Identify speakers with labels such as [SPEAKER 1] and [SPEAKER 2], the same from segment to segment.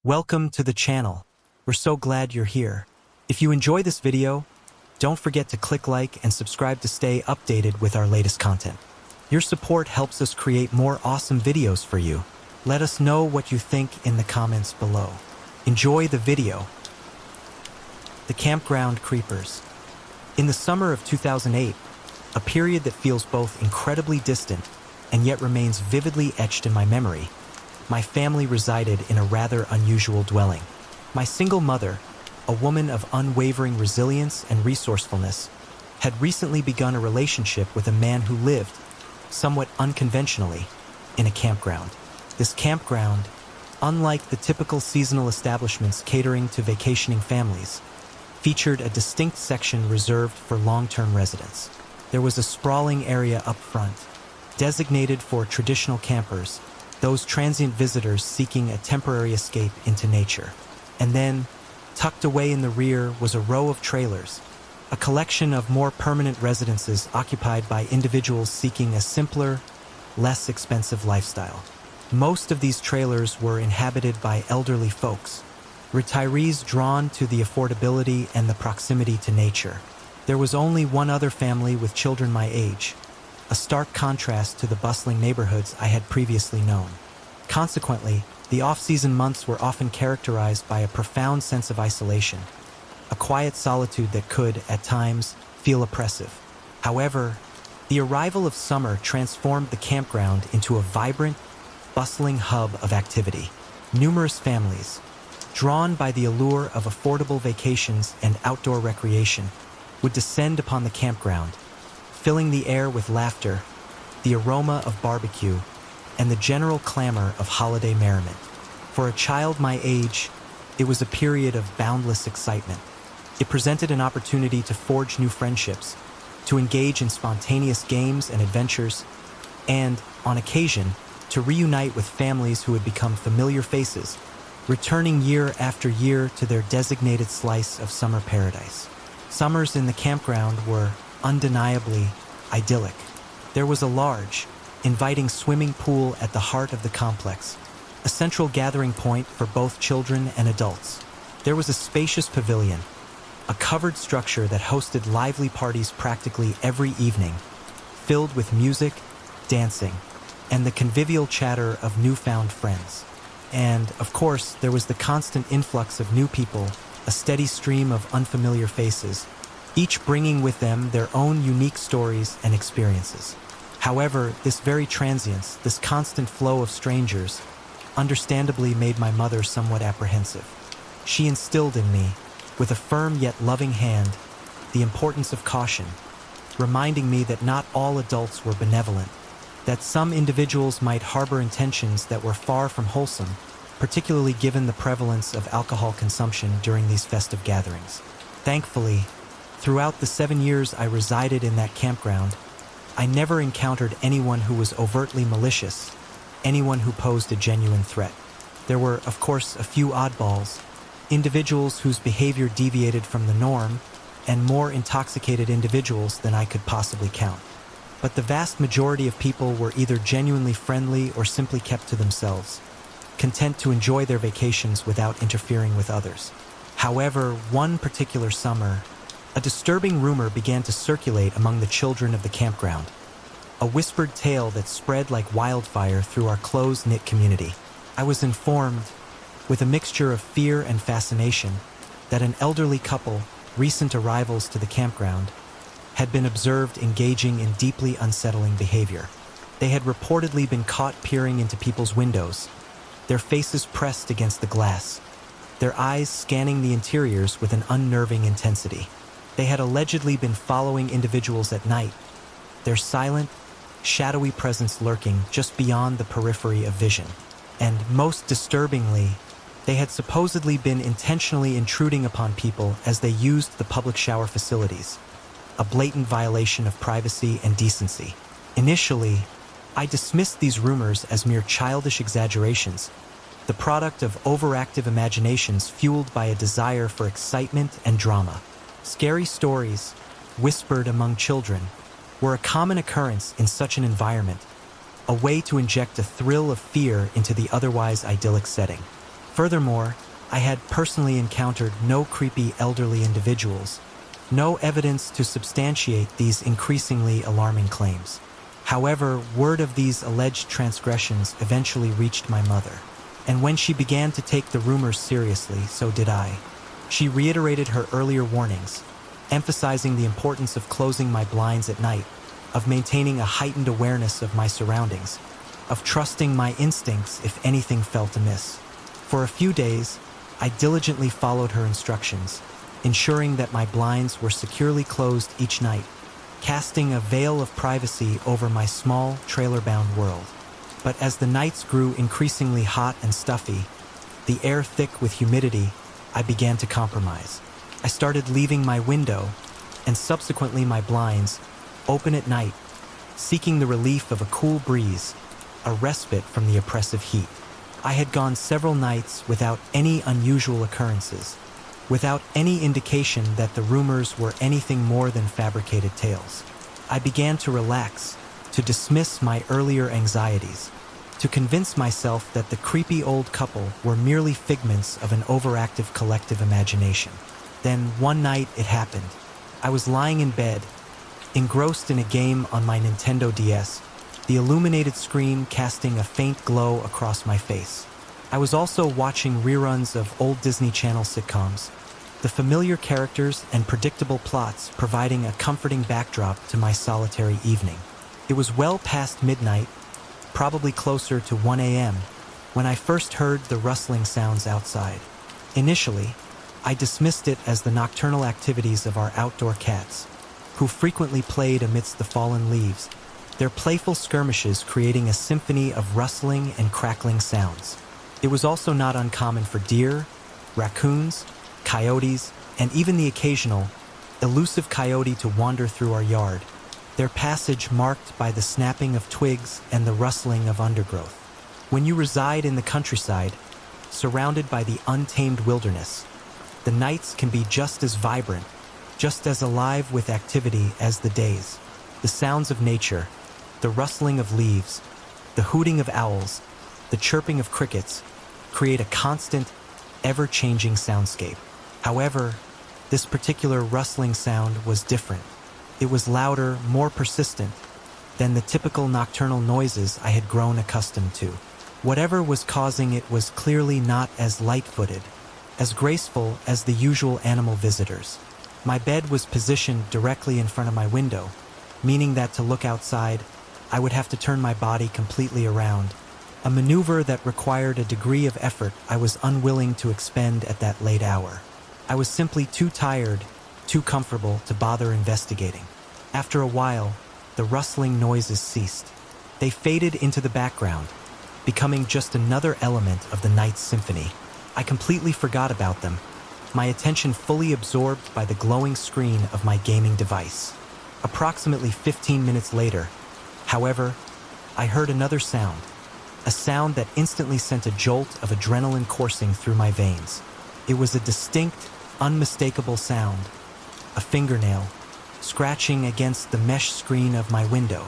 [SPEAKER 1] Welcome to the channel. We're so glad you're here. If you enjoy this video, don't forget to click like and subscribe to stay updated with our latest content. Your support helps us create more awesome videos for you. Let us know what you think in the comments below. Enjoy the video. The Campground Creepers. In the summer of 2008, a period that feels both incredibly distant and yet remains vividly etched in my memory, my family resided in a rather unusual dwelling. My single mother, a woman of unwavering resilience and resourcefulness, had recently begun a relationship with a man who lived, somewhat unconventionally, in a campground. This campground, unlike the typical seasonal establishments catering to vacationing families, featured a distinct section reserved for long-term residents. There was a sprawling area up front, designated for traditional campers, those transient visitors seeking a temporary escape into nature. And then, tucked away in the rear was a row of trailers, a collection of more permanent residences occupied by individuals seeking a simpler, less expensive lifestyle. Most of these trailers were inhabited by elderly folks, retirees drawn to the affordability and the proximity to nature. There was only one other family with children my age, a stark contrast to the bustling neighborhoods I had previously known. Consequently, the off-season months were often characterized by a profound sense of isolation, a quiet solitude that could, at times, feel oppressive. However, the arrival of summer transformed the campground into a vibrant, bustling hub of activity. Numerous families, drawn by the allure of affordable vacations and outdoor recreation, would descend upon the campground, filling the air with laughter, the aroma of barbecue, and the general clamor of holiday merriment. For a child my age, it was a period of boundless excitement. It presented an opportunity to forge new friendships, to engage in spontaneous games and adventures, and, on occasion, to reunite with families who had become familiar faces, returning year after year to their designated slice of summer paradise. Summers in the campground were undeniably idyllic. There was a large, inviting swimming pool at the heart of the complex, a central gathering point for both children and adults. There was a spacious pavilion, a covered structure that hosted lively parties practically every evening, filled with music, dancing, and the convivial chatter of newfound friends. And, of course, there was the constant influx of new people, a steady stream of unfamiliar faces, each bringing with them their own unique stories and experiences. However, this very transience, this constant flow of strangers, understandably made my mother somewhat apprehensive. She instilled in me, with a firm yet loving hand, the importance of caution, reminding me that not all adults were benevolent, that some individuals might harbor intentions that were far from wholesome, particularly given the prevalence of alcohol consumption during these festive gatherings. Thankfully, throughout the 7 years I resided in that campground, I never encountered anyone who was overtly malicious, anyone who posed a genuine threat. There were, of course, a few oddballs, individuals whose behavior deviated from the norm, and more intoxicated individuals than I could possibly count. But the vast majority of people were either genuinely friendly or simply kept to themselves, content to enjoy their vacations without interfering with others. However, one particular summer, a disturbing rumor began to circulate among the children of the campground, a whispered tale that spread like wildfire through our close-knit community. I was informed, with a mixture of fear and fascination, that an elderly couple, recent arrivals to the campground, had been observed engaging in deeply unsettling behavior. They had reportedly been caught peering into people's windows, their faces pressed against the glass, their eyes scanning the interiors with an unnerving intensity. They had allegedly been following individuals at night, their silent, shadowy presence lurking just beyond the periphery of vision. And most disturbingly, they had supposedly been intentionally intruding upon people as they used the public shower facilities, a blatant violation of privacy and decency. Initially, I dismissed these rumors as mere childish exaggerations, the product of overactive imaginations fueled by a desire for excitement and drama. Scary stories, whispered among children, were a common occurrence in such an environment, a way to inject a thrill of fear into the otherwise idyllic setting. Furthermore, I had personally encountered no creepy elderly individuals, no evidence to substantiate these increasingly alarming claims. However, word of these alleged transgressions eventually reached my mother, and when she began to take the rumors seriously, so did I. She reiterated her earlier warnings, emphasizing the importance of closing my blinds at night, of maintaining a heightened awareness of my surroundings, of trusting my instincts if anything felt amiss. For a few days, I diligently followed her instructions, ensuring that my blinds were securely closed each night, casting a veil of privacy over my small, trailer-bound world. But as the nights grew increasingly hot and stuffy, the air thick with humidity, I began to compromise. I started leaving my window, and subsequently my blinds, open at night, seeking the relief of a cool breeze, a respite from the oppressive heat. I had gone several nights without any unusual occurrences, without any indication that the rumors were anything more than fabricated tales. I began to relax, to dismiss my earlier anxieties, to convince myself that the creepy old couple were merely figments of an overactive collective imagination. Then one night it happened. I was lying in bed, engrossed in a game on my Nintendo DS, the illuminated screen casting a faint glow across my face. I was also watching reruns of old Disney Channel sitcoms, the familiar characters and predictable plots providing a comforting backdrop to my solitary evening. It was well past midnight, probably closer to 1 a.m., when I first heard the rustling sounds outside. Initially, I dismissed it as the nocturnal activities of our outdoor cats, who frequently played amidst the fallen leaves, their playful skirmishes creating a symphony of rustling and crackling sounds. It was also not uncommon for deer, raccoons, coyotes, and even the occasional, elusive coyote to wander through our yard, their passage marked by the snapping of twigs and the rustling of undergrowth. When you reside in the countryside, surrounded by the untamed wilderness, the nights can be just as vibrant, just as alive with activity as the days. The sounds of nature, the rustling of leaves, the hooting of owls, the chirping of crickets, create a constant, ever-changing soundscape. However, this particular rustling sound was different. It was louder, more persistent than the typical nocturnal noises I had grown accustomed to. Whatever was causing it was clearly not as light-footed, as graceful as the usual animal visitors. My bed was positioned directly in front of my window, meaning that to look outside, I would have to turn my body completely around, a maneuver that required a degree of effort I was unwilling to expend at that late hour. I was simply too tired, too comfortable to bother investigating. After a while, the rustling noises ceased. They faded into the background, becoming just another element of the night's symphony. I completely forgot about them, my attention fully absorbed by the glowing screen of my gaming device. Approximately 15 minutes later, however, I heard another sound, a sound that instantly sent a jolt of adrenaline coursing through my veins. It was a distinct, unmistakable sound, a fingernail, scratching against the mesh screen of my window.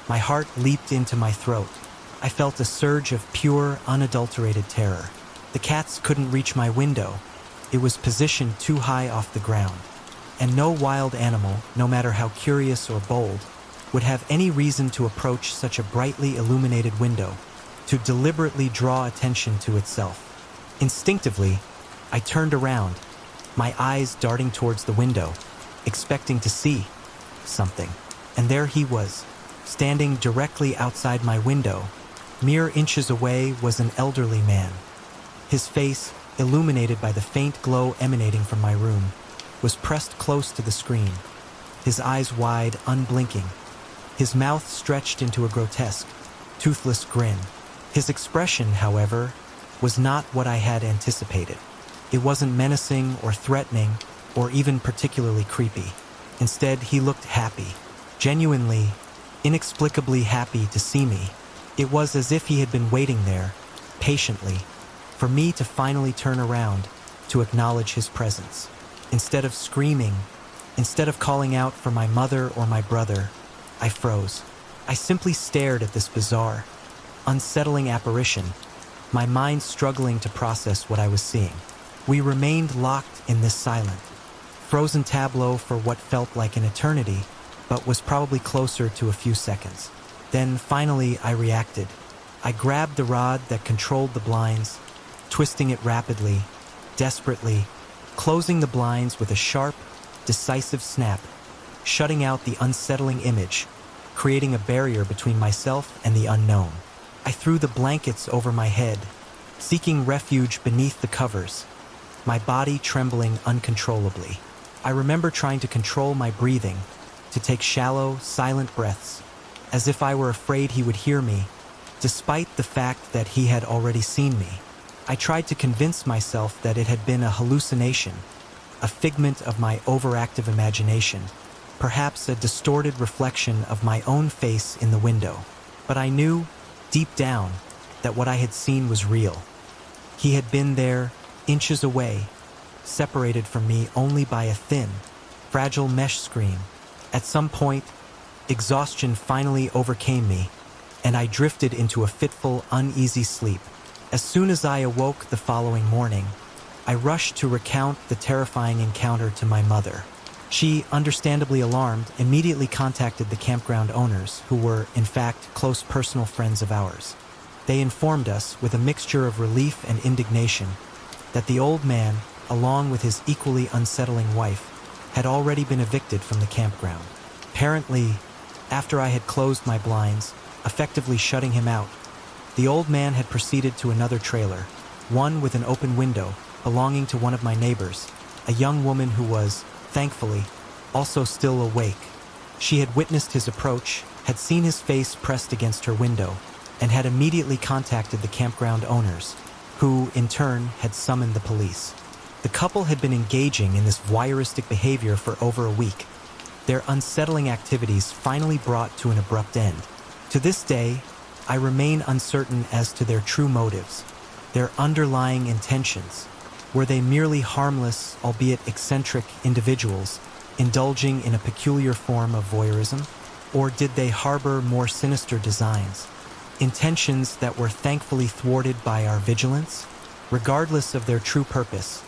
[SPEAKER 1] My heart leaped into my throat. I felt a surge of pure, unadulterated terror. The cats couldn't reach my window. It was positioned too high off the ground, and no wild animal, no matter how curious or bold, would have any reason to approach such a brightly illuminated window, to deliberately draw attention to itself. Instinctively, I turned around, my eyes darting towards the window, expecting to see something. And there he was, standing directly outside my window. Mere inches away was an elderly man. His face, illuminated by the faint glow emanating from my room, was pressed close to the screen, his eyes wide, unblinking, his mouth stretched into a grotesque, toothless grin. His expression, however, was not what I had anticipated. It wasn't menacing or threatening or even particularly creepy. Instead, he looked happy, genuinely, inexplicably happy to see me. It was as if he had been waiting there, patiently, for me to finally turn around to acknowledge his presence. Instead of screaming, instead of calling out for my mother or my brother, I froze. I simply stared at this bizarre, unsettling apparition, my mind struggling to process what I was seeing. We remained locked in this silent, frozen tableau for what felt like an eternity, but was probably closer to a few seconds. Then finally I reacted. I grabbed the rod that controlled the blinds, twisting it rapidly, desperately, closing the blinds with a sharp, decisive snap, shutting out the unsettling image, creating a barrier between myself and the unknown. I threw the blankets over my head, seeking refuge beneath the covers, my body trembling uncontrollably. I remember trying to control my breathing, to take shallow, silent breaths, as if I were afraid he would hear me, despite the fact that he had already seen me. I tried to convince myself that it had been a hallucination, a figment of my overactive imagination, perhaps a distorted reflection of my own face in the window. But I knew, deep down, that what I had seen was real. He had been there, inches away, separated from me only by a thin, fragile mesh screen. At some point, exhaustion finally overcame me, and I drifted into a fitful, uneasy sleep. As soon as I awoke the following morning, I rushed to recount the terrifying encounter to my mother. She, understandably alarmed, immediately contacted the campground owners, who were, in fact, close personal friends of ours. They informed us, with a mixture of relief and indignation, that the old man, along with his equally unsettling wife, had already been evicted from the campground. Apparently, after I had closed my blinds, effectively shutting him out, the old man had proceeded to another trailer, one with an open window, belonging to one of my neighbors, a young woman who was, thankfully, also still awake. She had witnessed his approach, had seen his face pressed against her window, and had immediately contacted the campground owners, who, in turn, had summoned the police. The couple had been engaging in this voyeuristic behavior for over a week. Their unsettling activities finally brought to an abrupt end. To this day, I remain uncertain as to their true motives, their underlying intentions. Were they merely harmless, albeit eccentric, individuals, indulging in a peculiar form of voyeurism? Or did they harbor more sinister designs, intentions that were thankfully thwarted by our vigilance? Regardless of their true purpose,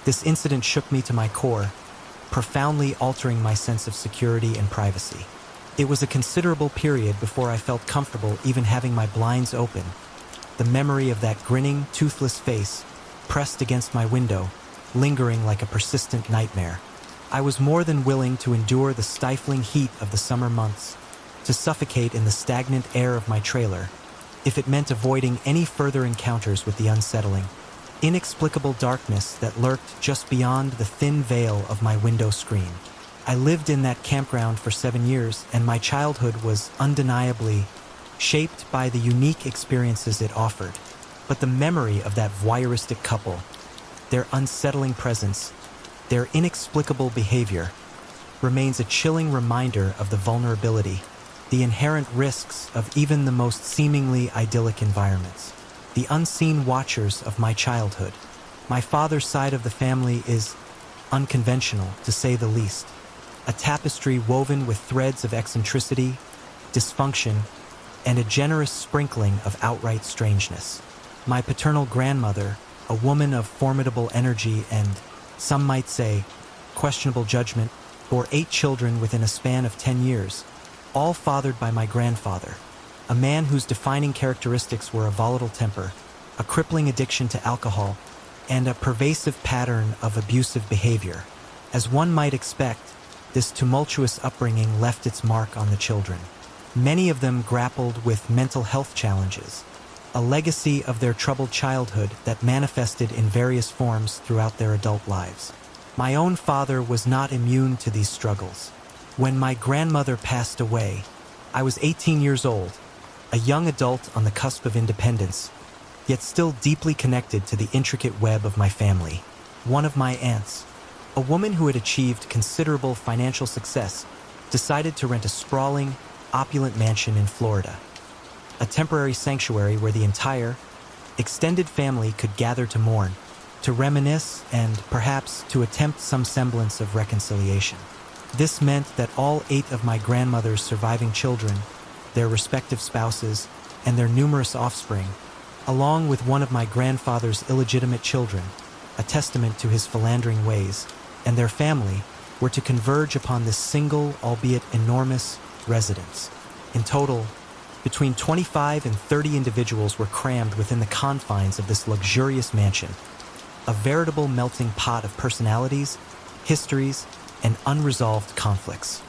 [SPEAKER 1] this incident shook me to my core, profoundly altering my sense of security and privacy. It was a considerable period before I felt comfortable even having my blinds open. The memory of that grinning, toothless face, pressed against my window, lingering like a persistent nightmare. I was more than willing to endure the stifling heat of the summer months, to suffocate in the stagnant air of my trailer, if it meant avoiding any further encounters with the unsettling, inexplicable darkness that lurked just beyond the thin veil of my window screen. I lived in that campground for 7 years, and my childhood was undeniably shaped by the unique experiences it offered. But the memory of that voyeuristic couple, their unsettling presence, their inexplicable behavior, remains a chilling reminder of the vulnerability, the inherent risks of even the most seemingly idyllic environments. The unseen watchers of my childhood. My father's side of the family is unconventional, to say the least. A tapestry woven with threads of eccentricity, dysfunction, and a generous sprinkling of outright strangeness. My paternal grandmother, a woman of formidable energy and, some might say, questionable judgment, bore 8 children within a span of 10 years, all fathered by my grandfather, a man whose defining characteristics were a volatile temper, a crippling addiction to alcohol, and a pervasive pattern of abusive behavior. As one might expect, this tumultuous upbringing left its mark on the children. Many of them grappled with mental health challenges, a legacy of their troubled childhood that manifested in various forms throughout their adult lives. My own father was not immune to these struggles. When my grandmother passed away, I was 18 years old, a young adult on the cusp of independence, yet still deeply connected to the intricate web of my family. One of my aunts, a woman who had achieved considerable financial success, decided to rent a sprawling, opulent mansion in Florida, a temporary sanctuary where the entire, extended family could gather to mourn, to reminisce, and perhaps to attempt some semblance of reconciliation. This meant that all 8 of my grandmother's surviving children, their respective spouses, and their numerous offspring, along with one of my grandfather's illegitimate children, a testament to his philandering ways, and their family, were to converge upon this single, albeit enormous, residence. In total, between 25 and 30 individuals were crammed within the confines of this luxurious mansion, a veritable melting pot of personalities, histories, and unresolved conflicts.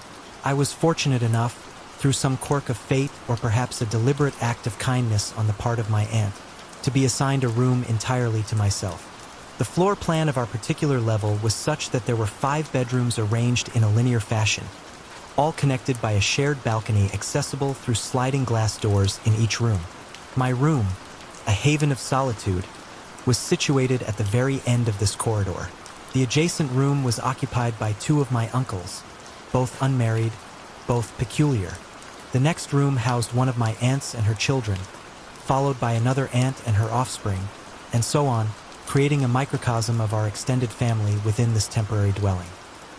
[SPEAKER 1] I was fortunate enough, through some quirk of fate or perhaps a deliberate act of kindness on the part of my aunt, to be assigned a room entirely to myself. The floor plan of our particular level was such that there were 5 bedrooms arranged in a linear fashion, all connected by a shared balcony accessible through sliding glass doors in each room. My room, a haven of solitude, was situated at the very end of this corridor. The adjacent room was occupied by 2 of my uncles, both unmarried, both peculiar. The next room housed one of my aunts and her children, followed by another aunt and her offspring, and so on, creating a microcosm of our extended family within this temporary dwelling.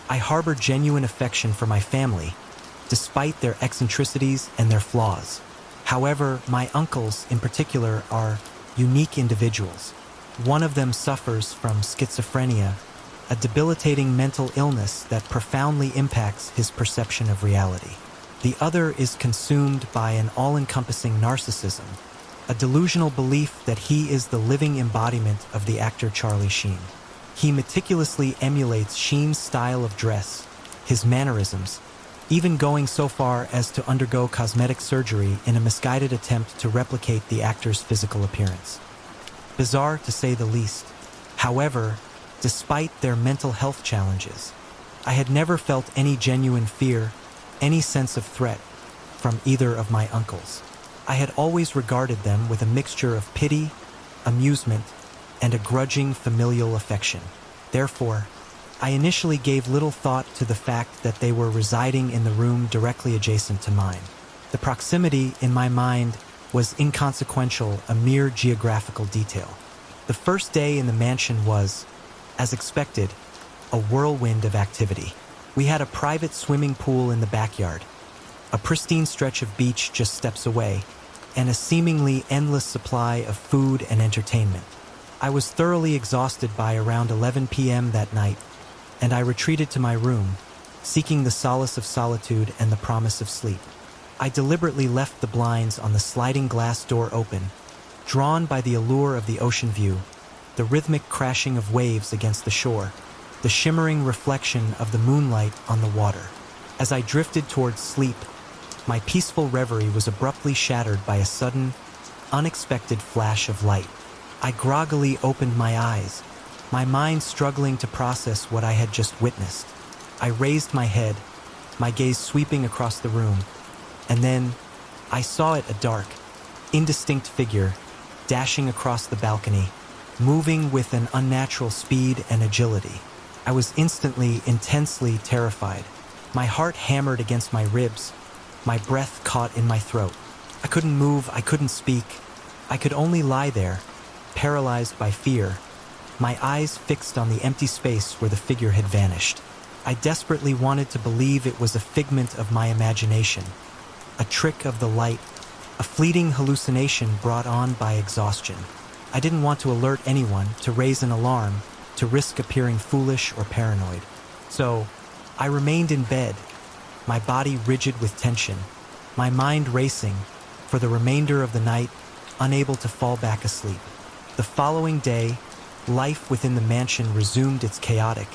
[SPEAKER 1] I harbor genuine affection for my family, despite their eccentricities and their flaws. However, my uncles in particular are unique individuals. One of them suffers from schizophrenia, a debilitating mental illness that profoundly impacts his perception of reality. The other is consumed by an all-encompassing narcissism, a delusional belief that he is the living embodiment of the actor Charlie Sheen. He meticulously emulates Sheen's style of dress, his mannerisms, even going so far as to undergo cosmetic surgery in a misguided attempt to replicate the actor's physical appearance. Bizarre to say the least. However, despite their mental health challenges, I had never felt any genuine fear, any sense of threat, from either of my uncles. I had always regarded them with a mixture of pity, amusement, and a grudging familial affection. Therefore, I initially gave little thought to the fact that they were residing in the room directly adjacent to mine. The proximity, in my mind, was inconsequential, a mere geographical detail. The first day in the mansion was, as expected, a whirlwind of activity. We had a private swimming pool in the backyard, a pristine stretch of beach just steps away, and a seemingly endless supply of food and entertainment. I was thoroughly exhausted by around 11 p.m. that night, and I retreated to my room, seeking the solace of solitude and the promise of sleep. I deliberately left the blinds on the sliding glass door open, drawn by the allure of the ocean view, the rhythmic crashing of waves against the shore, the shimmering reflection of the moonlight on the water. As I drifted towards sleep, my peaceful reverie was abruptly shattered by a sudden, unexpected flash of light. I groggily opened my eyes, my mind struggling to process what I had just witnessed. I raised my head, my gaze sweeping across the room, and then I saw it, a dark, indistinct figure, dashing across the balcony, moving with an unnatural speed and agility. I was instantly, intensely terrified. My heart hammered against my ribs, my breath caught in my throat. I couldn't move, I couldn't speak. I could only lie there, paralyzed by fear, my eyes fixed on the empty space where the figure had vanished. I desperately wanted to believe it was a figment of my imagination, a trick of the light, a fleeting hallucination brought on by exhaustion. I didn't want to alert anyone, to raise an alarm, to risk appearing foolish or paranoid. So, I remained in bed, my body rigid with tension, my mind racing, for the remainder of the night, unable to fall back asleep. The following day, life within the mansion resumed its chaotic,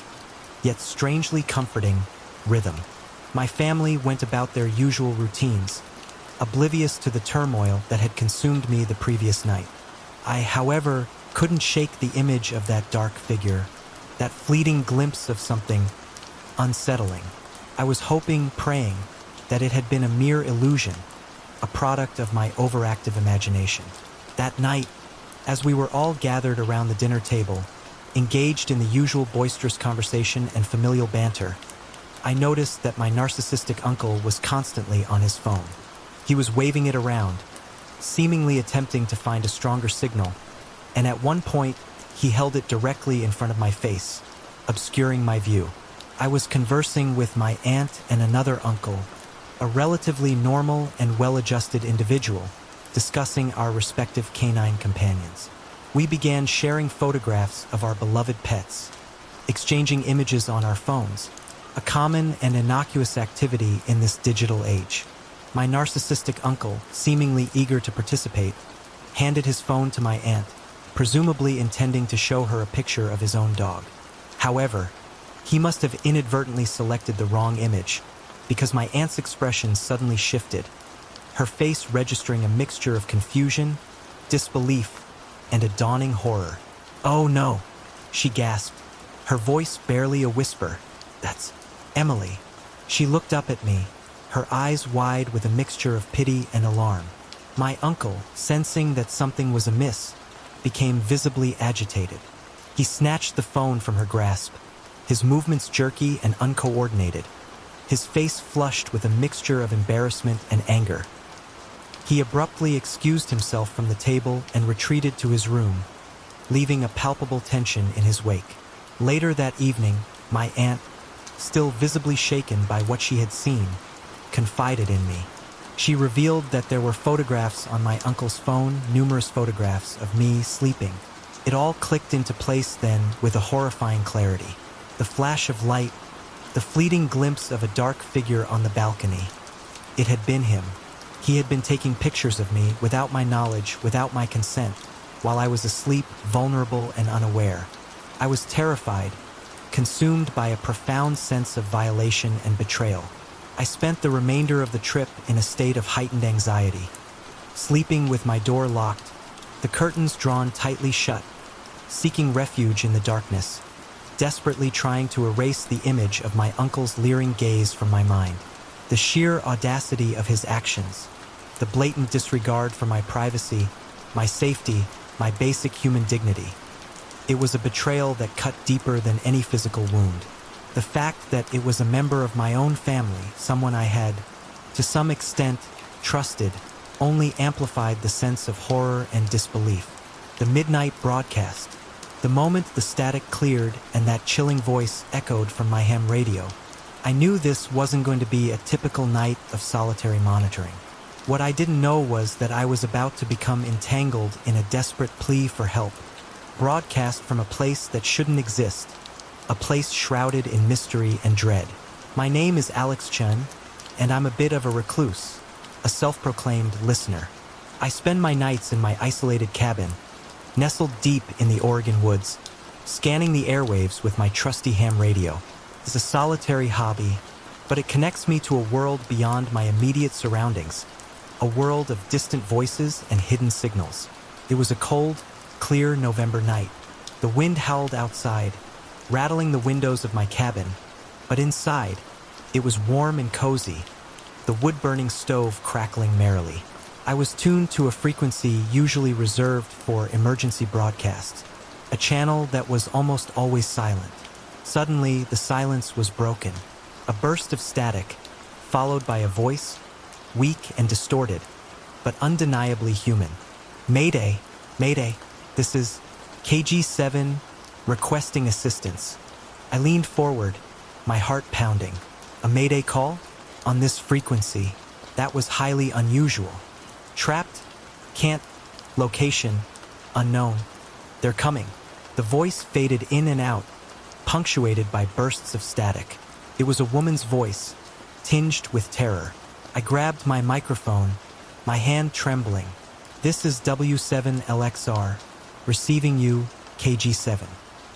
[SPEAKER 1] yet strangely comforting, rhythm. My family went about their usual routines, oblivious to the turmoil that had consumed me the previous night. I, however, couldn't shake the image of that dark figure, that fleeting glimpse of something unsettling. I was hoping, praying, that it had been a mere illusion, a product of my overactive imagination. That night, as we were all gathered around the dinner table, engaged in the usual boisterous conversation and familial banter, I noticed that my narcissistic uncle was constantly on his phone. He was waving it around, seemingly attempting to find a stronger signal, and at one point, he held it directly in front of my face, obscuring my view. I was conversing with my aunt and another uncle, a relatively normal and well-adjusted individual, discussing our respective canine companions. We began sharing photographs of our beloved pets, exchanging images on our phones, a common and innocuous activity in this digital age. My narcissistic uncle, seemingly eager to participate, handed his phone to my aunt, presumably intending to show her a picture of his own dog. However, he must have inadvertently selected the wrong image, because my aunt's expression suddenly shifted, her face registering a mixture of confusion, disbelief, and a dawning horror. "Oh no," she gasped, her voice barely a whisper. "That's Emily." She looked up at me, her eyes wide with a mixture of pity and alarm. My uncle, sensing that something was amiss, became visibly agitated. He snatched the phone from her grasp, his movements jerky and uncoordinated, his face flushed with a mixture of embarrassment and anger. He abruptly excused himself from the table and retreated to his room, leaving a palpable tension in his wake. Later that evening, my aunt, still visibly shaken by what she had seen, confided in me. She revealed that there were photographs on my uncle's phone, numerous photographs of me sleeping. It all clicked into place then with a horrifying clarity. The flash of light, the fleeting glimpse of a dark figure on the balcony. It had been him. He had been taking pictures of me without my knowledge, without my consent, while I was asleep, vulnerable and unaware. I was terrified, consumed by a profound sense of violation and betrayal. I spent the remainder of the trip in a state of heightened anxiety, sleeping with my door locked, the curtains drawn tightly shut, seeking refuge in the darkness, desperately trying to erase the image of my uncle's leering gaze from my mind. The sheer audacity of his actions, the blatant disregard for my privacy, my safety, my basic human dignity. It was a betrayal that cut deeper than any physical wound. The fact that it was a member of my own family, someone I had, to some extent, trusted, only amplified the sense of horror and disbelief. The midnight broadcast. The moment the static cleared and that chilling voice echoed from my ham radio, I knew this wasn't going to be a typical night of solitary monitoring. What I didn't know was that I was about to become entangled in a desperate plea for help, broadcast from a place that shouldn't exist, a place shrouded in mystery and dread. My name is Alex Chen, and I'm a bit of a recluse, a self-proclaimed listener. I spend my nights in my isolated cabin, nestled deep in the Oregon woods, scanning the airwaves with my trusty ham radio. It's a solitary hobby, but it connects me to a world beyond my immediate surroundings, a world of distant voices and hidden signals. It was a cold, clear November night. The wind howled outside, rattling the windows of my cabin, but inside, it was warm and cozy, the wood-burning stove crackling merrily. I was tuned to a frequency usually reserved for emergency broadcasts, a channel that was almost always silent. Suddenly, the silence was broken. A burst of static, followed by a voice, weak and distorted, but undeniably human. "Mayday, Mayday, this is KG7 requesting assistance." I leaned forward, my heart pounding. A Mayday call? On this frequency? That was highly unusual. Trapped? Can't. Location? Unknown. They're coming. The voice faded in and out, punctuated by bursts of static. It was a woman's voice, tinged with terror. I grabbed my microphone, my hand trembling. "This is W7LXR, receiving you, KG7.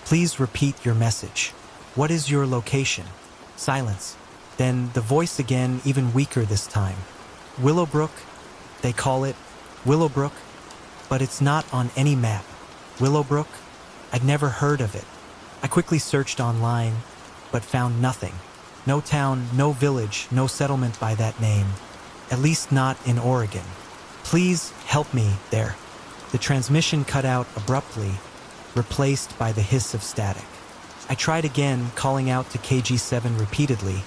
[SPEAKER 1] Please repeat your message. What is your location?" Silence. Then the voice again, even weaker this time. "Willowbrook, they call it. Willowbrook, but it's not on any map. Willowbrook? I'd never heard of it." I quickly searched online, but found nothing. No town, no village, no settlement by that name. At least not in Oregon. "Please help me there." The transmission cut out abruptly, replaced by the hiss of static. I tried again, calling out to KG7 repeatedly,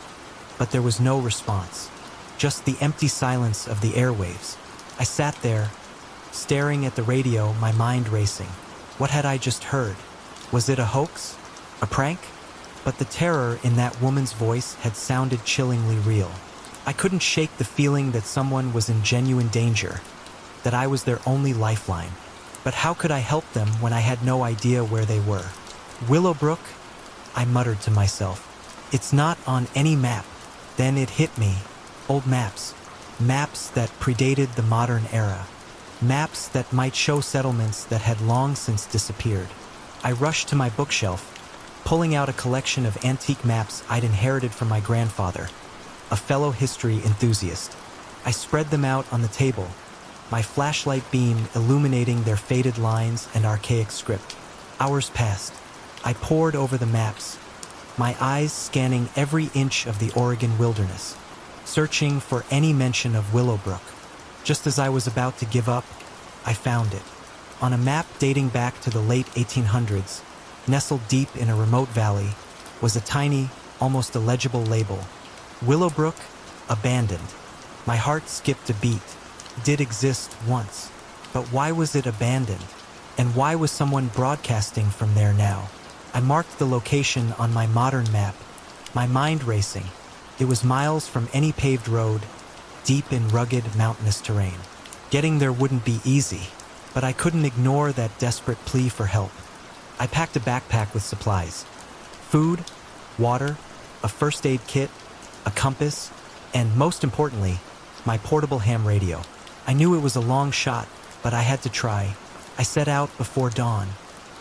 [SPEAKER 1] but there was no response. Just the empty silence of the airwaves. I sat there, staring at the radio, my mind racing. What had I just heard? Was it a hoax? A prank? But the terror in that woman's voice had sounded chillingly real. I couldn't shake the feeling that someone was in genuine danger, that I was their only lifeline. But how could I help them when I had no idea where they were? Willowbrook? I muttered to myself. It's not on any map. Then it hit me. Old maps. Maps that predated the modern era. Maps that might show settlements that had long since disappeared. I rushed to my bookshelf, pulling out a collection of antique maps I'd inherited from my grandfather, a fellow history enthusiast. I spread them out on the table, my flashlight beam illuminating their faded lines and archaic script. Hours passed. I pored over the maps, my eyes scanning every inch of the Oregon wilderness, searching for any mention of Willowbrook. Just as I was about to give up, I found it. On a map dating back to the late 1800s, nestled deep in a remote valley, was a tiny, almost illegible label. Willowbrook, abandoned. My heart skipped a beat. Did exist once. But why was it abandoned? And why was someone broadcasting from there now? I marked the location on my modern map, my mind racing. It was miles from any paved road, deep in rugged, mountainous terrain. Getting there wouldn't be easy, but I couldn't ignore that desperate plea for help. I packed a backpack with supplies. Food, water, a first aid kit, a compass, and most importantly, my portable ham radio. I knew it was a long shot, but I had to try. I set out before dawn,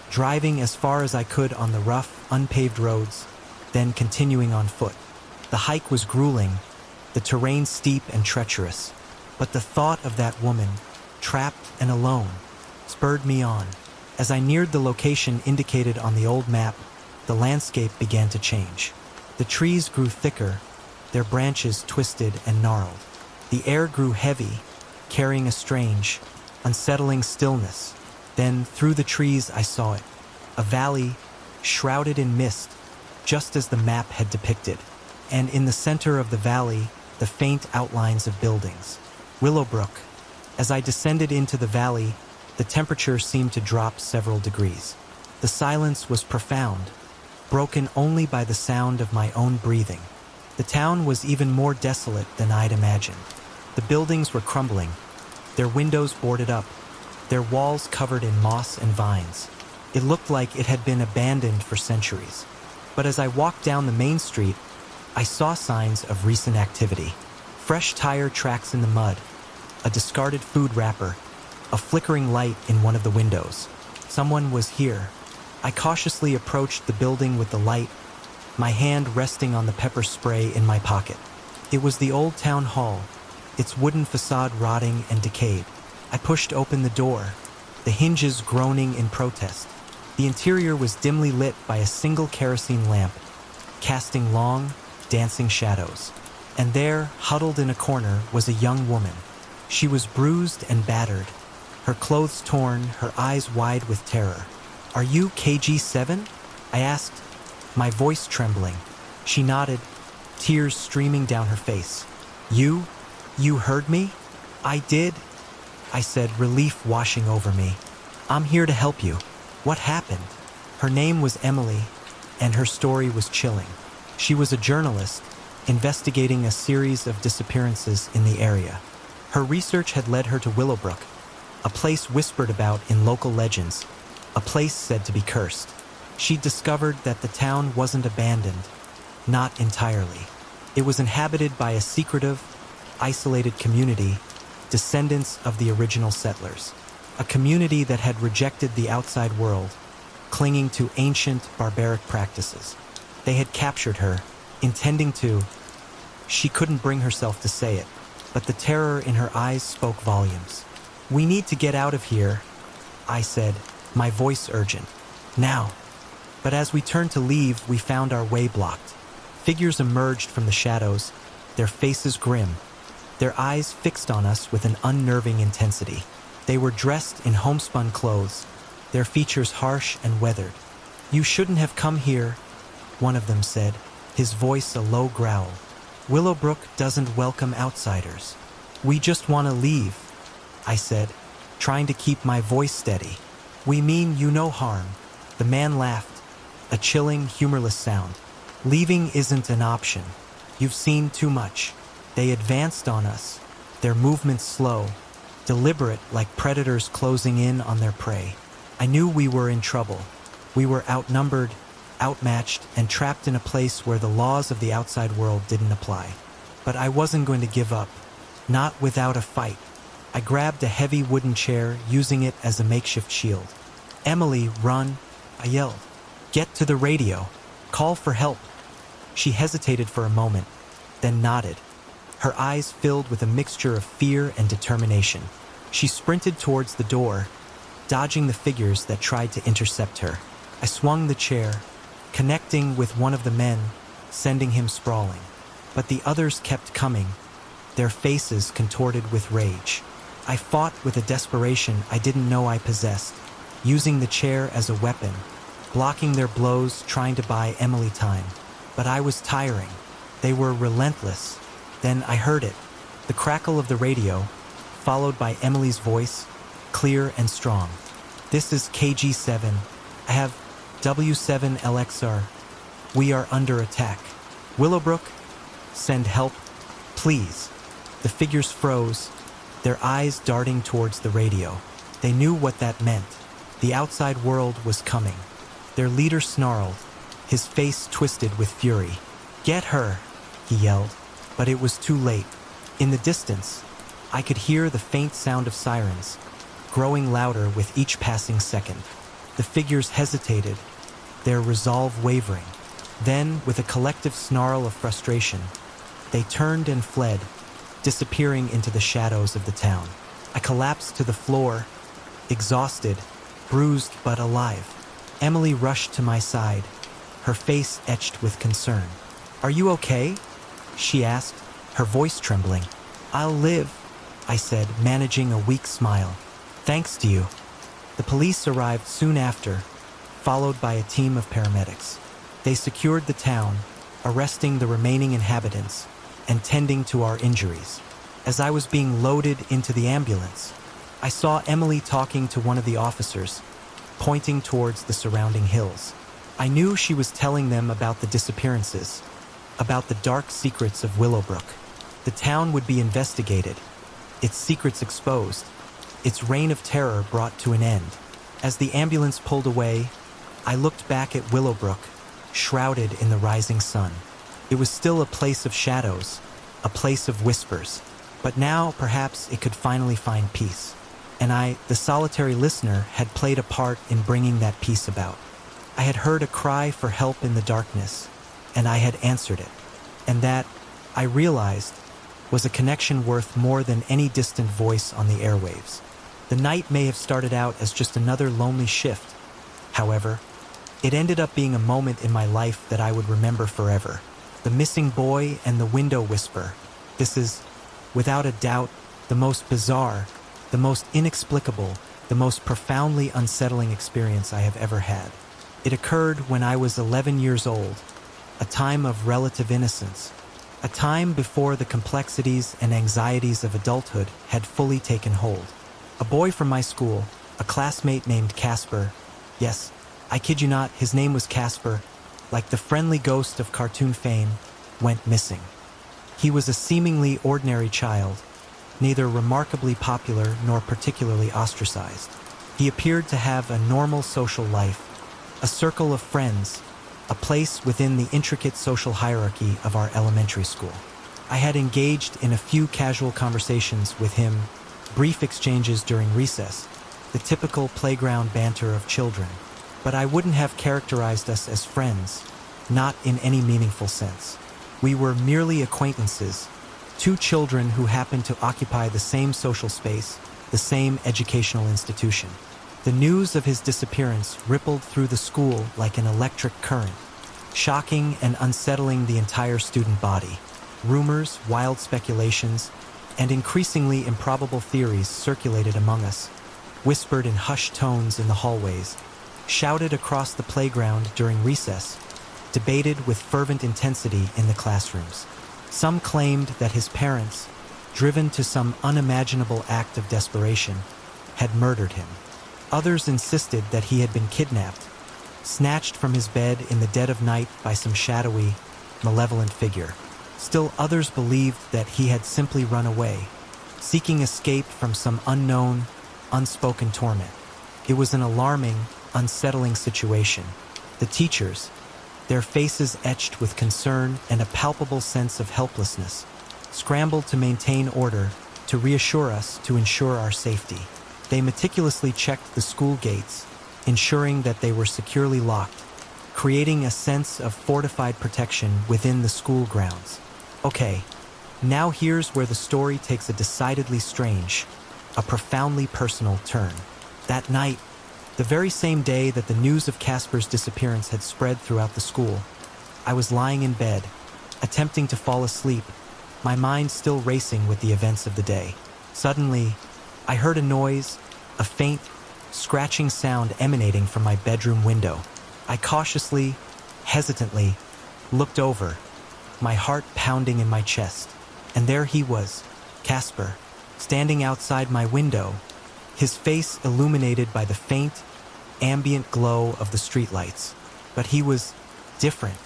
[SPEAKER 1] driving as far as I could on the rough, unpaved roads, then continuing on foot. The hike was grueling, the terrain steep and treacherous, but the thought of that woman, trapped and alone, spurred me on. As I neared the location indicated on the old map, the landscape began to change. The trees grew thicker, their branches twisted and gnarled. The air grew heavy, carrying a strange, unsettling stillness. Then, through the trees, I saw it. A valley, shrouded in mist, just as the map had depicted. And in the center of the valley, the faint outlines of buildings. Willowbrook. As I descended into the valley, the temperature seemed to drop several degrees. The silence was profound, broken only by the sound of my own breathing. The town was even more desolate than I'd imagined. The buildings were crumbling, their windows boarded up, their walls covered in moss and vines. It looked like it had been abandoned for centuries. But as I walked down the main street, I saw signs of recent activity. Fresh tire tracks in the mud, a discarded food wrapper, a flickering light in one of the windows. Someone was here. I cautiously approached the building with the light, my hand resting on the pepper spray in my pocket. It was the old town hall, its wooden facade rotting and decayed. I pushed open the door, the hinges groaning in protest. The interior was dimly lit by a single kerosene lamp, casting long, dancing shadows. And there, huddled in a corner, was a young woman. She was bruised and battered, her clothes torn, her eyes wide with terror. "Are you KG7?" I asked, my voice trembling. She nodded, tears streaming down her face. You heard me?" "I did," I said, relief washing over me. "I'm here to help you. What happened?" Her name was Emily, and her story was chilling. She was a journalist, investigating a series of disappearances in the area. Her research had led her to Willowbrook, a place whispered about in local legends, a place said to be cursed. She discovered that the town wasn't abandoned, not entirely. It was inhabited by a secretive, isolated community, descendants of the original settlers. A community that had rejected the outside world, clinging to ancient, barbaric practices. They had captured her, intending to. She couldn't bring herself to say it, but the terror in her eyes spoke volumes. "We need to get out of here," I said, my voice urgent. "Now." But as we turned to leave, we found our way blocked. Figures emerged from the shadows, their faces grim, their eyes fixed on us with an unnerving intensity. They were dressed in homespun clothes, their features harsh and weathered. "You shouldn't have come here," one of them said, his voice a low growl. "Willowbrook doesn't welcome outsiders." "We just want to leave," I said, trying to keep my voice steady. "We mean you no harm." The man laughed, a chilling, humorless sound. "Leaving isn't an option. You've seen too much." They advanced on us, their movements slow, deliberate like predators closing in on their prey. I knew we were in trouble. We were outnumbered, outmatched, and trapped in a place where the laws of the outside world didn't apply. But I wasn't going to give up, not without a fight. I grabbed a heavy wooden chair, using it as a makeshift shield. "Emily, run," I yelled. "Get to the radio. Call for help." She hesitated for a moment, then nodded. Her eyes filled with a mixture of fear and determination. She sprinted towards the door, dodging the figures that tried to intercept her. I swung the chair, connecting with one of the men, sending him sprawling. But the others kept coming, their faces contorted with rage. I fought with a desperation I didn't know I possessed, using the chair as a weapon, blocking their blows, trying to buy Emily time. But I was tiring. They were relentless. Then I heard it, the crackle of the radio, followed by Emily's voice, clear and strong. "This is KG7. I have W7LXR. We are under attack. Willowbrook, send help, please." The figures froze, their eyes darting towards the radio. They knew what that meant. The outside world was coming. Their leader snarled, his face twisted with fury. "Get her," he yelled, but it was too late. In the distance, I could hear the faint sound of sirens, growing louder with each passing second. The figures hesitated, their resolve wavering. Then, with a collective snarl of frustration, they turned and fled, disappearing into the shadows of the town. I collapsed to the floor, exhausted, bruised but alive. Emily rushed to my side, her face etched with concern. "Are you okay?" she asked, her voice trembling. "I'll live," I said, managing a weak smile. "Thanks to you." The police arrived soon after, followed by a team of paramedics. They secured the town, arresting the remaining inhabitants and tending to our injuries. As I was being loaded into the ambulance, I saw Emily talking to one of the officers, pointing towards the surrounding hills. I knew she was telling them about the disappearances, about the dark secrets of Willowbrook. The town would be investigated, its secrets exposed, its reign of terror brought to an end. As the ambulance pulled away, I looked back at Willowbrook, shrouded in the rising sun. It was still a place of shadows, a place of whispers, but now perhaps it could finally find peace. And I, the solitary listener, had played a part in bringing that peace about. I had heard a cry for help in the darkness, and I had answered it. And that, I realized, was a connection worth more than any distant voice on the airwaves. The night may have started out as just another lonely shift. However, it ended up being a moment in my life that I would remember forever. The missing boy and the window whisper. This is, without a doubt, the most bizarre, the most inexplicable, the most profoundly unsettling experience I have ever had. It occurred when I was 11 years old, a time of relative innocence, a time before the complexities and anxieties of adulthood had fully taken hold. A boy from my school, a classmate named Casper, yes, I kid you not, his name was Casper, like the friendly ghost of cartoon fame, went missing. He was a seemingly ordinary child, neither remarkably popular nor particularly ostracized. He appeared to have a normal social life, a circle of friends, a place within the intricate social hierarchy of our elementary school. I had engaged in a few casual conversations with him, brief exchanges during recess, the typical playground banter of children, but I wouldn't have characterized us as friends, not in any meaningful sense. We were merely acquaintances, two children who happened to occupy the same social space, the same educational institution. The news of his disappearance rippled through the school like an electric current, shocking and unsettling the entire student body. Rumors, wild speculations, and increasingly improbable theories circulated among us, whispered in hushed tones in the hallways, shouted across the playground during recess, debated with fervent intensity in the classrooms. Some claimed that his parents, driven to some unimaginable act of desperation, had murdered him. Others insisted that he had been kidnapped, snatched from his bed in the dead of night by some shadowy, malevolent figure. Still others believed that he had simply run away, seeking escape from some unknown, unspoken torment. It was an alarming, unsettling situation. The teachers, their faces etched with concern and a palpable sense of helplessness, scrambled to maintain order, to reassure us, to ensure our safety. They meticulously checked the school gates, ensuring that they were securely locked, creating a sense of fortified protection within the school grounds. Okay, now here's where the story takes a decidedly strange, a profoundly personal turn. That night, the very same day that the news of Casper's disappearance had spread throughout the school, I was lying in bed, attempting to fall asleep, my mind still racing with the events of the day. Suddenly, I heard a noise, a faint, scratching sound emanating from my bedroom window. I cautiously, hesitantly, looked over, my heart pounding in my chest. And there he was, Casper, standing outside my window, his face illuminated by the faint, ambient glow of the streetlights. But he was different.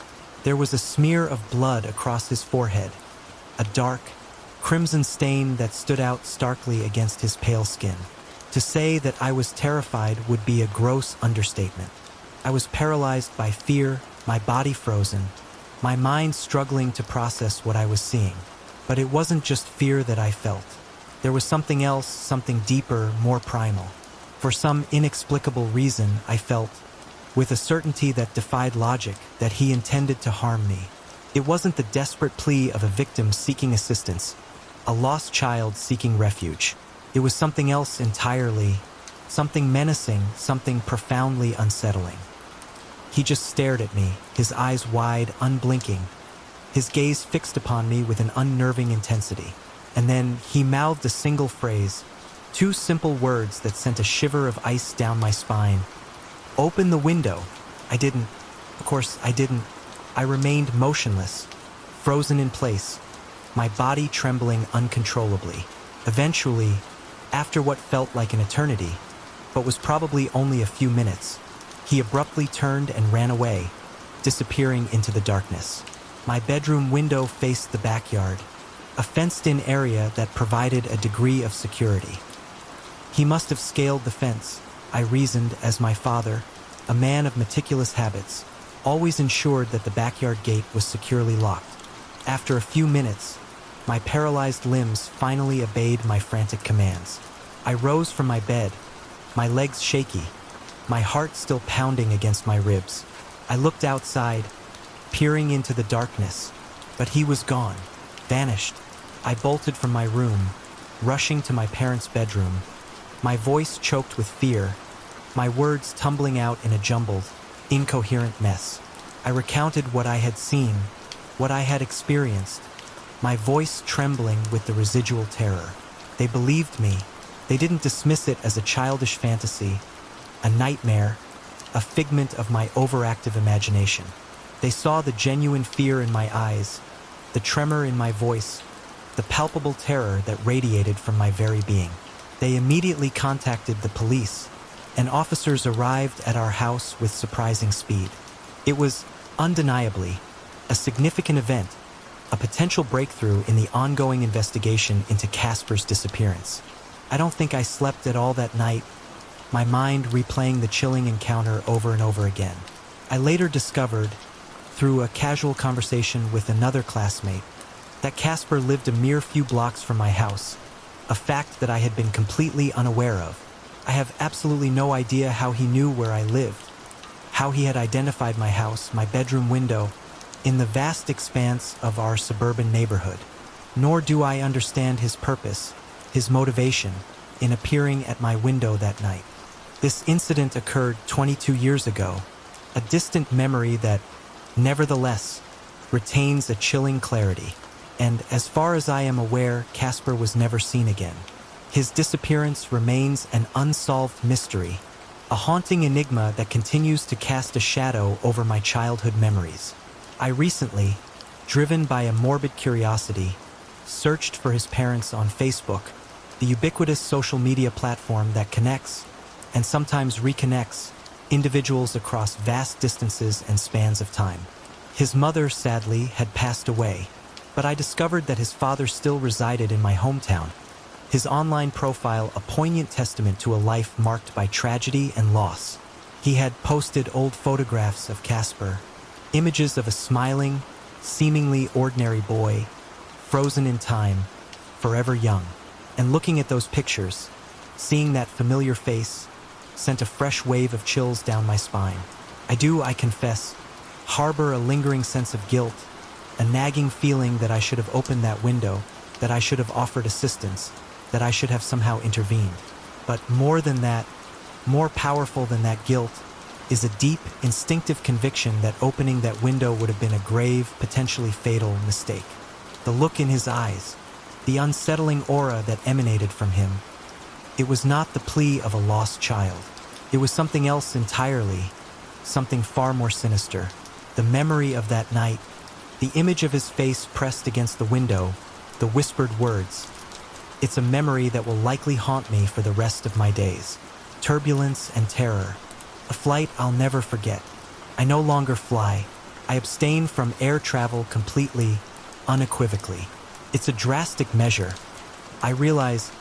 [SPEAKER 1] There was a smear of blood across his forehead, a dark, crimson stain that stood out starkly against his pale skin. To say that I was terrified would be a gross understatement. I was paralyzed by fear, my body frozen, my mind struggling to process what I was seeing. But it wasn't just fear that I felt. There was something else, something deeper, more primal. For some inexplicable reason, I felt, with a certainty that defied logic, that he intended to harm me. It wasn't the desperate plea of a victim seeking assistance, a lost child seeking refuge. It was something else entirely, something menacing, something profoundly unsettling. He just stared at me, his eyes wide, unblinking, his gaze fixed upon me with an unnerving intensity. And then he mouthed a single phrase, two simple words that sent a shiver of ice down my spine. "Open the window." I didn't. Of course, I didn't. I remained motionless, frozen in place, my body trembling uncontrollably. Eventually, after what felt like an eternity, but was probably only a few minutes, he abruptly turned and ran away, disappearing into the darkness. My bedroom window faced the backyard, a fenced-in area that provided a degree of security. He must have scaled the fence, I reasoned, as my father, a man of meticulous habits, always ensured that the backyard gate was securely locked. After a few minutes, my paralyzed limbs finally obeyed my frantic commands. I rose from my bed, my legs shaky, my heart still pounding against my ribs. I looked outside, peering into the darkness, but he was gone, vanished. I bolted from my room, rushing to my parents' bedroom, my voice choked with fear, my words tumbling out in a jumbled, incoherent mess. I recounted what I had seen, what I had experienced, my voice trembling with the residual terror. They believed me. They didn't dismiss it as a childish fantasy, a nightmare, a figment of my overactive imagination. They saw the genuine fear in my eyes, the tremor in my voice, the palpable terror that radiated from my very being. They immediately contacted the police, and officers arrived at our house with surprising speed. It was, undeniably, a significant event, a potential breakthrough in the ongoing investigation into Casper's disappearance. I don't think I slept at all that night, my mind replaying the chilling encounter over and over again. I later discovered, through a casual conversation with another classmate, that Casper lived a mere few blocks from my house, a fact that I had been completely unaware of. I have absolutely no idea how he knew where I lived, how he had identified my house, my bedroom window, in the vast expanse of our suburban neighborhood. Nor do I understand his purpose, his motivation, in appearing at my window that night. This incident occurred 22 years ago, a distant memory that, nevertheless, retains a chilling clarity. And as far as I am aware, Casper was never seen again. His disappearance remains an unsolved mystery, a haunting enigma that continues to cast a shadow over my childhood memories. I recently, driven by a morbid curiosity, searched for his parents on Facebook, the ubiquitous social media platform that connects, and sometimes reconnects, individuals across vast distances and spans of time. His mother, sadly, had passed away, but I discovered that his father still resided in my hometown, His online profile a poignant testament to a life marked by tragedy and loss. He had posted old photographs of Casper, images of a smiling, seemingly ordinary boy, frozen in time, forever young. And looking at those pictures, seeing that familiar face, sent a fresh wave of chills down my spine. I confess, harbor a lingering sense of guilt, a nagging feeling that I should have opened that window, that I should have offered assistance, that I should have somehow intervened. But more than that, more powerful than that guilt, is a deep, instinctive conviction that opening that window would have been a grave, potentially fatal mistake. The look in his eyes, the unsettling aura that emanated from him, it was not the plea of a lost child. It was something else entirely, something far more sinister. The memory of that night, the image of his face pressed against the window, the whispered words. It's a memory that will likely haunt me for the rest of my days. Turbulence and terror. A flight I'll never forget. I no longer fly. I abstain from air travel completely, unequivocally. It's a drastic measure. I realize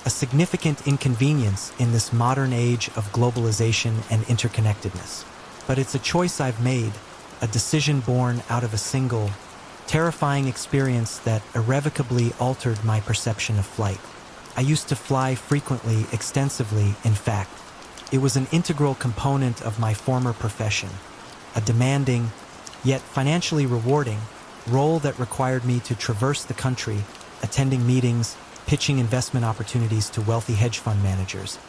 [SPEAKER 1] a significant inconvenience in this modern age of globalization and interconnectedness. But it's a choice I've made, a decision born out of a single, terrifying experience that irrevocably altered my perception of flight. I used to fly frequently, extensively, in fact. It was an integral component of my former profession, a demanding, yet financially rewarding, role that required me to traverse the country, attending meetings, pitching investment opportunities to wealthy hedge fund managers,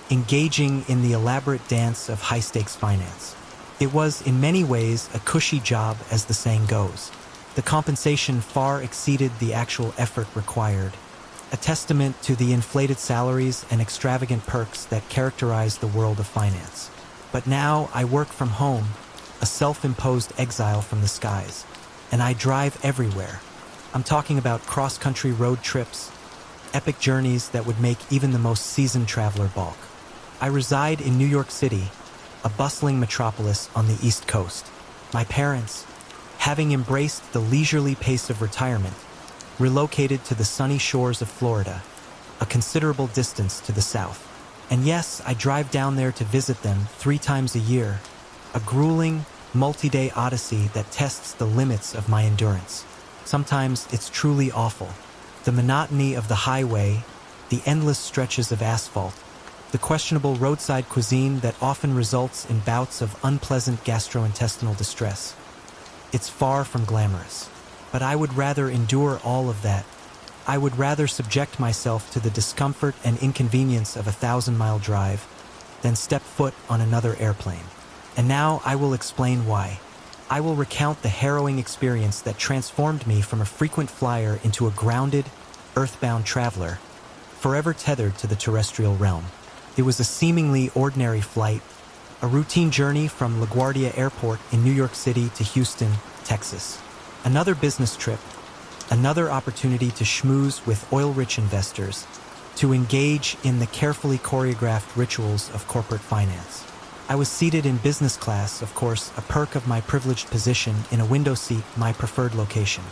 [SPEAKER 1] engaging in the elaborate dance of high-stakes finance. It was, in many ways, a cushy job, as the saying goes. The compensation far exceeded the actual effort required, a testament to the inflated salaries and extravagant perks that characterize the world of finance. But now I work from home, a self-imposed exile from the skies, and I drive everywhere. I'm talking about cross-country road trips, epic journeys that would make even the most seasoned traveler balk. I reside in New York City, a bustling metropolis on the East Coast. My parents, having embraced the leisurely pace of retirement, relocated to the sunny shores of Florida, a considerable distance to the south. And yes, I drive down there to visit them 3 times a year, a grueling, multi-day odyssey that tests the limits of my endurance. Sometimes it's truly awful. The monotony of the highway, the endless stretches of asphalt, the questionable roadside cuisine that often results in bouts of unpleasant gastrointestinal distress. It's far from glamorous. But I would rather endure all of that. I would rather subject myself to the discomfort and inconvenience of a 1,000-mile drive than step foot on another airplane. And now I will explain why. I will recount the harrowing experience that transformed me from a frequent flyer into a grounded, earthbound traveler, forever tethered to the terrestrial realm. It was a seemingly ordinary flight, a routine journey from LaGuardia Airport in New York City to Houston, Texas. Another business trip, another opportunity to schmooze with oil-rich investors, to engage in the carefully choreographed rituals of corporate finance. I was seated in business class, of course, a perk of my privileged position, in a window seat, my preferred location.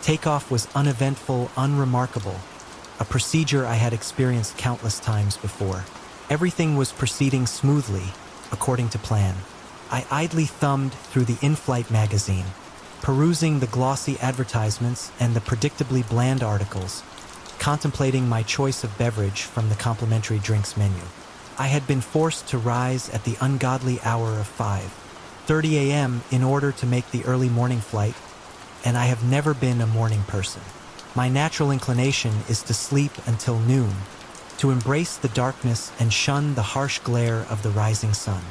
[SPEAKER 1] Takeoff was uneventful, unremarkable, a procedure I had experienced countless times before. Everything was proceeding smoothly, according to plan. I idly thumbed through the in-flight magazine, perusing the glossy advertisements and the predictably bland articles, contemplating my choice of beverage from the complimentary drinks menu. I had been forced to rise at the ungodly hour of 5:30 a.m. in order to make the early morning flight, and I have never been a morning person. My natural inclination is to sleep until noon, to embrace the darkness and shun the harsh glare of the rising sun.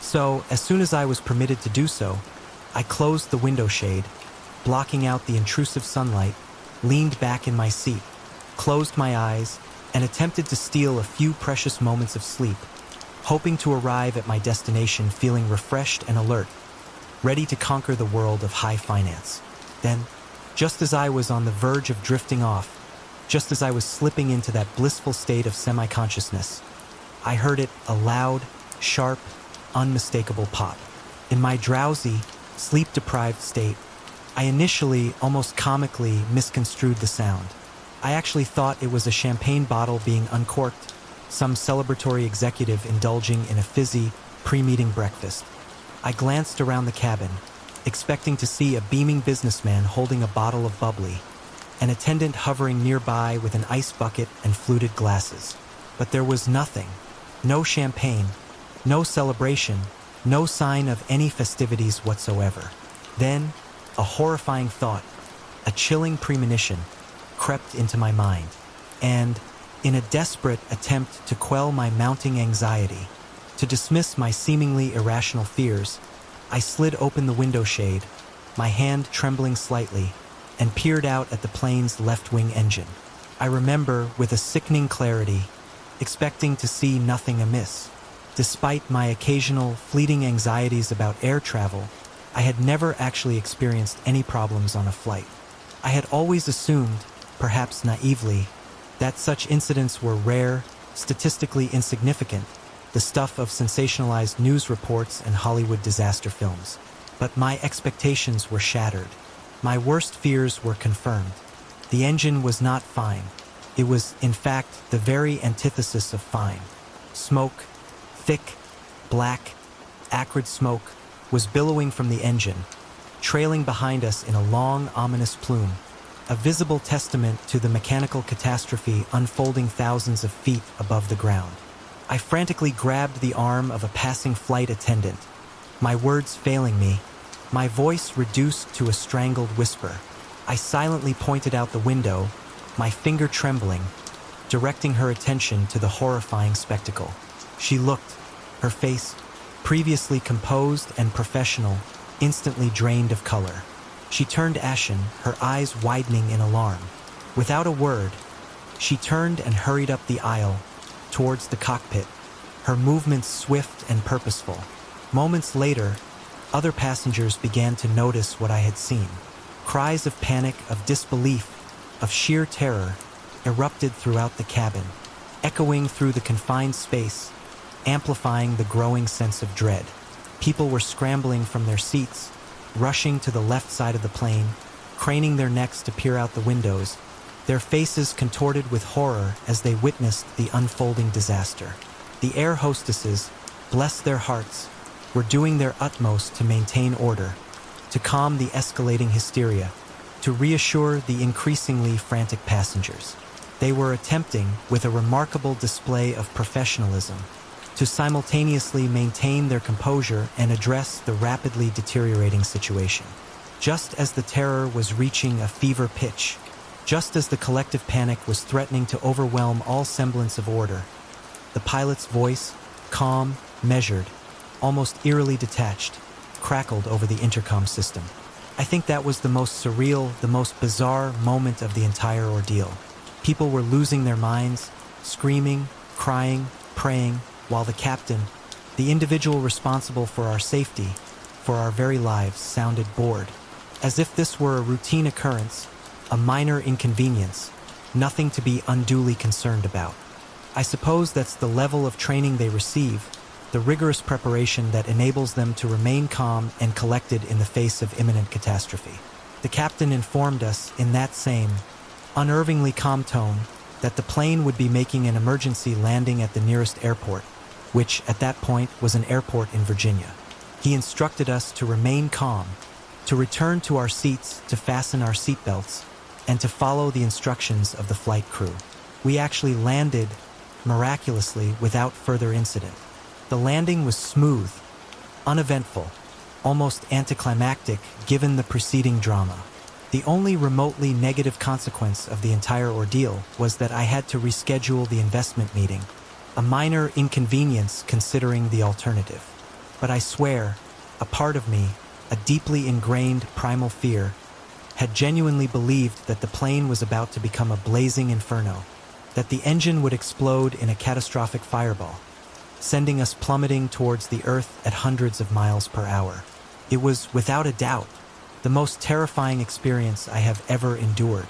[SPEAKER 1] So, as soon as I was permitted to do so, I closed the window shade, blocking out the intrusive sunlight, leaned back in my seat, closed my eyes, and attempted to steal a few precious moments of sleep, hoping to arrive at my destination feeling refreshed and alert, ready to conquer the world of high finance. Then, just as I was on the verge of drifting off, just as I was slipping into that blissful state of semi-consciousness, I heard it, a loud, sharp, unmistakable pop. In my drowsy, sleep-deprived state, I initially, almost comically, misconstrued the sound. I actually thought it was a champagne bottle being uncorked, some celebratory executive indulging in a fizzy, pre-meeting breakfast. I glanced around the cabin, expecting to see a beaming businessman holding a bottle of bubbly, an attendant hovering nearby with an ice bucket and fluted glasses. But there was nothing. No champagne, no celebration, no sign of any festivities whatsoever. Then, a horrifying thought, a chilling premonition, crept into my mind, and, in a desperate attempt to quell my mounting anxiety, to dismiss my seemingly irrational fears, I slid open the window shade, my hand trembling slightly, and peered out at the plane's left-wing engine. I remember, with a sickening clarity, expecting to see nothing amiss. Despite my occasional fleeting anxieties about air travel, I had never actually experienced any problems on a flight. I had always assumed, perhaps naively, that such incidents were rare, statistically insignificant, the stuff of sensationalized news reports and Hollywood disaster films. But my expectations were shattered. My worst fears were confirmed. The engine was not fine. It was, in fact, the very antithesis of fine. Smoke, thick, black, acrid smoke, was billowing from the engine, trailing behind us in a long, ominous plume, a visible testament to the mechanical catastrophe unfolding thousands of feet above the ground. I frantically grabbed the arm of a passing flight attendant, my words failing me, my voice reduced to a strangled whisper. I silently pointed out the window, my finger trembling, directing her attention to the horrifying spectacle. She looked, her face, previously composed and professional, instantly drained of color. She turned ashen, her eyes widening in alarm. Without a word, she turned and hurried up the aisle, towards the cockpit, her movements swift and purposeful. Moments later, other passengers began to notice what I had seen. Cries of panic, of disbelief, of sheer terror erupted throughout the cabin, echoing through the confined space, amplifying the growing sense of dread. People were scrambling from their seats, rushing to the left side of the plane, craning their necks to peer out the windows, their faces contorted with horror as they witnessed the unfolding disaster. The air hostesses, bless their hearts, were doing their utmost to maintain order, to calm the escalating hysteria, to reassure the increasingly frantic passengers. They were attempting, with a remarkable display of professionalism, to simultaneously maintain their composure and address the rapidly deteriorating situation. Just as the terror was reaching a fever pitch, just as the collective panic was threatening to overwhelm all semblance of order, the pilot's voice, calm, measured, almost eerily detached, crackled over the intercom system. I think that was the most surreal, the most bizarre moment of the entire ordeal. People were losing their minds, screaming, crying, praying, while the captain, the individual responsible for our safety, for our very lives, sounded bored. As if this were a routine occurrence, a minor inconvenience, nothing to be unduly concerned about. I suppose that's the level of training they receive, the rigorous preparation that enables them to remain calm and collected in the face of imminent catastrophe. The captain informed us in that same, unnervingly calm tone that the plane would be making an emergency landing at the nearest airport, which at that point was an airport in Virginia. He instructed us to remain calm, to return to our seats, to fasten our seatbelts, and to follow the instructions of the flight crew. We actually landed, miraculously, without further incident. The landing was smooth, uneventful, almost anticlimactic given the preceding drama. The only remotely negative consequence of the entire ordeal was that I had to reschedule the investment meeting, a minor inconvenience considering the alternative. But I swear, a part of me, a deeply ingrained primal fear, had genuinely believed that the plane was about to become a blazing inferno, that the engine would explode in a catastrophic fireball, sending us plummeting towards the earth at hundreds of miles per hour. It was, without a doubt, the most terrifying experience I have ever endured,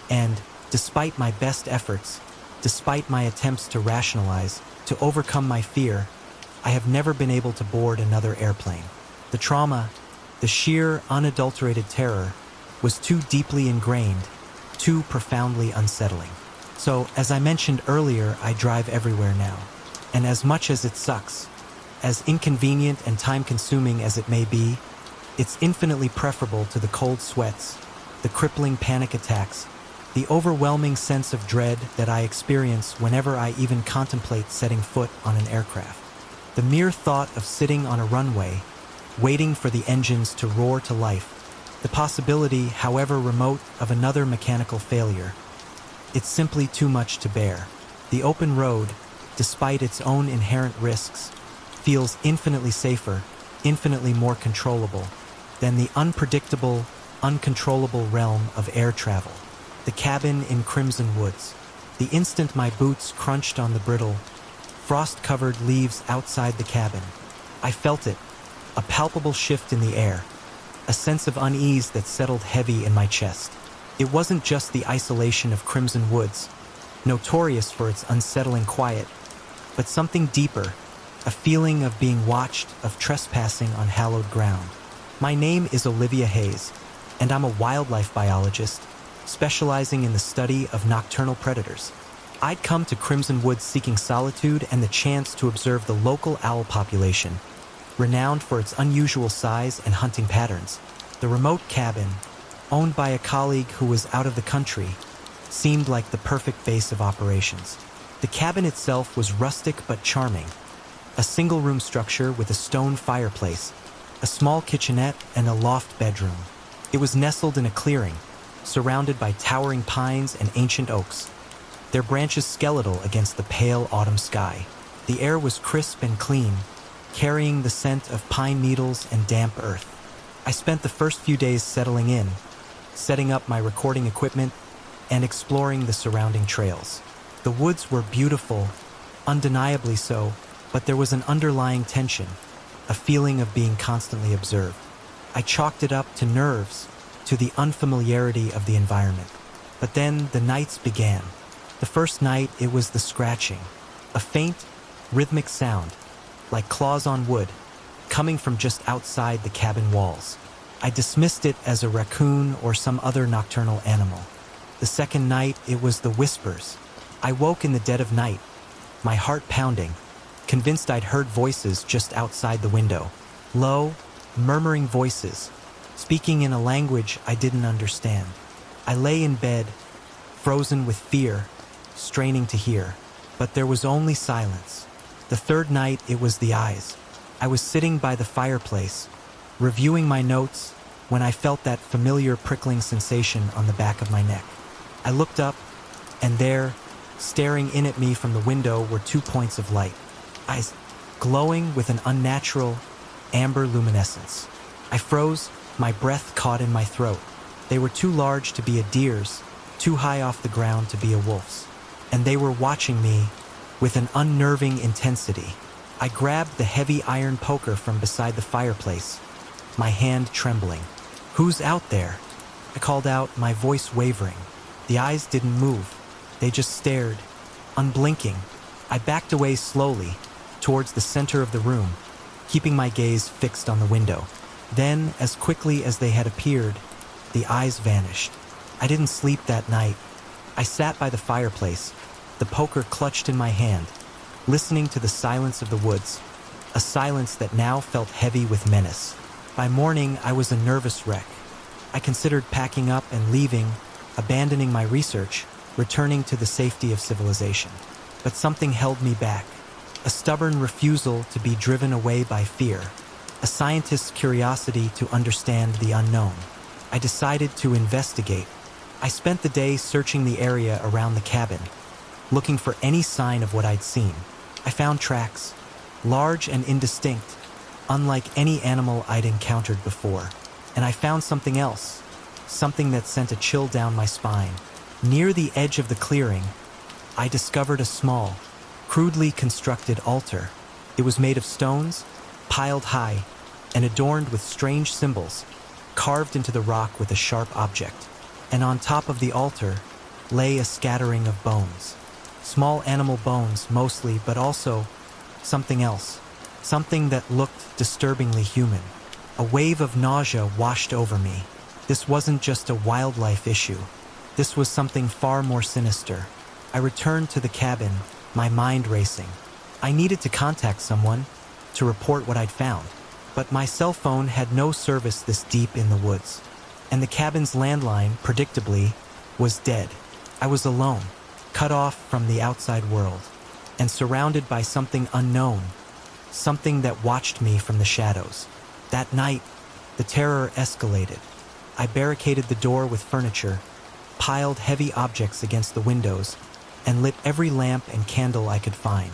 [SPEAKER 1] and, despite my best efforts, despite my attempts to rationalize, to overcome my fear, I have never been able to board another airplane. The trauma, the sheer, unadulterated terror, was too deeply ingrained, too profoundly unsettling. So, as I mentioned earlier, I drive everywhere now. And as much as it sucks, as inconvenient and time-consuming as it may be, it's infinitely preferable to the cold sweats, the crippling panic attacks, the overwhelming sense of dread that I experience whenever I even contemplate setting foot on an aircraft. The mere thought of sitting on a runway, waiting for the engines to roar to life, the possibility, however remote, of another mechanical failure, it's simply too much to bear. The open road, despite its own inherent risks, feels infinitely safer, infinitely more controllable than the unpredictable, uncontrollable realm of air travel. The cabin in Crimson Woods. The instant my boots crunched on the brittle, frost-covered leaves outside the cabin, I felt it, a palpable shift in the air, a sense of unease that settled heavy in my chest. It wasn't just the isolation of Crimson Woods, notorious for its unsettling quiet, but something deeper, a feeling of being watched, of trespassing on hallowed ground. My name is Olivia Hayes, and I'm a wildlife biologist, specializing in the study of nocturnal predators. I'd come to Crimson Woods seeking solitude and the chance to observe the local owl population, renowned for its unusual size and hunting patterns. The remote cabin, owned by a colleague who was out of the country, seemed like the perfect base of operations. The cabin itself was rustic but charming, a single-room structure with a stone fireplace, a small kitchenette, and a loft bedroom. It was nestled in a clearing, surrounded by towering pines and ancient oaks, their branches skeletal against the pale autumn sky. The air was crisp and clean, carrying the scent of pine needles and damp earth. I spent the first few days settling in, setting up my recording equipment, and exploring the surrounding trails. The woods were beautiful, undeniably so, but there was an underlying tension, a feeling of being constantly observed. I chalked it up to nerves, to the unfamiliarity of the environment. But then the nights began. The first night, it was the scratching, a faint, rhythmic sound, like claws on wood, coming from just outside the cabin walls. I dismissed it as a raccoon or some other nocturnal animal. The second night, it was the whispers. I woke in the dead of night, my heart pounding, convinced I'd heard voices just outside the window. Low, murmuring voices, speaking in a language I didn't understand. I lay in bed, frozen with fear, straining to hear. But there was only silence. The third night, it was the eyes. I was sitting by the fireplace, reviewing my notes, when I felt that familiar prickling sensation on the back of my neck. I looked up, and there, staring in at me from the window, were 2 points of light, eyes glowing with an unnatural, amber luminescence. I froze, my breath caught in my throat. They were too large to be a deer's, too high off the ground to be a wolf's. And they were watching me with an unnerving intensity. I grabbed the heavy iron poker from beside the fireplace, my hand trembling. "Who's out there?" I called out, my voice wavering. The eyes didn't move. They just stared, unblinking. I backed away slowly, towards the center of the room, keeping my gaze fixed on the window. Then, as quickly as they had appeared, the eyes vanished. I didn't sleep that night. I sat by the fireplace, the poker clutched in my hand, listening to the silence of the woods, a silence that now felt heavy with menace. By morning, I was a nervous wreck. I considered packing up and leaving, abandoning my research, returning to the safety of civilization. But something held me back, a stubborn refusal to be driven away by fear, a scientist's curiosity to understand the unknown. I decided to investigate. I spent the day searching the area around the cabin, looking for any sign of what I'd seen. I found tracks, large and indistinct, unlike any animal I'd encountered before. And I found something else, something that sent a chill down my spine. Near the edge of the clearing, I discovered a small, crudely constructed altar. It was made of stones, piled high, and adorned with strange symbols, carved into the rock with a sharp object. And on top of the altar lay a scattering of bones. Small animal bones, mostly, but also something else. Something that looked disturbingly human. A wave of nausea washed over me. This wasn't just a wildlife issue. This was something far more sinister. I returned to the cabin, my mind racing. I needed to contact someone to report what I'd found, but my cell phone had no service this deep in the woods, and the cabin's landline, predictably, was dead. I was alone, cut off from the outside world, and surrounded by something unknown, something that watched me from the shadows. That night, the terror escalated. I barricaded the door with furniture, piled heavy objects against the windows, and lit every lamp and candle I could find.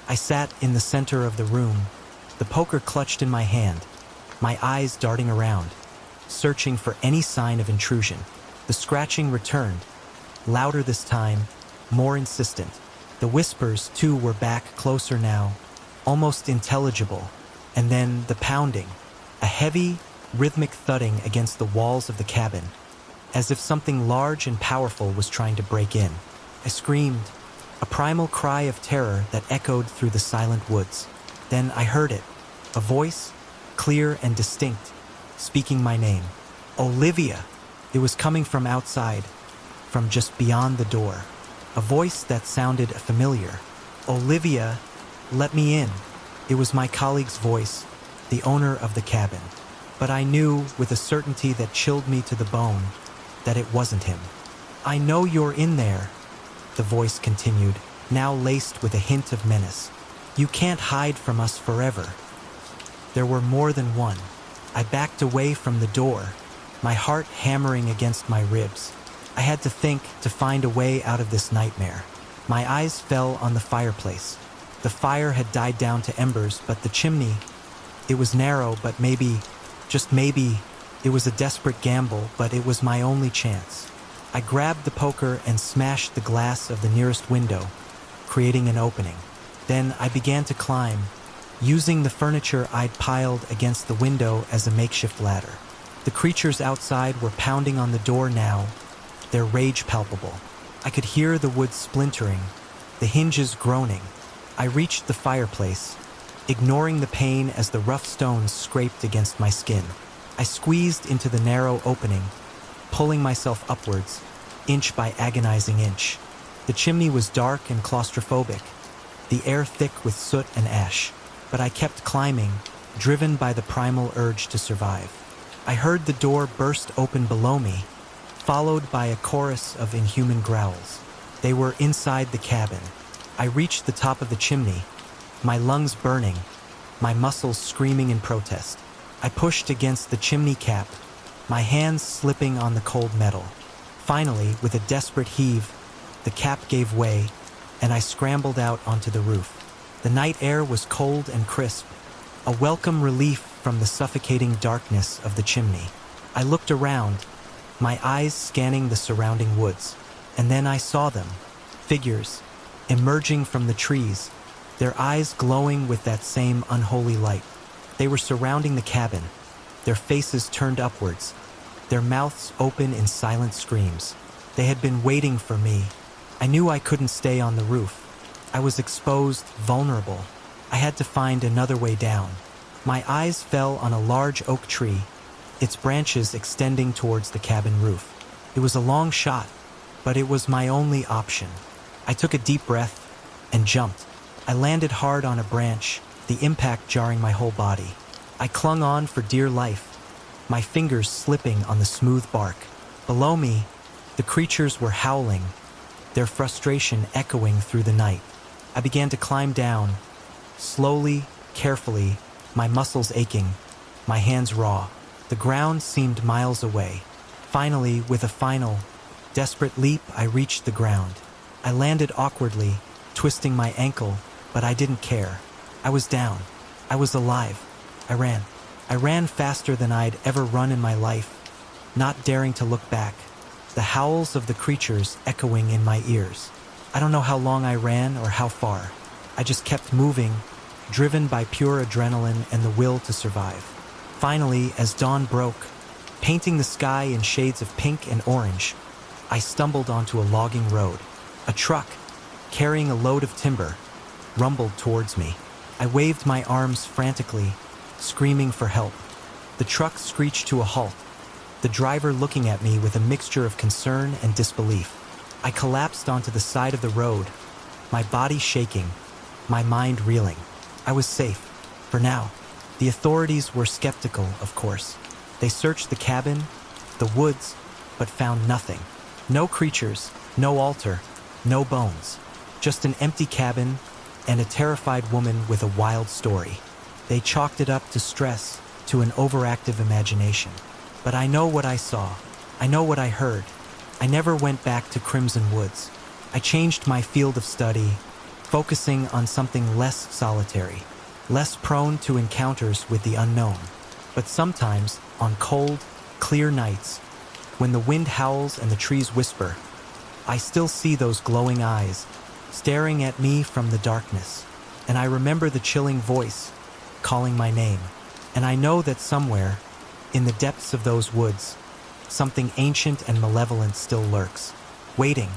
[SPEAKER 1] I sat in the center of the room, the poker clutched in my hand, my eyes darting around, searching for any sign of intrusion. The scratching returned, louder this time, more insistent. The whispers, too, were back, closer now, almost intelligible. And then the pounding, a heavy, rhythmic thudding against the walls of the cabin, as if something large and powerful was trying to break in. I screamed, a primal cry of terror that echoed through the silent woods. Then I heard it, a voice, clear and distinct, speaking my name. Olivia! It was coming from outside, from just beyond the door. A voice that sounded familiar. Olivia, let me in. It was my colleague's voice, the owner of the cabin. But I knew, with a certainty that chilled me to the bone, that it wasn't him. I know you're in there, the voice continued, now laced with a hint of menace. You can't hide from us forever. There were more than one. I backed away from the door, my heart hammering against my ribs. I had to think, to find a way out of this nightmare. My eyes fell on the fireplace. The fire had died down to embers, but the chimney, it was narrow, but maybe, just maybe, it was a desperate gamble, but it was my only chance. I grabbed the poker and smashed the glass of the nearest window, creating an opening. Then I began to climb, using the furniture I'd piled against the window as a makeshift ladder. The creatures outside were pounding on the door now, their rage palpable. I could hear the wood splintering, the hinges groaning. I reached the fireplace, ignoring the pain as the rough stones scraped against my skin. I squeezed into the narrow opening, pulling myself upwards, inch by agonizing inch. The chimney was dark and claustrophobic, the air thick with soot and ash, but I kept climbing, driven by the primal urge to survive. I heard the door burst open below me, followed by a chorus of inhuman growls. They were inside the cabin. I reached the top of the chimney, my lungs burning, my muscles screaming in protest. I pushed against the chimney cap, my hands slipping on the cold metal. Finally, with a desperate heave, the cap gave way, and I scrambled out onto the roof. The night air was cold and crisp, a welcome relief from the suffocating darkness of the chimney. I looked around, my eyes scanning the surrounding woods, and then I saw them, figures, emerging from the trees, their eyes glowing with that same unholy light. They were surrounding the cabin, their faces turned upwards, their mouths open in silent screams. They had been waiting for me. I knew I couldn't stay on the roof. I was exposed, vulnerable. I had to find another way down. My eyes fell on a large oak tree, its branches extending towards the cabin roof. It was a long shot, but it was my only option. I took a deep breath and jumped. I landed hard on a branch, the impact jarring my whole body. I clung on for dear life, my fingers slipping on the smooth bark. Below me, the creatures were howling, their frustration echoing through the night. I began to climb down, slowly, carefully, my muscles aching, my hands raw. The ground seemed miles away. Finally, with a final, desperate leap, I reached the ground. I landed awkwardly, twisting my ankle, but I didn't care. I was down. I was alive. I ran. I ran faster than I'd ever run in my life, not daring to look back, the howls of the creatures echoing in my ears. I don't know how long I ran or how far. I just kept moving, driven by pure adrenaline and the will to survive. Finally, as dawn broke, painting the sky in shades of pink and orange, I stumbled onto a logging road. A truck, carrying a load of timber, rumbled towards me. I waved my arms frantically, screaming for help. The truck screeched to a halt, the driver looking at me with a mixture of concern and disbelief. I collapsed onto the side of the road, my body shaking, my mind reeling. I was safe, for now. The authorities were skeptical, of course. They searched the cabin, the woods, but found nothing. No creatures, no altar, no bones. Just an empty cabin and a terrified woman with a wild story. They chalked it up to stress, to an overactive imagination. But I know what I saw. I know what I heard. I never went back to Crimson Woods. I changed my field of study, focusing on something less solitary, less prone to encounters with the unknown. But sometimes, on cold, clear nights, when the wind howls and the trees whisper, I still see those glowing eyes, staring at me from the darkness. And I remember the chilling voice, calling my name. And I know that somewhere, in the depths of those woods, something ancient and malevolent still lurks, waiting,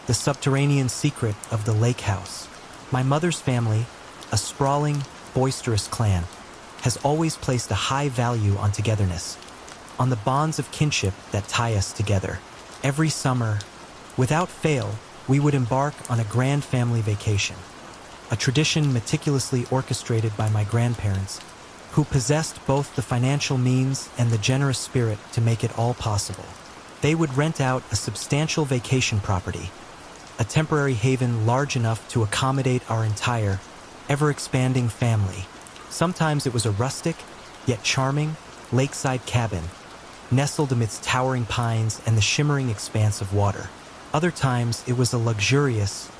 [SPEAKER 1] the subterranean secret of the lake house. My mother's family, a sprawling, boisterous clan, has always placed a high value on togetherness, on the bonds of kinship that tie us together. Every summer, without fail, we would embark on a grand family vacation, a tradition meticulously orchestrated by my grandparents, who possessed both the financial means and the generous spirit to make it all possible. They would rent out a substantial vacation property, a temporary haven large enough to accommodate our entire, ever-expanding family. Sometimes it was a rustic, yet charming, lakeside cabin, nestled amidst towering pines and the shimmering expanse of water. Other times it was a luxurious,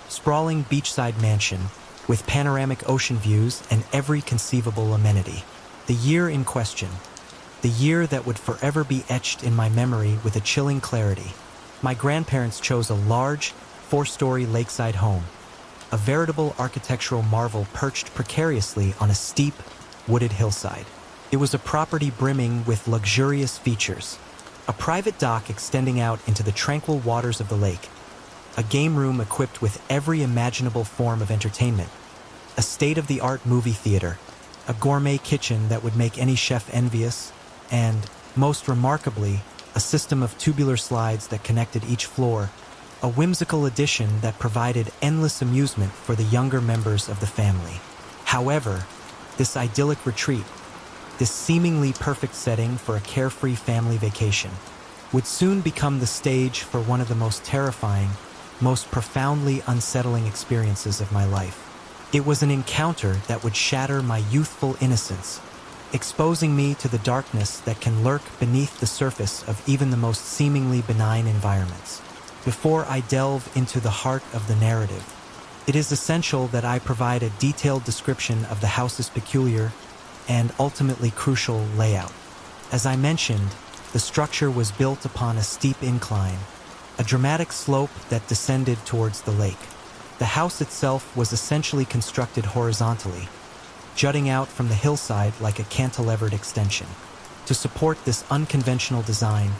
[SPEAKER 1] sprawling beachside mansion with panoramic ocean views and every conceivable amenity. The year in question, the year that would forever be etched in my memory with a chilling clarity. My grandparents chose a large, 4-story lakeside home, a veritable architectural marvel perched precariously on a steep, wooded hillside. It was a property brimming with luxurious features, a private dock extending out into the tranquil waters of the lake, a game room equipped with every imaginable form of entertainment, a state-of-the-art movie theater, a gourmet kitchen that would make any chef envious, and, most remarkably, a system of tubular slides that connected each floor, a whimsical addition that provided endless amusement for the younger members of the family. However, this idyllic retreat, this seemingly perfect setting for a carefree family vacation, would soon become the stage for one of the most terrifying, most profoundly unsettling experiences of my life. It was an encounter that would shatter my youthful innocence, exposing me to the darkness that can lurk beneath the surface of even the most seemingly benign environments. Before I delve into the heart of the narrative, it is essential that I provide a detailed description of the house's peculiar and ultimately crucial layout. As I mentioned, the structure was built upon a steep incline, a dramatic slope that descended towards the lake. The house itself was essentially constructed horizontally, jutting out from the hillside like a cantilevered extension. To support this unconventional design,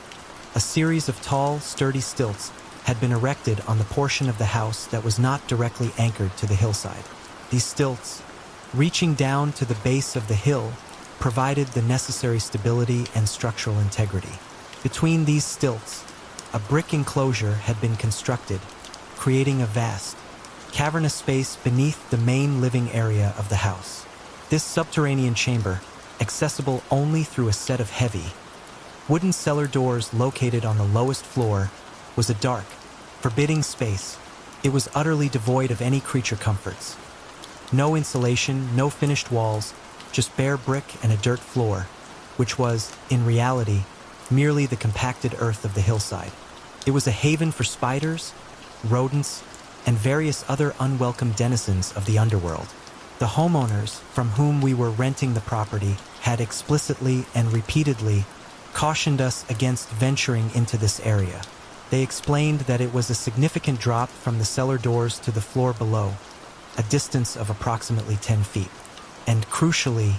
[SPEAKER 1] a series of tall, sturdy stilts had been erected on the portion of the house that was not directly anchored to the hillside. These stilts, reaching down to the base of the hill, provided the necessary stability and structural integrity. Between these stilts, a brick enclosure had been constructed, creating a vast, cavernous space beneath the main living area of the house. This subterranean chamber, accessible only through a set of heavy, wooden cellar doors located on the lowest floor, was a dark, forbidding space. It was utterly devoid of any creature comforts. No insulation, no finished walls, just bare brick and a dirt floor, which was, in reality, merely the compacted earth of the hillside. It was a haven for spiders, rodents, and various other unwelcome denizens of the underworld. The homeowners, from whom we were renting the property, had explicitly and repeatedly cautioned us against venturing into this area. They explained that it was a significant drop from the cellar doors to the floor below, a distance of approximately 10 feet. And crucially,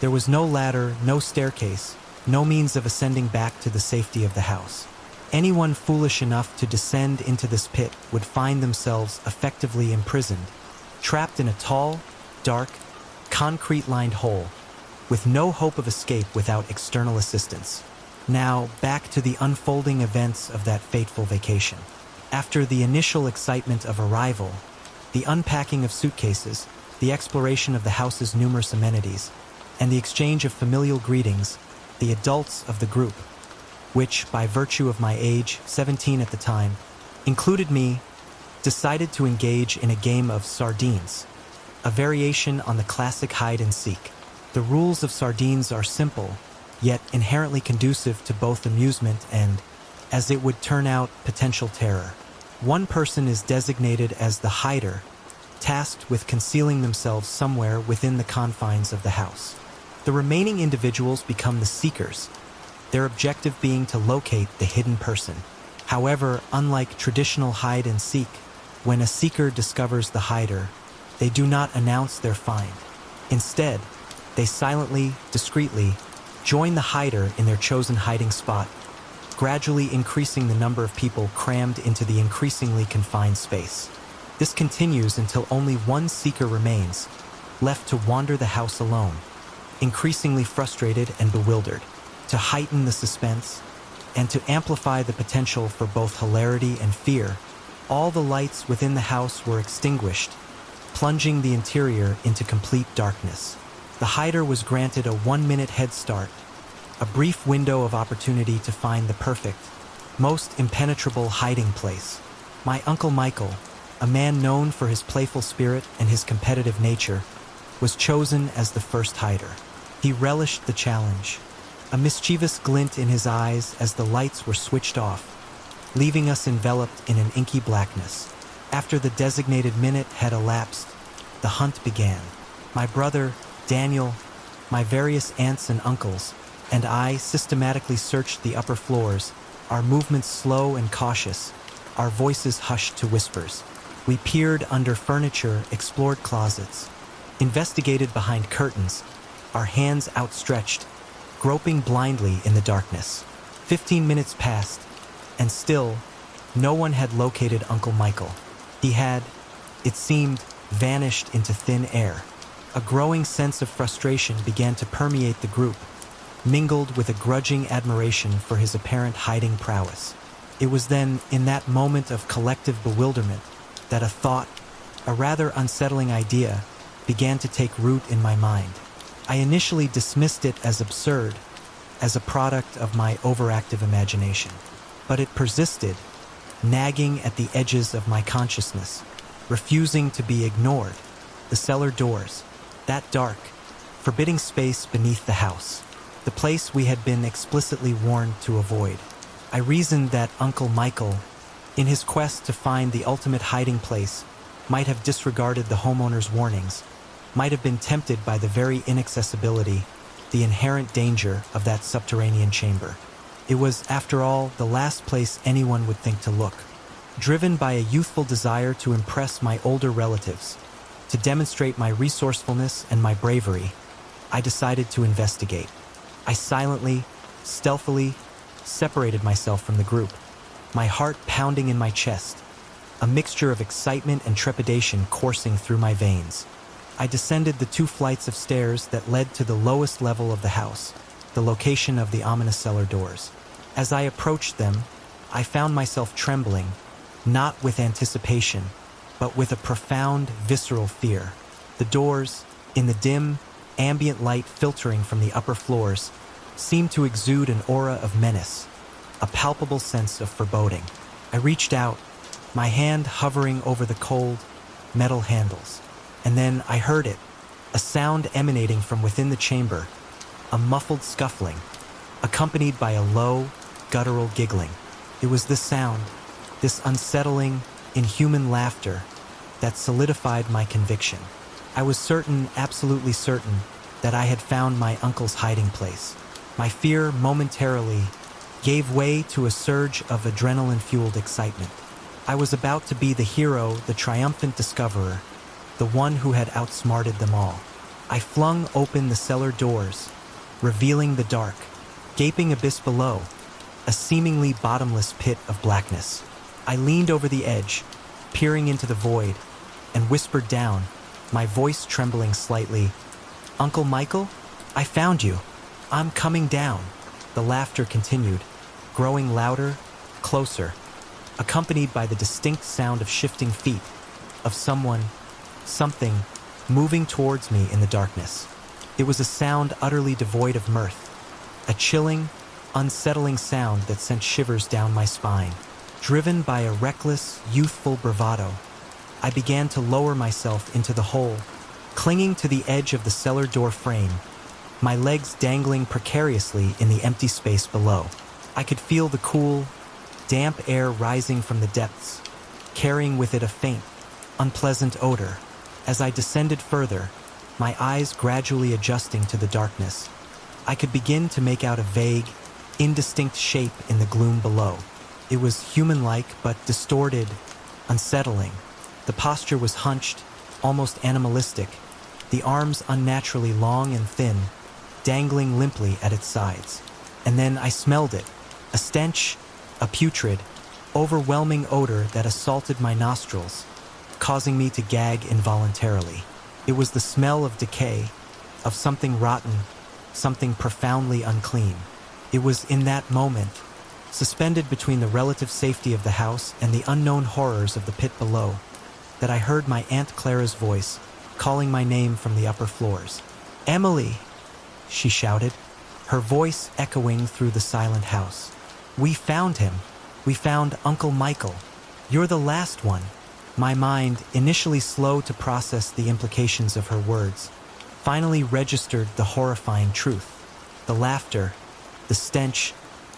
[SPEAKER 1] there was no ladder, no staircase, no means of ascending back to the safety of the house. Anyone foolish enough to descend into this pit would find themselves effectively imprisoned, trapped in a tall, dark, concrete-lined hole, with no hope of escape without external assistance. Now, back to the unfolding events of that fateful vacation. After the initial excitement of arrival, the unpacking of suitcases, the exploration of the house's numerous amenities, and the exchange of familial greetings, the adults of the group, which, by virtue of my age, 17 at the time, included me, decided to engage in a game of sardines, a variation on the classic hide and seek. The rules of sardines are simple, yet inherently conducive to both amusement and, as it would turn out, potential terror. One person is designated as the hider, tasked with concealing themselves somewhere within the confines of the house. The remaining individuals become the seekers, their objective being to locate the hidden person. However, unlike traditional hide and seek, when a seeker discovers the hider, they do not announce their find. Instead, they silently, discreetly, join the hider in their chosen hiding spot, gradually increasing the number of people crammed into the increasingly confined space. This continues until only one seeker remains, left to wander the house alone, increasingly frustrated and bewildered. To heighten the suspense, and to amplify the potential for both hilarity and fear, all the lights within the house were extinguished, plunging the interior into complete darkness. The hider was granted a 1-minute head start, a brief window of opportunity to find the perfect, most impenetrable hiding place. My Uncle Michael, a man known for his playful spirit and his competitive nature, was chosen as the first hider. He relished the challenge, a mischievous glint in his eyes as the lights were switched off, leaving us enveloped in an inky blackness. After the designated minute had elapsed, the hunt began. My brother, Daniel, my various aunts and uncles, and I systematically searched the upper floors, our movements slow and cautious, our voices hushed to whispers. We peered under furniture, explored closets, investigated behind curtains, our hands outstretched, groping blindly in the darkness. 15 minutes passed, and still, no one had located Uncle Michael. He had, it seemed, vanished into thin air. A growing sense of frustration began to permeate the group, mingled with a grudging admiration for his apparent hiding prowess. It was then, in that moment of collective bewilderment, that a thought, a rather unsettling idea, began to take root in my mind. I initially dismissed it as absurd, as a product of my overactive imagination. But it persisted, nagging at the edges of my consciousness, refusing to be ignored. The cellar doors, that dark, forbidding space beneath the house, the place we had been explicitly warned to avoid. I reasoned that Uncle Michael, in his quest to find the ultimate hiding place, might have disregarded the homeowner's warnings, might have been tempted by the very inaccessibility, the inherent danger of that subterranean chamber. It was, after all, the last place anyone would think to look. Driven by a youthful desire to impress my older relatives, to demonstrate my resourcefulness and my bravery, I decided to investigate. I silently, stealthily, separated myself from the group, my heart pounding in my chest, a mixture of excitement and trepidation coursing through my veins. I descended the 2 flights of stairs that led to the lowest level of the house, the location of the ominous cellar doors. As I approached them, I found myself trembling, not with anticipation, but with a profound, visceral fear. The doors, in the dim, ambient light filtering from the upper floors, seemed to exude an aura of menace, a palpable sense of foreboding. I reached out, my hand hovering over the cold, metal handles. And then I heard it, a sound emanating from within the chamber, a muffled scuffling, accompanied by a low, guttural giggling. It was this sound, this unsettling, inhuman laughter, that solidified my conviction. I was certain, absolutely certain, that I had found my uncle's hiding place. My fear momentarily gave way to a surge of adrenaline-fueled excitement. I was about to be the hero, the triumphant discoverer, the one who had outsmarted them all. I flung open the cellar doors, revealing the dark, gaping abyss below, a seemingly bottomless pit of blackness. I leaned over the edge, peering into the void, and whispered down, my voice trembling slightly, "Uncle Michael, I found you. I'm coming down." The laughter continued, growing louder, closer, accompanied by the distinct sound of shifting feet, of someone, something, moving towards me in the darkness. It was a sound utterly devoid of mirth, a chilling, unsettling sound that sent shivers down my spine. Driven by a reckless, youthful bravado, I began to lower myself into the hole, clinging to the edge of the cellar door frame, my legs dangling precariously in the empty space below. I could feel the cool, damp air rising from the depths, carrying with it a faint, unpleasant odor. As I descended further, my eyes gradually adjusting to the darkness, I could begin to make out a vague, indistinct shape in the gloom below. It was human-like but distorted, unsettling. The posture was hunched, almost animalistic, the arms unnaturally long and thin, dangling limply at its sides. And then I smelled it, a stench, a putrid, overwhelming odor that assaulted my nostrils, causing me to gag involuntarily. It was the smell of decay, of something rotten, something profoundly unclean. It was in that moment, suspended between the relative safety of the house and the unknown horrors of the pit below, that I heard my Aunt Clara's voice calling my name from the upper floors. "Emily!" she shouted, her voice echoing through the silent house. "We found him. We found Uncle Michael. You're the last one." My mind, initially slow to process the implications of her words, finally registered the horrifying truth. The laughter, the stench,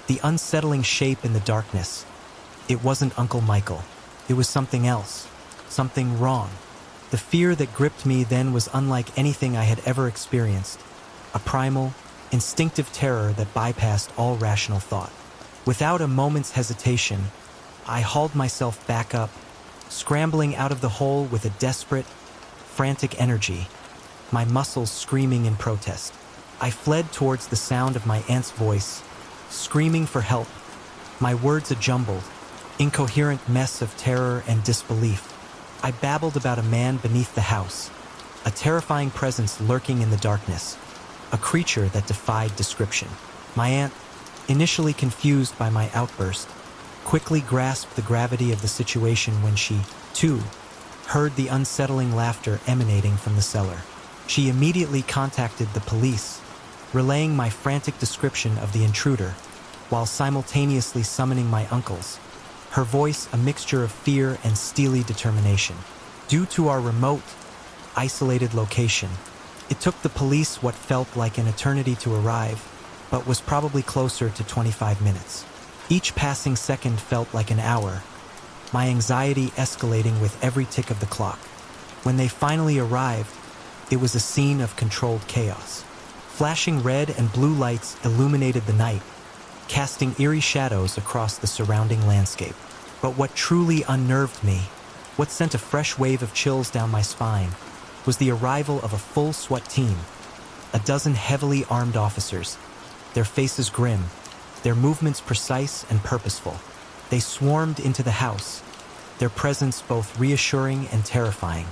[SPEAKER 1] the unsettling shape in the darkness. It wasn't Uncle Michael. It was something else, something wrong. The fear that gripped me then was unlike anything I had ever experienced, a primal, instinctive terror that bypassed all rational thought. Without a moment's hesitation, I hauled myself back up, scrambling out of the hole with a desperate, frantic energy, my muscles screaming in protest. I fled towards the sound of my aunt's voice, screaming for help, my words a jumbled, incoherent mess of terror and disbelief. I babbled about a man beneath the house, a terrifying presence lurking in the darkness, a creature that defied description. My aunt, initially confused by my outburst, quickly grasped the gravity of the situation when she, too, heard the unsettling laughter emanating from the cellar. She immediately contacted the police, relaying my frantic description of the intruder, while simultaneously summoning my uncles, her voice a mixture of fear and steely determination. Due to our remote, isolated location, it took the police what felt like an eternity to arrive, but was probably closer to 25 minutes. Each passing second felt like an hour, my anxiety escalating with every tick of the clock. When they finally arrived, it was a scene of controlled chaos. Flashing red and blue lights illuminated the night, casting eerie shadows across the surrounding landscape. But what truly unnerved me, what sent a fresh wave of chills down my spine, was the arrival of a full SWAT team, a dozen heavily armed officers, their faces grim, their movements precise and purposeful. They swarmed into the house, their presence both reassuring and terrifying.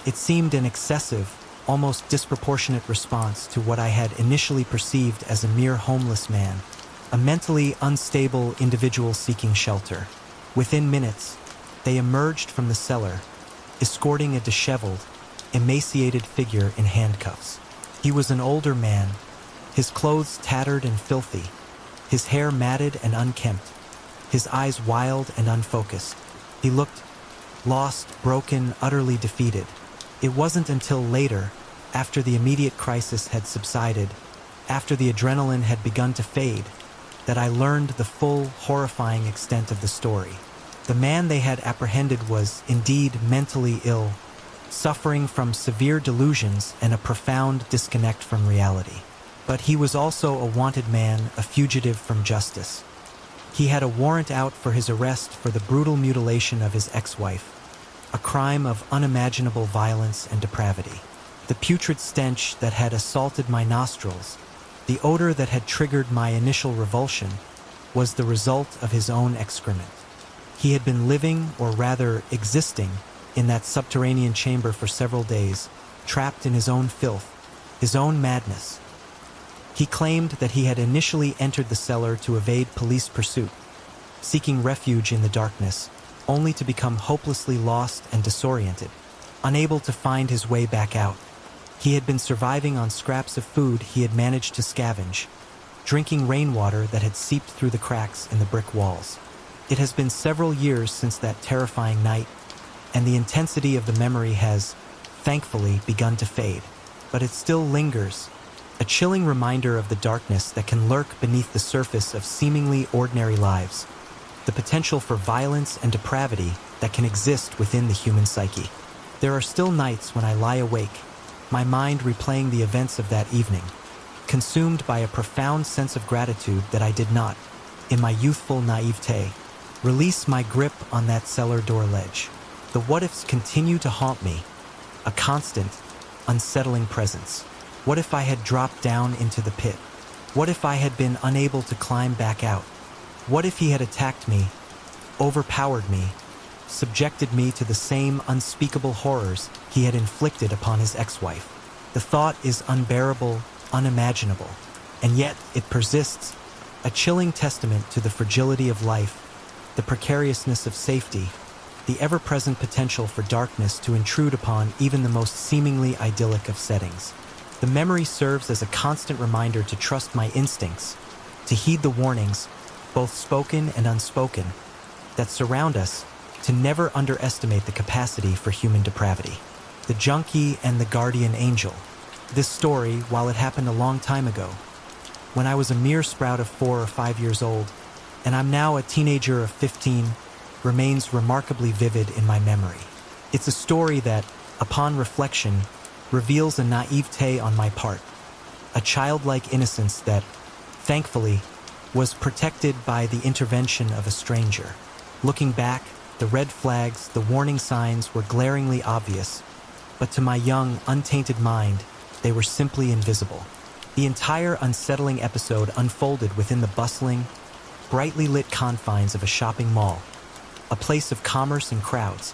[SPEAKER 1] It seemed an excessive, almost disproportionate response to what I had initially perceived as a mere homeless man, a mentally unstable individual seeking shelter. Within minutes, they emerged from the cellar, escorting a disheveled, emaciated figure in handcuffs. He was an older man, his clothes tattered and filthy, his hair matted and unkempt, his eyes wild and unfocused. He looked lost, broken, utterly defeated. It wasn't until later, after the immediate crisis had subsided, after the adrenaline had begun to fade, that I learned the full, horrifying extent of the story. The man they had apprehended was indeed mentally ill, suffering from severe delusions and a profound disconnect from reality. But he was also a wanted man, a fugitive from justice. He had a warrant out for his arrest for the brutal mutilation of his ex-wife, a crime of unimaginable violence and depravity. The putrid stench that had assaulted my nostrils, the odor that had triggered my initial revulsion, was the result of his own excrement. He had been living, or rather existing, in that subterranean chamber for several days, trapped in his own filth, his own madness. He claimed that he had initially entered the cellar to evade police pursuit, seeking refuge in the darkness, only to become hopelessly lost and disoriented, unable to find his way back out. He had been surviving on scraps of food he had managed to scavenge, drinking rainwater that had seeped through the cracks in the brick walls. It has been several years since that terrifying night, and the intensity of the memory has, thankfully, begun to fade. But it still lingers, a chilling reminder of the darkness that can lurk beneath the surface of seemingly ordinary lives, the potential for violence and depravity that can exist within the human psyche. There are still nights when I lie awake, my mind replaying the events of that evening, consumed by a profound sense of gratitude that I did not, in my youthful naivete, release my grip on that cellar door ledge. The what-ifs continue to haunt me, a constant, unsettling presence. What if I had dropped down into the pit? What if I had been unable to climb back out? What if he had attacked me, overpowered me, subjected me to the same unspeakable horrors he had inflicted upon his ex-wife? The thought is unbearable, unimaginable, and yet it persists, a chilling testament to the fragility of life, the precariousness of safety, the ever-present potential for darkness to intrude upon even the most seemingly idyllic of settings. The memory serves as a constant reminder to trust my instincts, to heed the warnings, both spoken and unspoken, that surround us, to never underestimate the capacity for human depravity. The Junkie and the Guardian Angel. This story, while it happened a long time ago, when I was a mere sprout of 4 or 5 years old, and I'm now a teenager of 15, remains remarkably vivid in my memory. It's a story that, upon reflection, reveals a naivete on my part, a childlike innocence that, thankfully, was protected by the intervention of a stranger. Looking back, the red flags, the warning signs were glaringly obvious, but to my young, untainted mind, they were simply invisible. The entire unsettling episode unfolded within the bustling, brightly lit confines of a shopping mall, a place of commerce and crowds,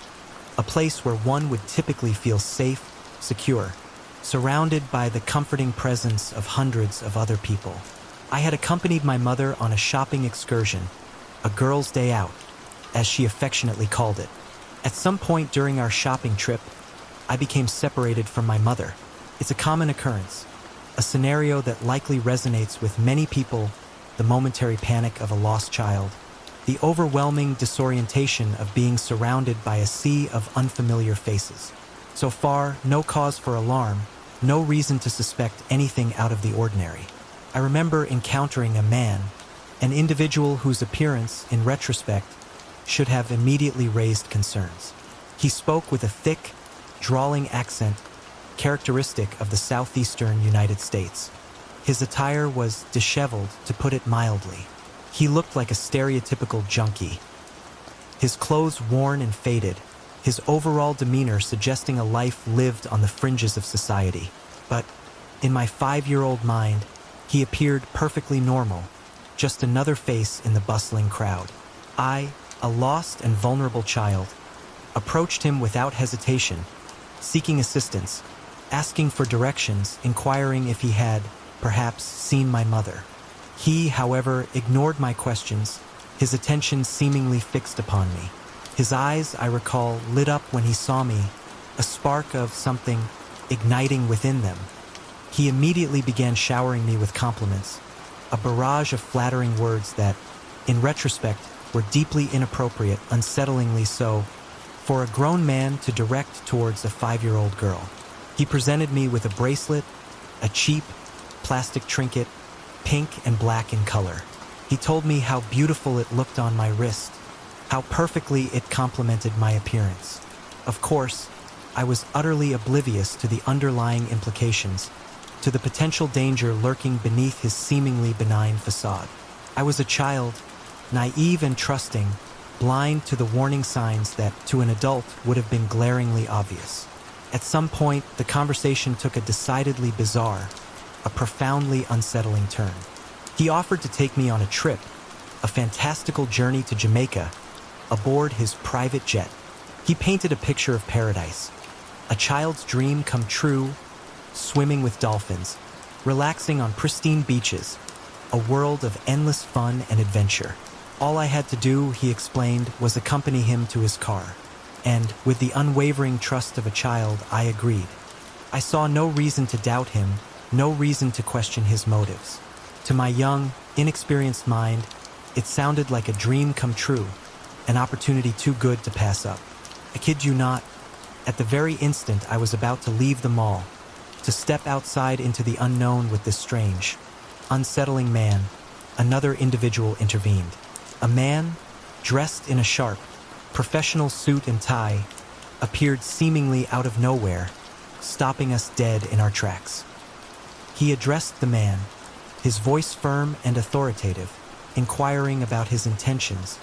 [SPEAKER 1] a place where one would typically feel safe, secure, surrounded by the comforting presence of hundreds of other people. I had accompanied my mother on a shopping excursion, a girls' day out, as she affectionately called it. At some point during our shopping trip, I became separated from my mother. It's a common occurrence, a scenario that likely resonates with many people: the momentary panic of a lost child, the overwhelming disorientation of being surrounded by a sea of unfamiliar faces. So far, no cause for alarm, no reason to suspect anything out of the ordinary. I remember encountering a man, an individual whose appearance, in retrospect, should have immediately raised concerns. He spoke with a thick, drawling accent characteristic of the southeastern United States. His attire was disheveled, to put it mildly. He looked like a stereotypical junkie, his clothes worn and faded, his overall demeanor suggesting a life lived on the fringes of society. But, in my 5-year-old mind, he appeared perfectly normal, just another face in the bustling crowd. I, a lost and vulnerable child, approached him without hesitation, seeking assistance, asking for directions, inquiring if he had, perhaps, seen my mother. He, however, ignored my questions, his attention seemingly fixed upon me. His eyes, I recall, lit up when he saw me, a spark of something igniting within them. He immediately began showering me with compliments, a barrage of flattering words that, in retrospect, were deeply inappropriate, unsettlingly so, for a grown man to direct towards a 5-year-old girl. He presented me with a bracelet, a cheap, plastic trinket, pink and black in color. He told me how beautiful it looked on my wrist, how perfectly it complemented my appearance. Of course, I was utterly oblivious to the underlying implications, to the potential danger lurking beneath his seemingly benign facade. I was a child, naive and trusting, blind to the warning signs that, to an adult, would have been glaringly obvious. At some point, the conversation took a decidedly bizarre, a profoundly unsettling turn. He offered to take me on a trip, a fantastical journey to Jamaica, aboard his private jet. He painted a picture of paradise, a child's dream come true, swimming with dolphins, relaxing on pristine beaches, a world of endless fun and adventure. All I had to do, he explained, was accompany him to his car. And, with the unwavering trust of a child, I agreed. I saw no reason to doubt him, no reason to question his motives. To my young, inexperienced mind, it sounded like a dream come true, an opportunity too good to pass up. I kid you not, at the very instant I was about to leave the mall, to step outside into the unknown with this strange, unsettling man, another individual intervened. A man, dressed in a sharp, professional suit and tie, appeared seemingly out of nowhere, stopping us dead in our tracks. He addressed the man, his voice firm and authoritative, inquiring about his intentions,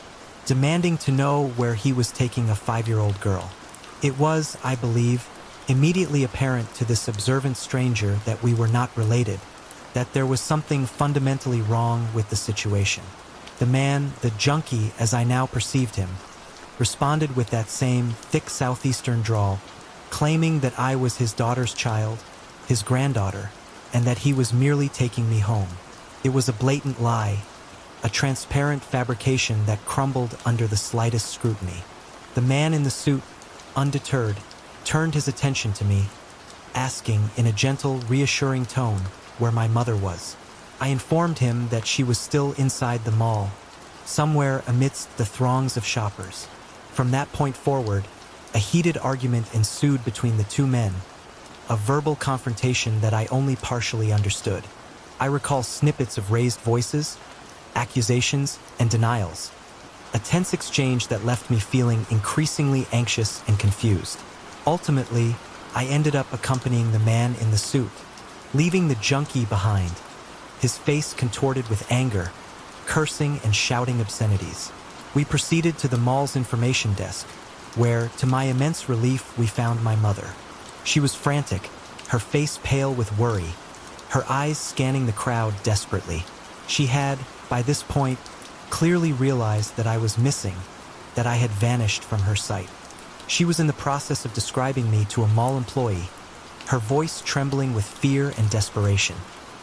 [SPEAKER 1] demanding to know where he was taking a 5-year-old girl. It was, I believe, immediately apparent to this observant stranger that we were not related, that there was something fundamentally wrong with the situation. The man, the junkie as I now perceived him, responded with that same thick southeastern drawl, claiming that I was his daughter's child, his granddaughter, and that he was merely taking me home. It was a blatant lie, a transparent fabrication that crumbled under the slightest scrutiny. The man in the suit, undeterred, turned his attention to me, asking in a gentle, reassuring tone where my mother was. I informed him that she was still inside the mall, somewhere amidst the throngs of shoppers. From that point forward, a heated argument ensued between the two men, a verbal confrontation that I only partially understood. I recall snippets of raised voices, accusations, and denials. A tense exchange that left me feeling increasingly anxious and confused. Ultimately, I ended up accompanying the man in the suit, leaving the junkie behind, his face contorted with anger, cursing and shouting obscenities. We proceeded to the mall's information desk, where, to my immense relief, we found my mother. She was frantic, her face pale with worry, her eyes scanning the crowd desperately. She had, by this point, clearly realized that I was missing, that I had vanished from her sight. She was in the process of describing me to a mall employee, her voice trembling with fear and desperation.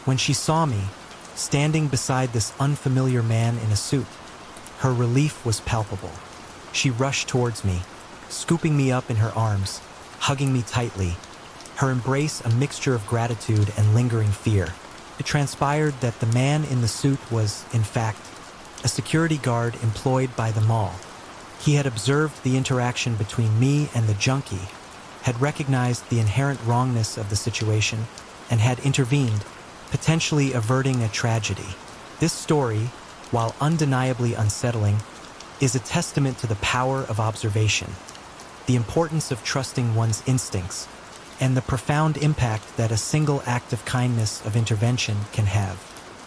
[SPEAKER 1] When she saw me, standing beside this unfamiliar man in a suit, her relief was palpable. She rushed towards me, scooping me up in her arms, hugging me tightly, her embrace a mixture of gratitude and lingering fear. It transpired that the man in the suit was, in fact, a security guard employed by the mall. He had observed the interaction between me and the junkie, had recognized the inherent wrongness of the situation, and had intervened, potentially averting a tragedy. This story, while undeniably unsettling, is a testament to the power of observation, the importance of trusting one's instincts, and the profound impact that a single act of kindness of intervention can have.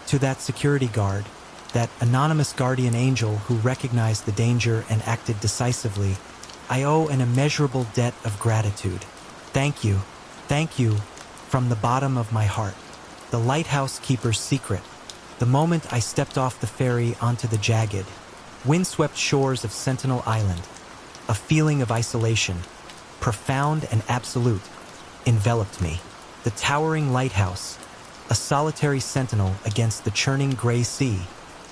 [SPEAKER 1] To that security guard, that anonymous guardian angel who recognized the danger and acted decisively, I owe an immeasurable debt of gratitude. Thank you, from the bottom of my heart. The lighthouse keeper's secret. The moment I stepped off the ferry onto the jagged, windswept shores of Sentinel Island, a feeling of isolation, profound and absolute, enveloped me. The towering lighthouse, a solitary sentinel against the churning gray sea,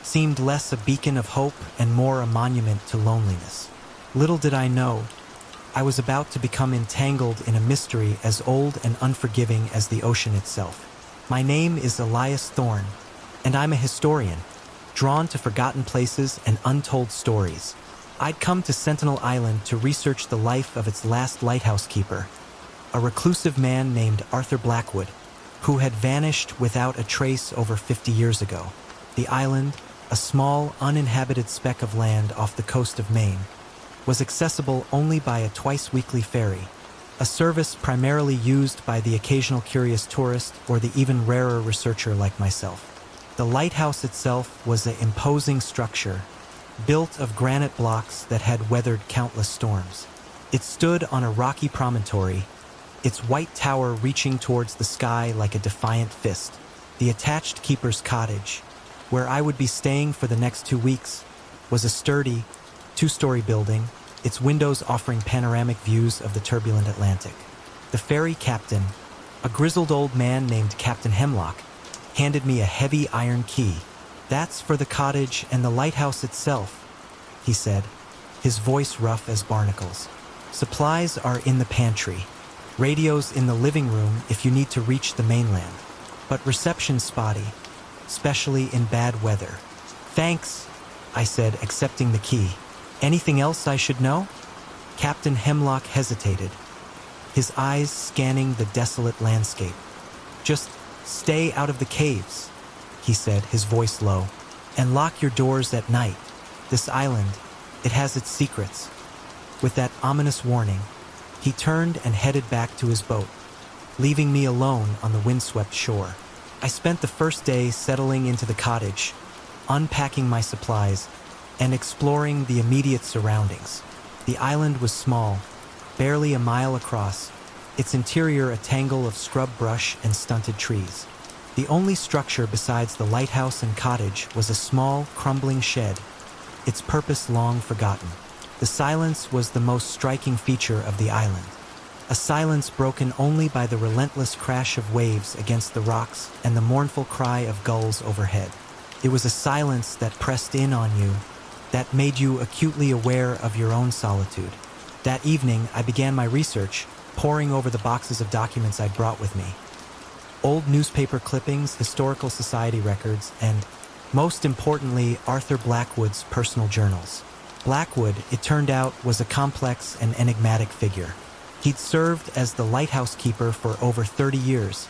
[SPEAKER 1] seemed less a beacon of hope and more a monument to loneliness. Little did I know, I was about to become entangled in a mystery as old and unforgiving as the ocean itself. My name is Elias Thorne, and I'm a historian, drawn to forgotten places and untold stories. I'd come to Sentinel Island to research the life of its last lighthouse keeper, a reclusive man named Arthur Blackwood, who had vanished without a trace over 50 years ago. The island, a small, uninhabited speck of land off the coast of Maine, was accessible only by a twice-weekly ferry, a service primarily used by the occasional curious tourist or the even rarer researcher like myself. The lighthouse itself was an imposing structure, built of granite blocks that had weathered countless storms. It stood on a rocky promontory, its white tower reaching towards the sky like a defiant fist. The attached keeper's cottage, where I would be staying for the next 2 weeks, was a sturdy, 2-story building, its windows offering panoramic views of the turbulent Atlantic. The ferry captain, a grizzled old man named Captain Hemlock, handed me a heavy iron key. "That's for the cottage and the lighthouse itself," he said, his voice rough as barnacles. "Supplies are in the pantry. Radio's in the living room if you need to reach the mainland. But reception's spotty, especially in bad weather." "Thanks," I said, accepting the key. "Anything else I should know?" Captain Hemlock hesitated, his eyes scanning the desolate landscape. "Just stay out of the caves," he said, his voice low, "and lock your doors at night. This island, it has its secrets." With that ominous warning, he turned and headed back to his boat, leaving me alone on the windswept shore. I spent the first day settling into the cottage, unpacking my supplies, and exploring the immediate surroundings. The island was small, barely a mile across, its interior a tangle of scrub brush and stunted trees. The only structure besides the lighthouse and cottage was a small, crumbling shed, its purpose long forgotten. The silence was the most striking feature of the island, a silence broken only by the relentless crash of waves against the rocks and the mournful cry of gulls overhead. It was a silence that pressed in on you, that made you acutely aware of your own solitude. That evening, I began my research, poring over the boxes of documents I'd brought with me. Old newspaper clippings, historical society records, and, most importantly, Arthur Blackwood's personal journals. Blackwood, it turned out, was a complex and enigmatic figure. He'd served as the lighthouse keeper for over 30 years,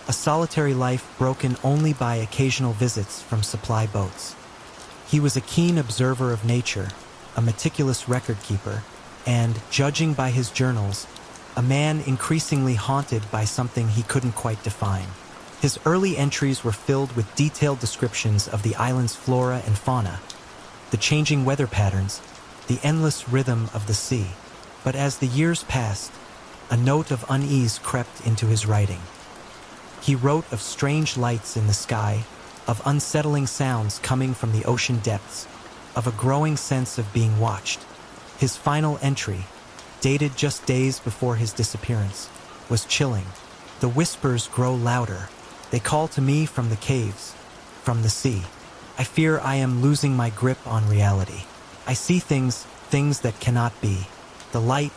[SPEAKER 1] a solitary life broken only by occasional visits from supply boats. He was a keen observer of nature, a meticulous record keeper, and, judging by his journals, a man increasingly haunted by something he couldn't quite define. His early entries were filled with detailed descriptions of the island's flora and fauna, the changing weather patterns, the endless rhythm of the sea. But as the years passed, a note of unease crept into his writing. He wrote of strange lights in the sky, of unsettling sounds coming from the ocean depths, of a growing sense of being watched. His final entry, dated just days before his disappearance, was chilling. "The whispers grow louder. They call to me from the caves, from the sea. I fear I am losing my grip on reality. I see things that cannot be. The light,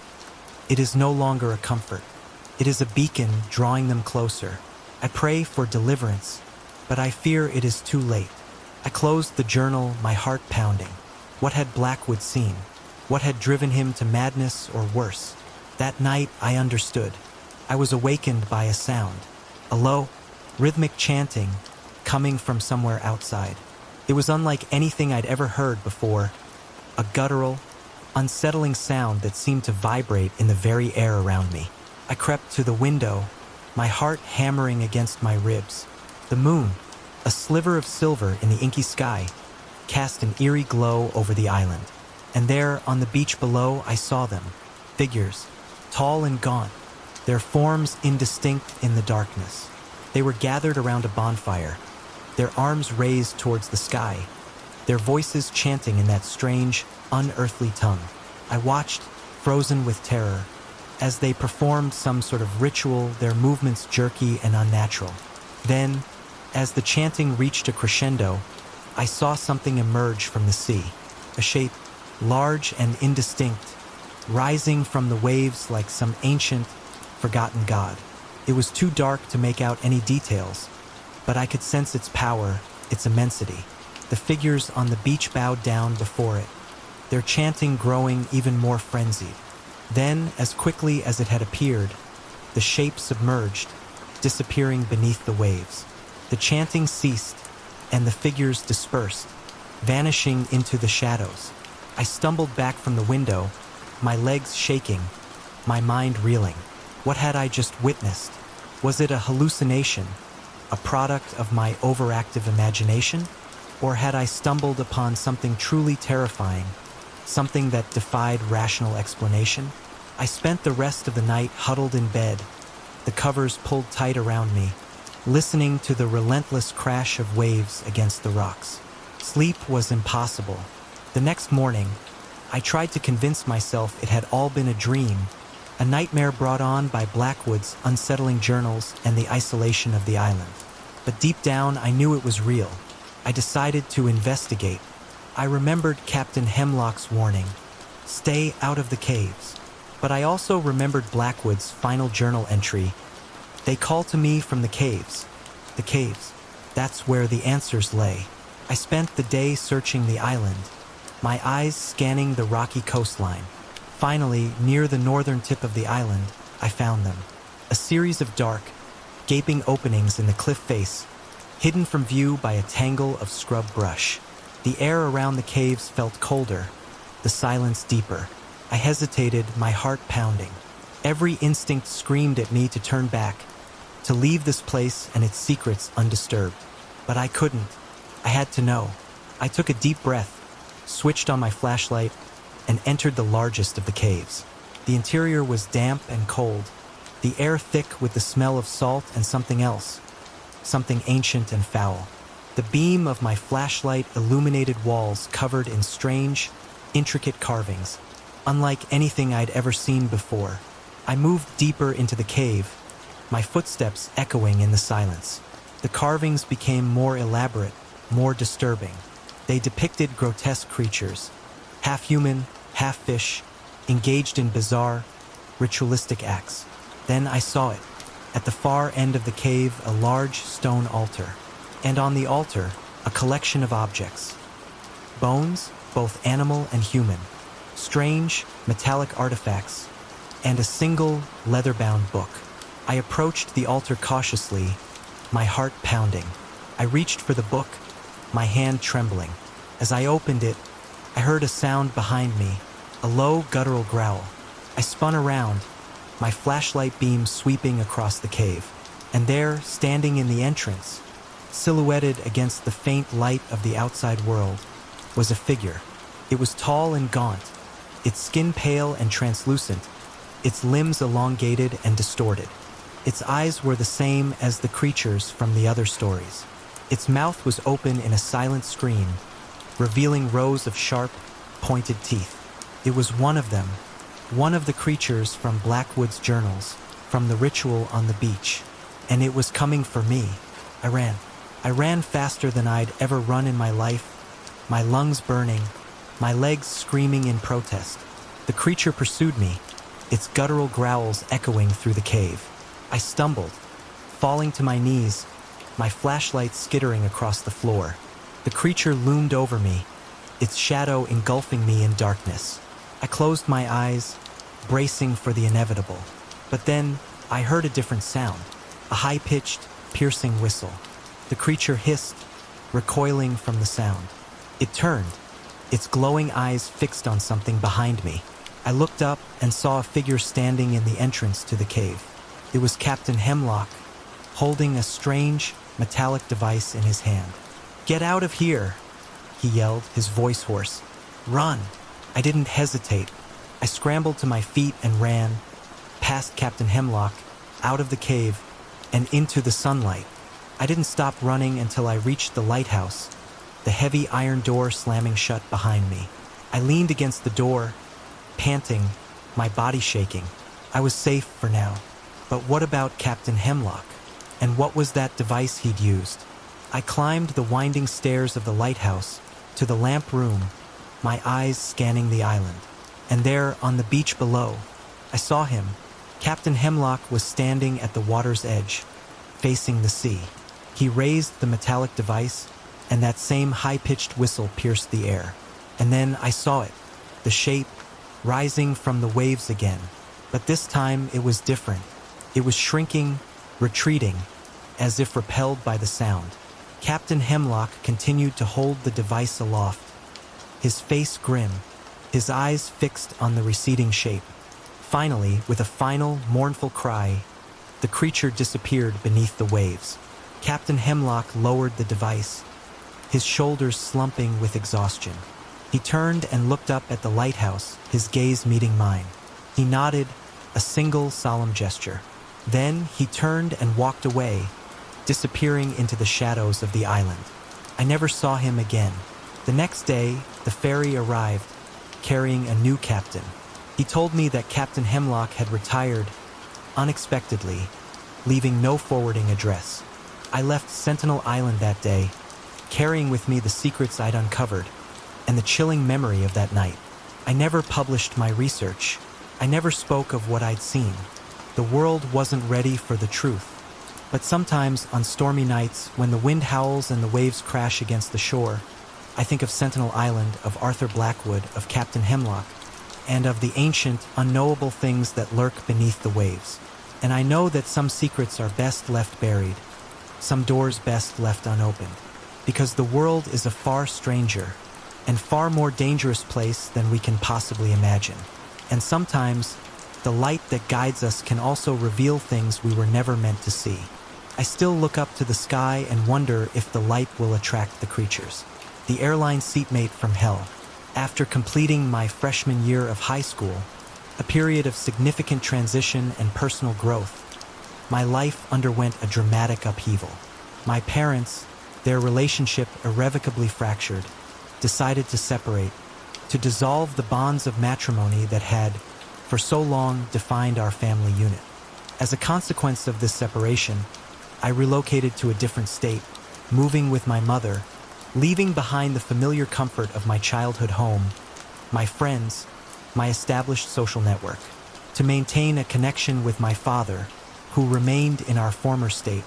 [SPEAKER 1] it is no longer a comfort. It is a beacon drawing them closer. I pray for deliverance, but I fear it is too late." I closed the journal, my heart pounding. What had Blackwood seen? What had driven him to madness or worse? That night, I understood. I was awakened by a sound, a low, rhythmic chanting coming from somewhere outside. It was unlike anything I'd ever heard before, a guttural, unsettling sound that seemed to vibrate in the very air around me. I crept to the window, my heart hammering against my ribs. The moon, a sliver of silver in the inky sky, cast an eerie glow over the island. And there, on the beach below, I saw them, figures, tall and gaunt, their forms indistinct in the darkness. They were gathered around a bonfire, their arms raised towards the sky, their voices chanting in that strange, unearthly tongue. I watched, frozen with terror, as they performed some sort of ritual, their movements jerky and unnatural. Then, as the chanting reached a crescendo, I saw something emerge from the sea, a shape large and indistinct, rising from the waves like some ancient, forgotten god. It was too dark to make out any details, but I could sense its power, its immensity. The figures on the beach bowed down before it, their chanting growing even more frenzied. Then, as quickly as it had appeared, the shape submerged, disappearing beneath the waves. The chanting ceased, and the figures dispersed, vanishing into the shadows. I stumbled back from the window, my legs shaking, my mind reeling. What had I just witnessed? Was it a hallucination, a product of my overactive imagination? Or had I stumbled upon something truly terrifying, something that defied rational explanation? I spent the rest of the night huddled in bed, the covers pulled tight around me, listening to the relentless crash of waves against the rocks. Sleep was impossible. The next morning, I tried to convince myself it had all been a dream, a nightmare brought on by Blackwood's unsettling journals and the isolation of the island. but deep down I knew it was real. I decided to investigate. I remembered Captain Hemlock's warning, stay out of the caves. But I also remembered Blackwood's final journal entry, they call to me from the caves. The caves, that's where the answers lay. I spent the day searching the island, my eyes scanning the rocky coastline. Finally, near the northern tip of the island, I found them. A series of dark, gaping openings in the cliff face, hidden from view by a tangle of scrub brush. The air around the caves felt colder, the silence deeper. I hesitated, my heart pounding. Every instinct screamed at me to turn back, to leave this place and its secrets undisturbed. But I couldn't. I had to know. I took a deep breath, switched on my flashlight, and entered the largest of the caves. The interior was damp and cold, the air thick with the smell of salt and something else, something ancient and foul. The beam of my flashlight illuminated walls covered in strange, intricate carvings, unlike anything I'd ever seen before. I moved deeper into the cave, my footsteps echoing in the silence. The carvings became more elaborate, more disturbing. They depicted grotesque creatures, half human, half fish, engaged in bizarre, ritualistic acts. Then I saw it. At the far end of the cave, a large stone altar. And on the altar, a collection of objects. Bones, both animal and human. Strange, metallic artifacts. And a single, leather-bound book. I approached the altar cautiously, my heart pounding. I reached for the book, my hand trembling. As I opened it, I heard a sound behind me, a low, guttural growl. I spun around, my flashlight beam sweeping across the cave. And there, standing in the entrance, silhouetted against the faint light of the outside world, was a figure. It was tall and gaunt, its skin pale and translucent, its limbs elongated and distorted. Its eyes were the same as the creatures from the other stories. Its mouth was open in a silent scream, revealing rows of sharp, pointed teeth. It was one of them, one of the creatures from Blackwood's journals, from the ritual on the beach. And it was coming for me. I ran. I ran faster than I'd ever run in my life, my lungs burning, my legs screaming in protest. The creature pursued me, its guttural growls echoing through the cave. I stumbled, falling to my knees, my flashlight skittering across the floor. The creature loomed over me, its shadow engulfing me in darkness. I closed my eyes, bracing for the inevitable. But then, I heard a different sound, a high-pitched, piercing whistle. The creature hissed, recoiling from the sound. It turned, its glowing eyes fixed on something behind me. I looked up and saw a figure standing in the entrance to the cave. It was Captain Hemlock, holding a strange, metallic device in his hand. "Get out of here!" he yelled, his voice hoarse. "Run!" I didn't hesitate. I scrambled to my feet and ran, past Captain Hemlock, out of the cave, and into the sunlight. I didn't stop running until I reached the lighthouse, the heavy iron door slamming shut behind me. I leaned against the door, panting, my body shaking. I was safe for now. But what about Captain Hemlock? And what was that device he'd used? I climbed the winding stairs of the lighthouse to the lamp room, my eyes scanning the island. And there, on the beach below, I saw him. Captain Hemlock was standing at the water's edge, facing the sea. He raised the metallic device, and that same high-pitched whistle pierced the air. And then I saw it, the shape, rising from the waves again. But this time it was different. It was shrinking, retreating, as if repelled by the sound. Captain Hemlock continued to hold the device aloft, his face grim, his eyes fixed on the receding shape. Finally, with a final, mournful cry, the creature disappeared beneath the waves. Captain Hemlock lowered the device, his shoulders slumping with exhaustion. He turned and looked up at the lighthouse, his gaze meeting mine. He nodded, a single solemn gesture. Then he turned and walked away, disappearing into the shadows of the island. I never saw him again. The next day, the ferry arrived, carrying a new captain. He told me that Captain Hemlock had retired unexpectedly, leaving no forwarding address. I left Sentinel Island that day, carrying with me the secrets I'd uncovered and the chilling memory of that night. I never published my research. I never spoke of what I'd seen. The world wasn't ready for the truth. But sometimes, on stormy nights, when the wind howls and the waves crash against the shore, I think of Sentinel Island, of Arthur Blackwood, of Captain Hemlock, and of the ancient, unknowable things that lurk beneath the waves. And I know that some secrets are best left buried, some doors best left unopened, because the world is a far stranger and far more dangerous place than we can possibly imagine. And sometimes, the light that guides us can also reveal things we were never meant to see. I still look up to the sky and wonder if the light will attract the creatures. The airline seatmate from hell. After completing my freshman year of high school, a period of significant transition and personal growth, my life underwent a dramatic upheaval. My parents, their relationship irrevocably fractured, decided to separate, to dissolve the bonds of matrimony that had, for so long, defined our family unit. As a consequence of this separation, I relocated to a different state, moving with my mother, leaving behind the familiar comfort of my childhood home, my friends, my established social network, to maintain a connection with my father, who remained in our former state.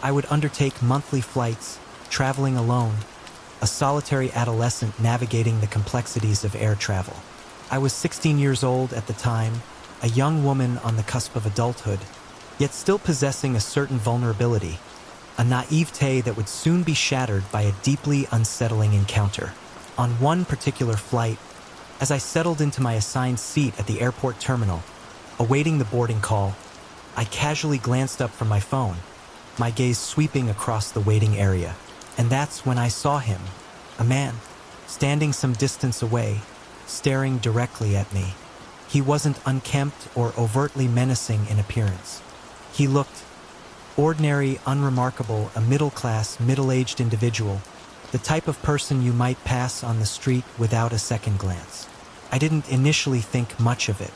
[SPEAKER 1] I would undertake monthly flights, traveling alone, a solitary adolescent navigating the complexities of air travel. I was 16 years old at the time, a young woman on the cusp of adulthood, yet still possessing a certain vulnerability, a naivete that would soon be shattered by a deeply unsettling encounter. On one particular flight, as I settled into my assigned seat at the airport terminal, awaiting the boarding call, I casually glanced up from my phone, my gaze sweeping across the waiting area. And that's when I saw him, a man, standing some distance away, staring directly at me. He wasn't unkempt or overtly menacing in appearance. He looked ordinary, unremarkable, a middle-class, middle-aged individual, the type of person you might pass on the street without a second glance. I didn't initially think much of it.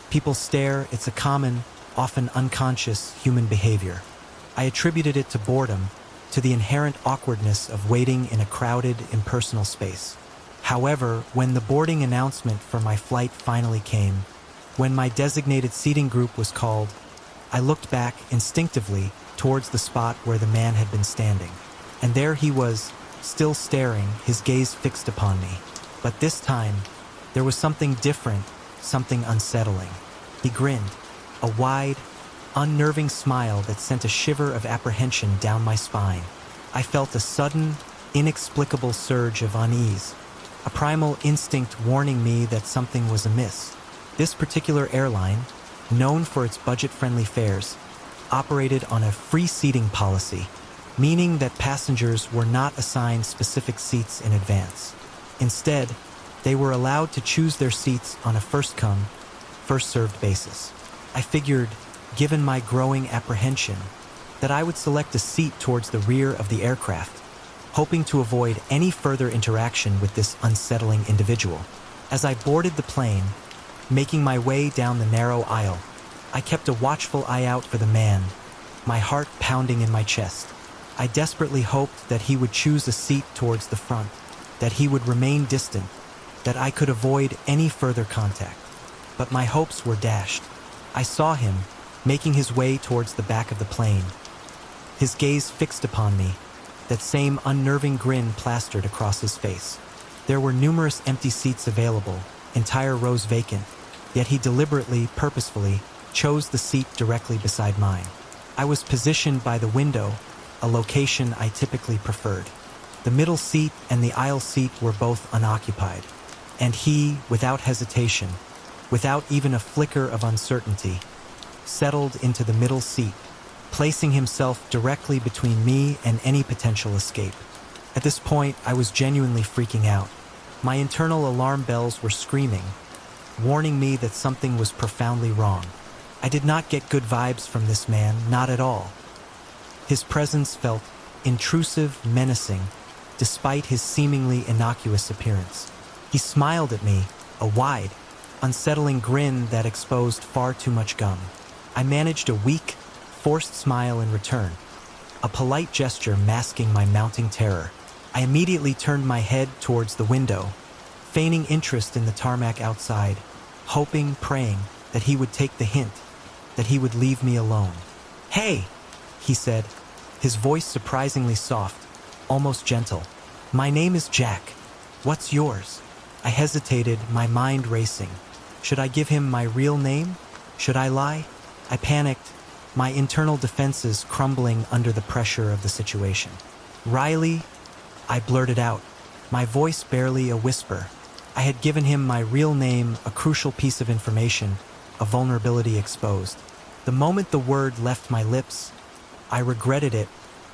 [SPEAKER 1] People stare, it's a common, often unconscious human behavior. I attributed it to boredom, to the inherent awkwardness of waiting in a crowded, impersonal space. However, when the boarding announcement for my flight finally came, when my designated seating group was called, I looked back instinctively towards the spot where the man had been standing. And there he was, still staring, his gaze fixed upon me. But this time, there was something different, something unsettling. He grinned, a wide, unnerving smile that sent a shiver of apprehension down my spine. I felt a sudden, inexplicable surge of unease, a primal instinct warning me that something was amiss. This particular airline, known for its budget-friendly fares, operated on a free seating policy, meaning that passengers were not assigned specific seats in advance. Instead, they were allowed to choose their seats on a first-come, first-served basis. I figured, given my growing apprehension, that I would select a seat towards the rear of the aircraft, hoping to avoid any further interaction with this unsettling individual. As I boarded the plane, making my way down the narrow aisle, I kept a watchful eye out for the man, my heart pounding in my chest. I desperately hoped that he would choose a seat towards the front, that he would remain distant, that I could avoid any further contact. But my hopes were dashed. I saw him, making his way towards the back of the plane, his gaze fixed upon me, that same unnerving grin plastered across his face. There were numerous empty seats available, entire rows vacant, yet he deliberately, purposefully, chose the seat directly beside mine. I was positioned by the window, a location I typically preferred. The middle seat and the aisle seat were both unoccupied, and he, without hesitation, without even a flicker of uncertainty, settled into the middle seat, placing himself directly between me and any potential escape. At this point, I was genuinely freaking out. My internal alarm bells were screaming, warning me that something was profoundly wrong. I did not get good vibes from this man, not at all. His presence felt intrusive, menacing, despite his seemingly innocuous appearance. He smiled at me, a wide, unsettling grin that exposed far too much gum. I managed a weak, forced smile in return, a polite gesture masking my mounting terror. I immediately turned my head towards the window, feigning interest in the tarmac outside, hoping, praying that he would take the hint, that he would leave me alone. "Hey," he said, his voice surprisingly soft, almost gentle. "My name is Jack. What's yours?" I hesitated, my mind racing. Should I give him my real name? Should I lie? I panicked, my internal defenses crumbling under the pressure of the situation. "Riley," I blurted out, my voice barely a whisper. I had given him my real name, a crucial piece of information, a vulnerability exposed. The moment the word left my lips, I regretted it,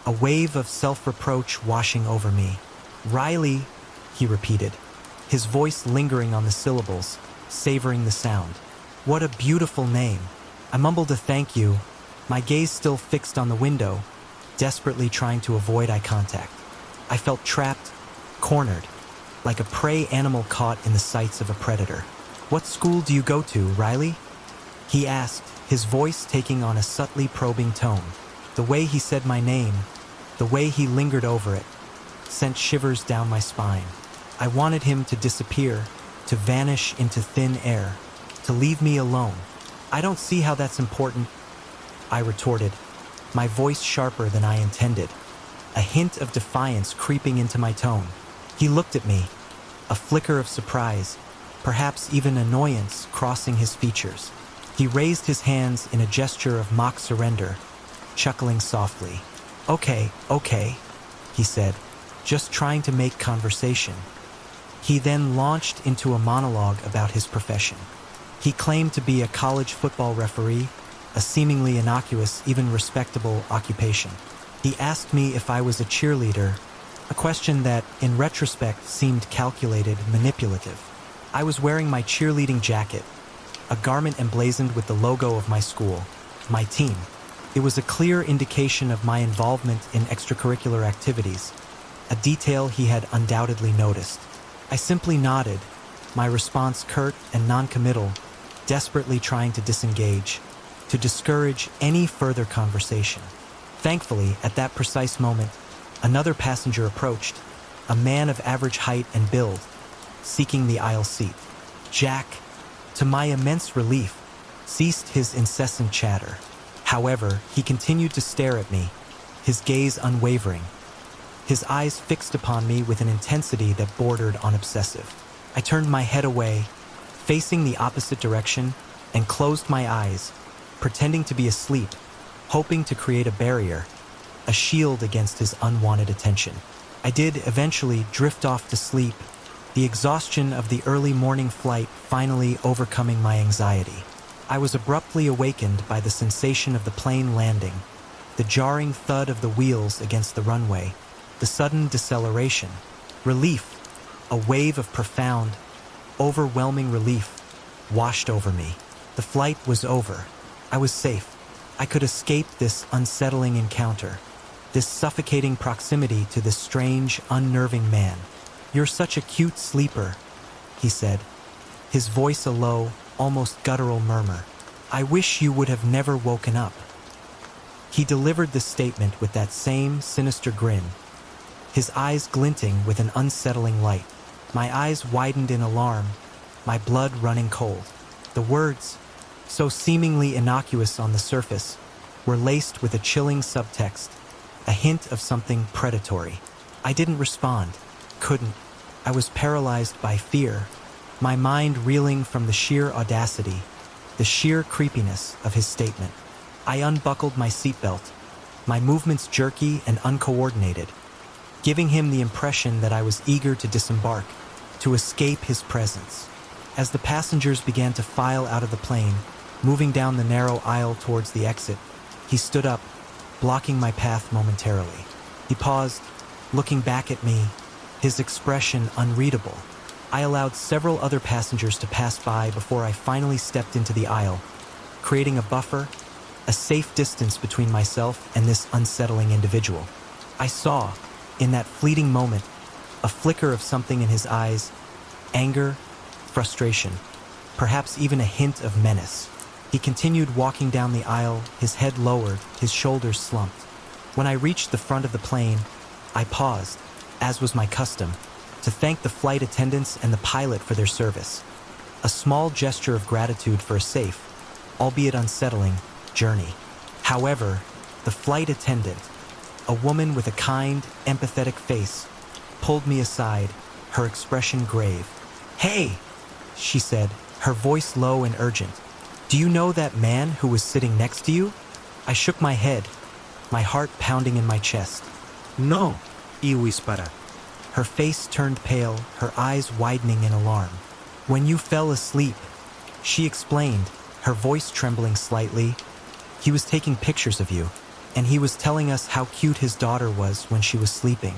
[SPEAKER 1] a wave of self-reproach washing over me. "Riley," he repeated, his voice lingering on the syllables, savoring the sound. "What a beautiful name." I mumbled a thank you, my gaze still fixed on the window, desperately trying to avoid eye contact. I felt trapped, cornered, like a prey animal caught in the sights of a predator. "What school do you go to, Riley?" he asked, his voice taking on a subtly probing tone. The way he said my name, the way he lingered over it, sent shivers down my spine. I wanted him to disappear, to vanish into thin air, to leave me alone. "I don't see how that's important," I retorted, my voice sharper than I intended, a hint of defiance creeping into my tone. He looked at me, a flicker of surprise, perhaps even annoyance crossing his features. He raised his hands in a gesture of mock surrender, chuckling softly. Okay, he said, just trying to make conversation. He then launched into a monologue about his profession. He claimed to be a college football referee, a seemingly innocuous, even respectable occupation. He asked me if I was a cheerleader, a question that, in retrospect, seemed calculated, manipulative. I was wearing my cheerleading jacket, a garment emblazoned with the logo of my school, my team. It was a clear indication of my involvement in extracurricular activities, a detail he had undoubtedly noticed. I simply nodded, my response curt and non-committal, desperately trying to disengage, to discourage any further conversation. Thankfully, at that precise moment, another passenger approached, a man of average height and build, seeking the aisle seat. Jack, to my immense relief, ceased his incessant chatter. However, he continued to stare at me, his gaze unwavering, his eyes fixed upon me with an intensity that bordered on obsessive. I turned my head away, facing the opposite direction, and closed my eyes, pretending to be asleep, hoping to create a barrier, a shield against his unwanted attention. I did eventually drift off to sleep, the exhaustion of the early morning flight finally overcoming my anxiety. I was abruptly awakened by the sensation of the plane landing, the jarring thud of the wheels against the runway, the sudden deceleration. Relief, a wave of profound, overwhelming relief, washed over me. The flight was over. I was safe. I could escape this unsettling encounter, this suffocating proximity to this strange, unnerving man. "You're such a cute sleeper," he said, his voice a low, almost guttural murmur. "I wish you would have never woken up." He delivered the statement with that same sinister grin, his eyes glinting with an unsettling light. My eyes widened in alarm, my blood running cold. The words, so seemingly innocuous on the surface, were laced with a chilling subtext, a hint of something predatory. I didn't respond, couldn't. I was paralyzed by fear, my mind reeling from the sheer audacity, the sheer creepiness of his statement. I unbuckled my seatbelt, my movements jerky and uncoordinated, giving him the impression that I was eager to disembark, to escape his presence. As the passengers began to file out of the plane, moving down the narrow aisle towards the exit, he stood up, blocking my path momentarily. He paused, looking back at me, his expression unreadable. I allowed several other passengers to pass by before I finally stepped into the aisle, creating a buffer, a safe distance between myself and this unsettling individual. I saw, in that fleeting moment, a flicker of something in his eyes, anger, frustration, perhaps even a hint of menace. He continued walking down the aisle, his head lowered, his shoulders slumped. When I reached the front of the plane, I paused, as was my custom, to thank the flight attendants and the pilot for their service. A small gesture of gratitude for a safe, albeit unsettling, journey. However, the flight attendant, a woman with a kind, empathetic face, pulled me aside, her expression grave. "Hey," she said, her voice low and urgent. "Do you know that man who was sitting next to you?" I shook my head, my heart pounding in my chest.
[SPEAKER 2] No, Iwispara.
[SPEAKER 1] Her face turned pale, her eyes widening in alarm. "When you fell asleep," she explained, her voice trembling slightly, "he was taking pictures of you, and he was telling us how cute his daughter was when she was sleeping.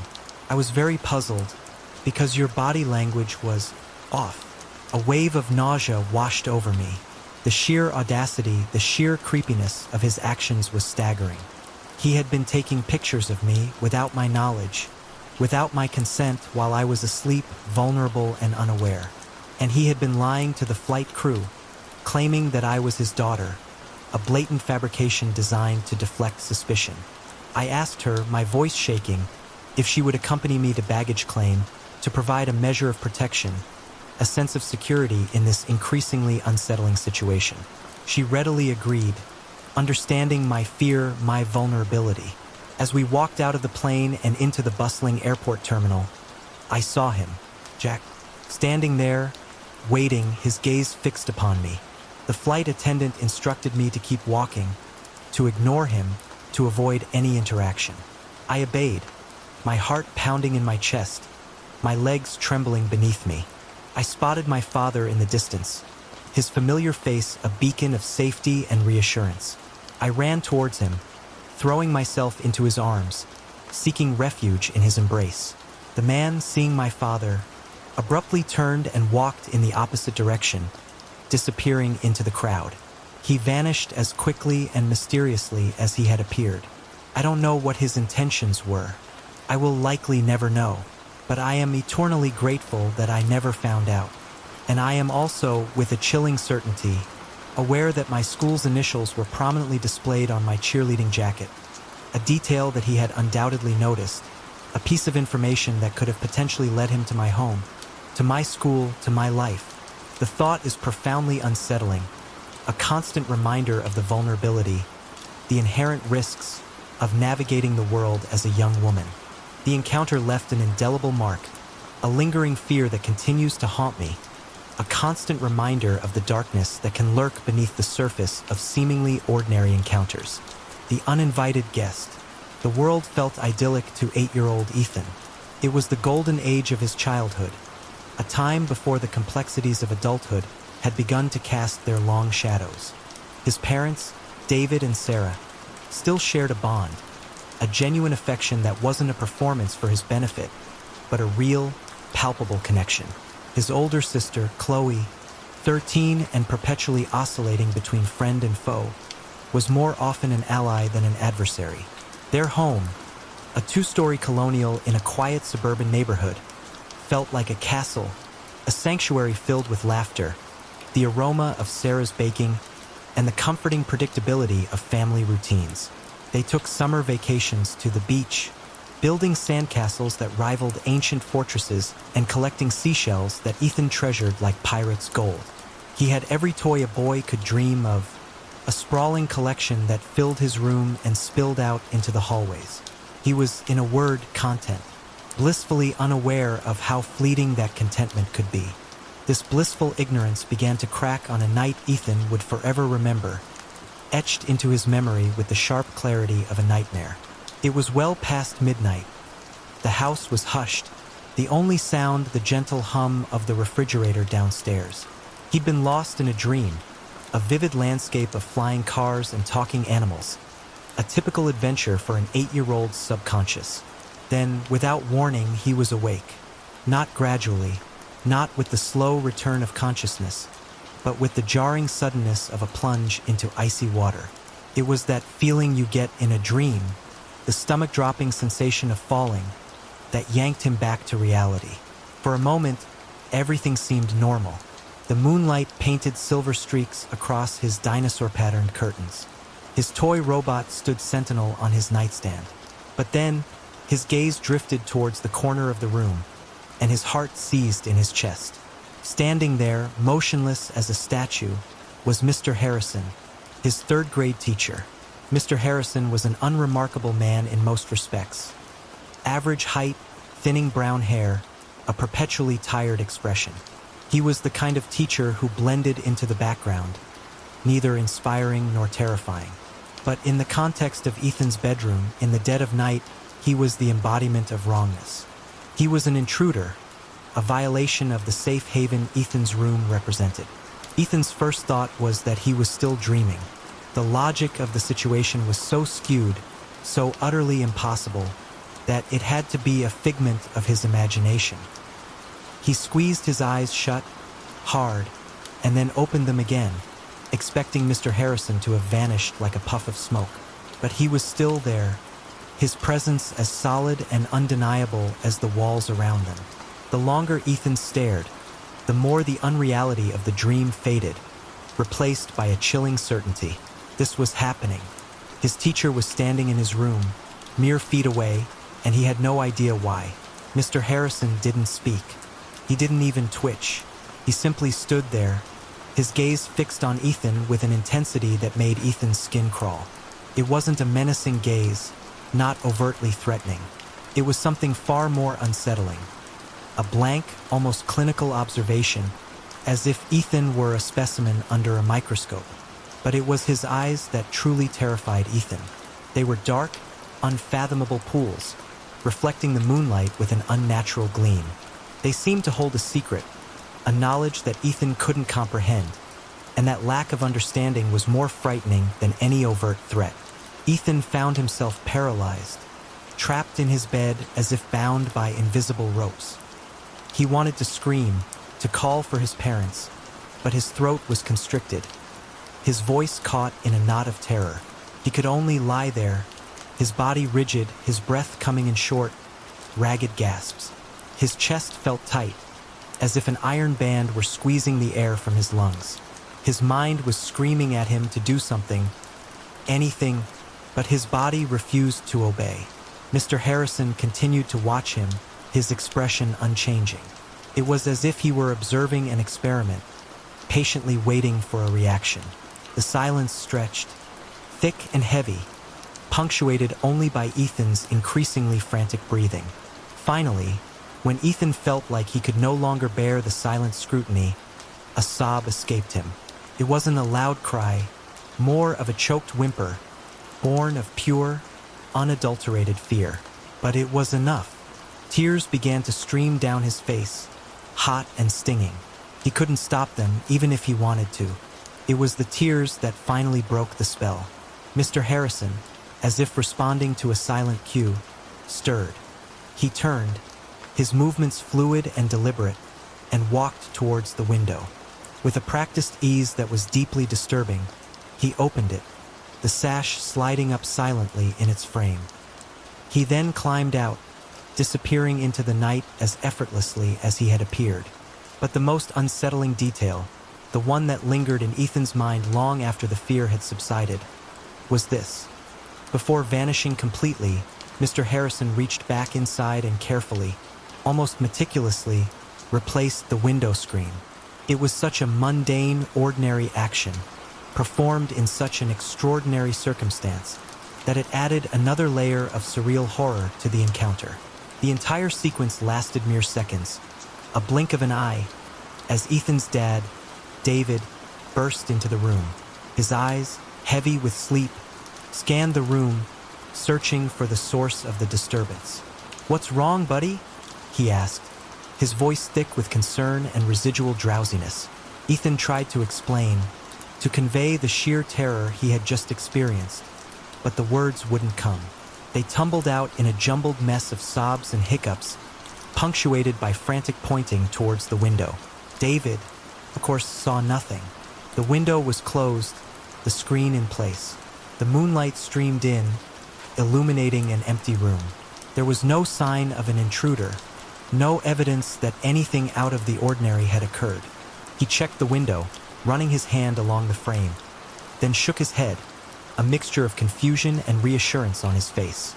[SPEAKER 1] I was very puzzled, because your body language was off." A wave of nausea washed over me. The sheer audacity, the sheer creepiness of his actions was staggering. He had been taking pictures of me without my knowledge, without my consent while I was asleep, vulnerable and unaware. And he had been lying to the flight crew, claiming that I was his daughter, a blatant fabrication designed to deflect suspicion. I asked her, my voice shaking, if she would accompany me to baggage claim to provide a measure of protection, a sense of security in this increasingly unsettling situation. She readily agreed, understanding my fear, my vulnerability. As we walked out of the plane and into the bustling airport terminal, I saw him, Jack, standing there, waiting, his gaze fixed upon me. The flight attendant instructed me to keep walking, to ignore him, to avoid any interaction. I obeyed, my heart pounding in my chest, my legs trembling beneath me. I spotted my father in the distance, his familiar face a beacon of safety and reassurance. I ran towards him, throwing myself into his arms, seeking refuge in his embrace. The man, seeing my father, abruptly turned and walked in the opposite direction, disappearing into the crowd. He vanished as quickly and mysteriously as he had appeared. I don't know what his intentions were. I will likely never know. But I am eternally grateful that I never found out. And I am also, with a chilling certainty, aware that my school's initials were prominently displayed on my cheerleading jacket, a detail that he had undoubtedly noticed, a piece of information that could have potentially led him to my home, to my school, to my life. The thought is profoundly unsettling, a constant reminder of the vulnerability, the inherent risks of navigating the world as a young woman. The encounter left an indelible mark, a lingering fear that continues to haunt me, a constant reminder of the darkness that can lurk beneath the surface of seemingly ordinary encounters. The uninvited guest. The world felt idyllic to 8-year-old Ethan. It was the golden age of his childhood, a time before the complexities of adulthood had begun to cast their long shadows. His parents, David and Sarah, still shared a bond, a genuine affection that wasn't a performance for his benefit, but a real, palpable connection. His older sister, Chloe, 13 and perpetually oscillating between friend and foe, was more often an ally than an adversary. Their home, a 2-story colonial in a quiet suburban neighborhood, felt like a castle, a sanctuary filled with laughter, the aroma of Sarah's baking, and the comforting predictability of family routines. They took summer vacations to the beach, building sandcastles that rivaled ancient fortresses and collecting seashells that Ethan treasured like pirates' gold. He had every toy a boy could dream of, a sprawling collection that filled his room and spilled out into the hallways. He was, in a word, content, blissfully unaware of how fleeting that contentment could be. This blissful ignorance began to crack on a night Ethan would forever remember, etched into his memory with the sharp clarity of a nightmare. It was well past midnight. The house was hushed, the only sound the gentle hum of the refrigerator downstairs. He'd been lost in a dream, a vivid landscape of flying cars and talking animals, a typical adventure for an 8-year-old's subconscious. Then, without warning, he was awake. Not gradually, not with the slow return of consciousness, but with the jarring suddenness of a plunge into icy water. It was that feeling you get in a dream, the stomach-dropping sensation of falling, that yanked him back to reality. For a moment, everything seemed normal. The moonlight painted silver streaks across his dinosaur-patterned curtains. His toy robot stood sentinel on his nightstand. But then, his gaze drifted towards the corner of the room, and his heart seized in his chest. Standing there, motionless as a statue, was Mr. Harrison, his third-grade teacher. Mr. Harrison was an unremarkable man in most respects. Average height, thinning brown hair, a perpetually tired expression. He was the kind of teacher who blended into the background, neither inspiring nor terrifying. But in the context of Ethan's bedroom, in the dead of night, he was the embodiment of wrongness. He was an intruder, a violation of the safe haven Ethan's room represented. Ethan's first thought was that he was still dreaming. The logic of the situation was so skewed, so utterly impossible, that it had to be a figment of his imagination. He squeezed his eyes shut, hard, and then opened them again, expecting Mr. Harrison to have vanished like a puff of smoke. But he was still there, his presence as solid and undeniable as the walls around them. The longer Ethan stared, the more the unreality of the dream faded, replaced by a chilling certainty. This was happening. His teacher was standing in his room, mere feet away, and he had no idea why. Mr. Harrison didn't speak. He didn't even twitch. He simply stood there, his gaze fixed on Ethan with an intensity that made Ethan's skin crawl. It wasn't a menacing gaze, not overtly threatening. It was something far more unsettling. A blank, almost clinical observation, as if Ethan were a specimen under a microscope. But it was his eyes that truly terrified Ethan. They were dark, unfathomable pools, reflecting the moonlight with an unnatural gleam. They seemed to hold a secret, a knowledge that Ethan couldn't comprehend, and that lack of understanding was more frightening than any overt threat. Ethan found himself paralyzed, trapped in his bed as if bound by invisible ropes. He wanted to scream, to call for his parents, but his throat was constricted, his voice caught in a knot of terror. He could only lie there, his body rigid, his breath coming in short, ragged gasps. His chest felt tight, as if an iron band were squeezing the air from his lungs. His mind was screaming at him to do something, anything, but his body refused to obey. Mr. Harrison continued to watch him, his expression unchanging. It was as if he were observing an experiment, patiently waiting for a reaction. The silence stretched, thick and heavy, punctuated only by Ethan's increasingly frantic breathing. Finally, when Ethan felt like he could no longer bear the silent scrutiny, a sob escaped him. It wasn't a loud cry, more of a choked whimper, born of pure, unadulterated fear. But it was enough. Tears began to stream down his face, hot and stinging. He couldn't stop them, even if he wanted to. It was the tears that finally broke the spell. Mr. Harrison, as if responding to a silent cue, stirred. He turned, his movements fluid and deliberate, and walked towards the window. With a practiced ease that was deeply disturbing, he opened it, the sash sliding up silently in its frame. He then climbed out, disappearing into the night as effortlessly as he had appeared. But the most unsettling detail, the one that lingered in Ethan's mind long after the fear had subsided, was this. Before vanishing completely, Mr. Harrison reached back inside and carefully, almost meticulously, replaced the window screen. It was such a mundane, ordinary action, performed in such an extraordinary circumstance, that it added another layer of surreal horror to the encounter. The entire sequence lasted mere seconds, a blink of an eye, as Ethan's dad, David, burst into the room. His eyes, heavy with sleep, scanned the room, searching for the source of the disturbance. "What's wrong, buddy?" he asked, his voice thick with concern and residual drowsiness. Ethan tried to explain, to convey the sheer terror he had just experienced, but the words wouldn't come. They tumbled out in a jumbled mess of sobs and hiccups, punctuated by frantic pointing towards the window. David, of course, saw nothing. The window was closed, the screen in place. The moonlight streamed in, illuminating an empty room. There was no sign of an intruder, no evidence that anything out of the ordinary had occurred. He checked the window, running his hand along the frame, then shook his head, a mixture of confusion and reassurance on his face.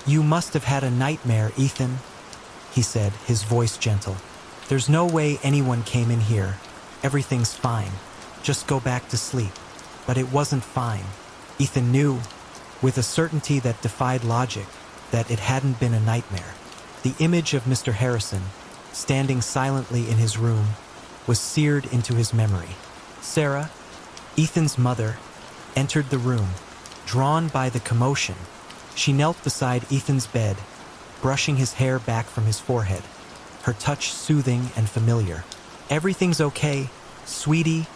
[SPEAKER 1] "You must have had a nightmare, Ethan," he said, his voice gentle. "There's no way anyone came in here. Everything's fine. Just go back to sleep." But it wasn't fine. Ethan knew, with a certainty that defied logic, that it hadn't been a nightmare. The image of Mr. Harrison, standing silently in his room, was seared into his memory. Sarah, Ethan's mother, entered the room, drawn by the commotion. She knelt beside Ethan's bed, brushing his hair back from his forehead, her touch soothing and familiar. "Everything's okay, sweetie,"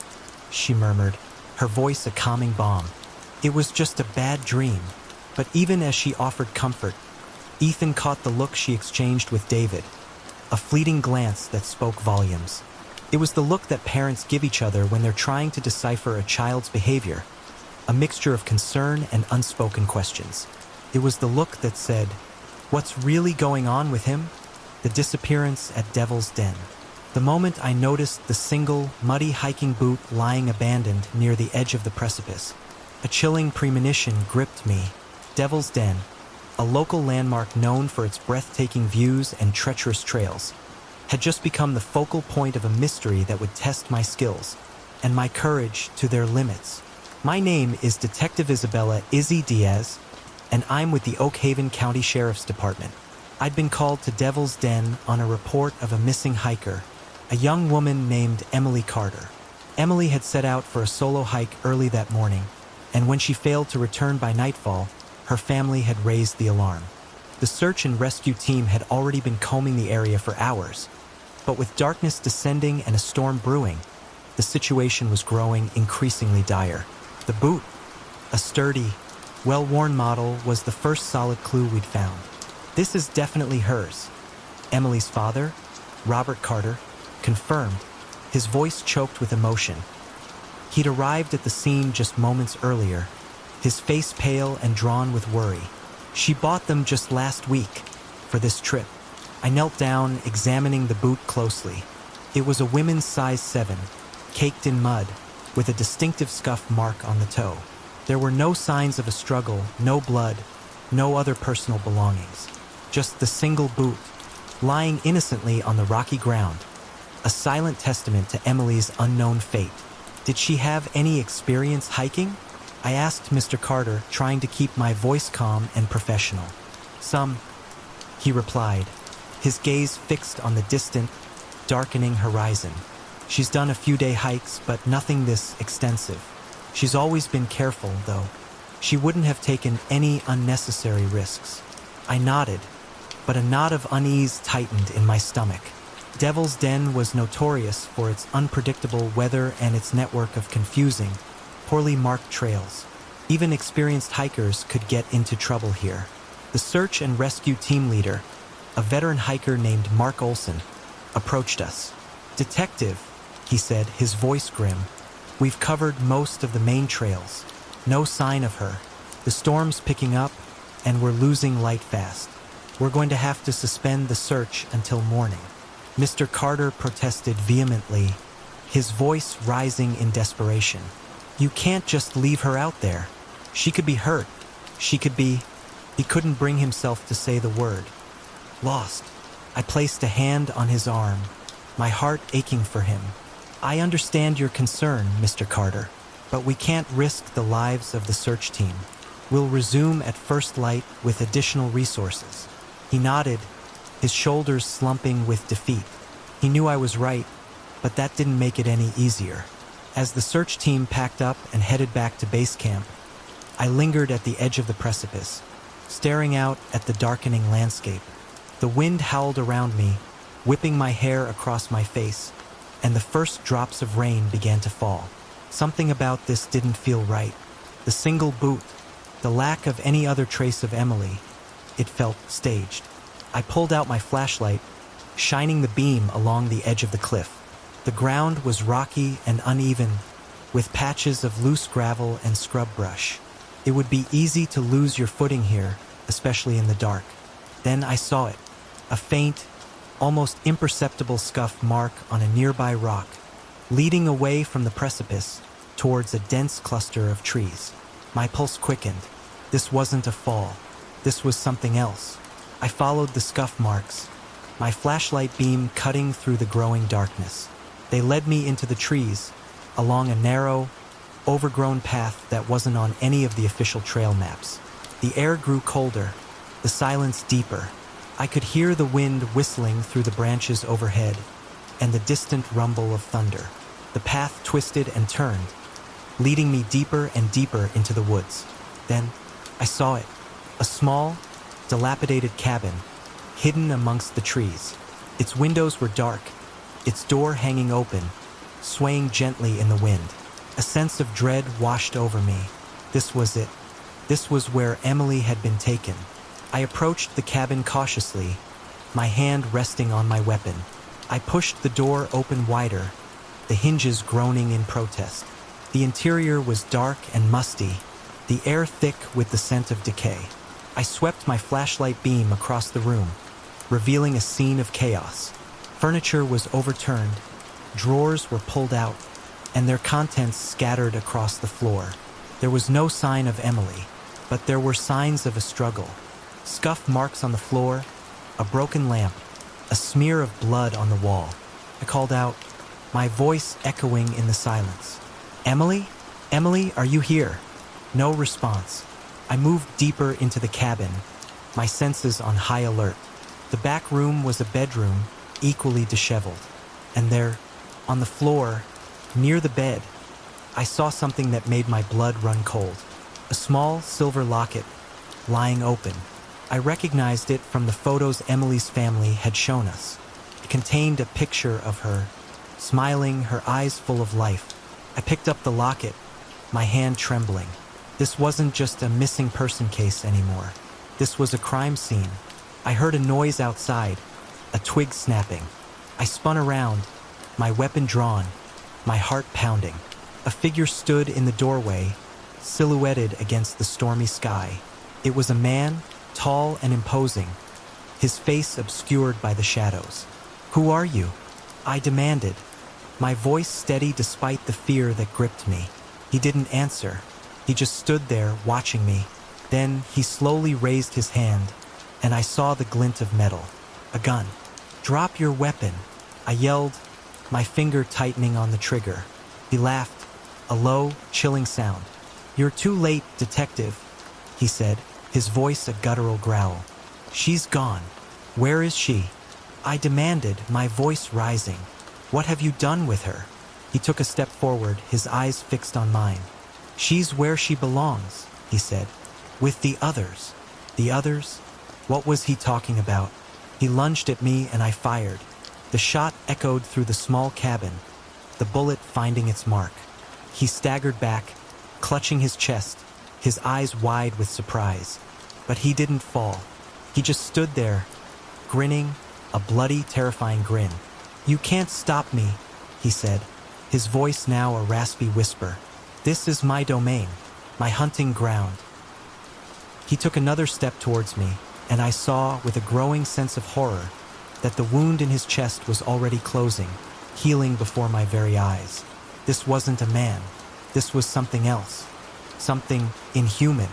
[SPEAKER 1] she murmured, her voice a calming balm. "It was just a bad dream." But even as she offered comfort, Ethan caught the look she exchanged with David, a fleeting glance that spoke volumes. It was the look that parents give each other when they're trying to decipher a child's behavior, a mixture of concern and unspoken questions. It was the look that said, "What's really going on with him?" The disappearance at Devil's Den. The moment I noticed the single, muddy hiking boot lying abandoned near the edge of the precipice, a chilling premonition gripped me. Devil's Den, a local landmark known for its breathtaking views and treacherous trails, had just become the focal point of a mystery that would test my skills and my courage to their limits. My name is Detective Isabella Izzy Diaz, and I'm with the Oak Haven County Sheriff's Department. I'd been called to Devil's Den on a report of a missing hiker, a young woman named Emily Carter. Emily had set out for a solo hike early that morning, and when she failed to return by nightfall, her family had raised the alarm. The search and rescue team had already been combing the area for hours, but with darkness descending and a storm brewing, the situation was growing increasingly dire. The boot, a sturdy, well-worn model, was the first solid clue we'd found. "This is definitely hers," Emily's father, Robert Carter, confirmed, his voice choked with emotion. He'd arrived at the scene just moments earlier, his face pale and drawn with worry. "She bought them just last week, for this trip." I knelt down, examining the boot closely. It was a women's size 7, caked in mud, with a distinctive scuff mark on the toe. There were no signs of a struggle, no blood, no other personal belongings. Just the single boot, lying innocently on the rocky ground, a silent testament to Emily's unknown fate. "Did she have any experience hiking?" I asked Mr. Carter, trying to keep my voice calm and professional. "Some," he replied, his gaze fixed on the distant, darkening horizon. "She's done a few-day hikes, but nothing this extensive. She's always been careful, though. She wouldn't have taken any unnecessary risks." I nodded, but a knot of unease tightened in my stomach. Devil's Den was notorious for its unpredictable weather and its network of confusing, poorly marked trails. Even experienced hikers could get into trouble here. The search and rescue team leader, a veteran hiker named Mark Olson, approached us. "Detective," he said, his voice grim, "we've covered most of the main trails. No sign of her. The storm's picking up, and we're losing light fast. We're going to have to suspend the search until morning." Mr. Carter protested vehemently, his voice rising in desperation. "You can't just leave her out there. She could be hurt. She could be—" He couldn't bring himself to say the word. "Lost." I placed a hand on his arm, my heart aching for him. "I understand your concern, Mr. Carter, but we can't risk the lives of the search team. We'll resume at first light with additional resources." He nodded, his shoulders slumping with defeat. He knew I was right, but that didn't make it any easier. As the search team packed up and headed back to base camp, I lingered at the edge of the precipice, staring out at the darkening landscape. The wind howled around me, whipping my hair across my face, and the first drops of rain began to fall. Something about this didn't feel right. The single boot, the lack of any other trace of Emily, it felt staged. I pulled out my flashlight, shining the beam along the edge of the cliff. The ground was rocky and uneven, with patches of loose gravel and scrub brush. It would be easy to lose your footing here, especially in the dark. Then I saw it, a faint, almost imperceptible scuff mark on a nearby rock, leading away from the precipice towards a dense cluster of trees. My pulse quickened. This wasn't a fall. This was something else. I followed the scuff marks, my flashlight beam cutting through the growing darkness. They led me into the trees, along a narrow, overgrown path that wasn't on any of the official trail maps. The air grew colder, the silence deeper. I could hear the wind whistling through the branches overhead, and the distant rumble of thunder. The path twisted and turned, leading me deeper and deeper into the woods. Then, I saw it. A small, dilapidated cabin, hidden amongst the trees. Its windows were dark, its door hanging open, swaying gently in the wind. A sense of dread washed over me. This was it. This was where Emily had been taken. I approached the cabin cautiously, my hand resting on my weapon. I pushed the door open wider, the hinges groaning in protest. The interior was dark and musty, the air thick with the scent of decay. I swept my flashlight beam across the room, revealing a scene of chaos. Furniture was overturned, drawers were pulled out, and their contents scattered across the floor. There was no sign of Emily, but there were signs of a struggle. Scuff marks on the floor, a broken lamp, a smear of blood on the wall. I called out, my voice echoing in the silence. Emily? Emily, are you here? No response. I moved deeper into the cabin, my senses on high alert. The back room was a bedroom, equally disheveled. And there, on the floor, near the bed, I saw something that made my blood run cold. A small silver locket, lying open. I recognized it from the photos Emily's family had shown us. It contained a picture of her, smiling, her eyes full of life. I picked up the locket, my hand trembling. This wasn't just a missing person case anymore. This was a crime scene. I heard a noise outside, a twig snapping. I spun around, my weapon drawn, my heart pounding. A figure stood in the doorway, silhouetted against the stormy sky. It was a man, tall and imposing, his face obscured by the shadows. Who are you? I demanded, my voice steady despite the fear that gripped me. He didn't answer. He just stood there watching me. Then he slowly raised his hand, and I saw the glint of metal. A gun. Drop your weapon, I yelled, my finger tightening on the trigger. He laughed, a low, chilling sound. You're too late, detective, he said, his voice a guttural growl. She's gone. Where is she? I demanded, my voice rising. What have you done with her? He took a step forward, his eyes fixed on mine. She's where she belongs, he said. With the others. The others? What was he talking about? He lunged at me and I fired. The shot echoed through the small cabin, the bullet finding its mark. He staggered back, clutching his chest, his eyes wide with surprise. But he didn't fall. He just stood there, grinning, a bloody, terrifying grin. You can't stop me, he said, his voice now a raspy whisper. This is my domain, my hunting ground. He took another step towards me, and I saw, with a growing sense of horror, that the wound in his chest was already closing, healing before my very eyes. This wasn't a man. This was something else. Something inhuman.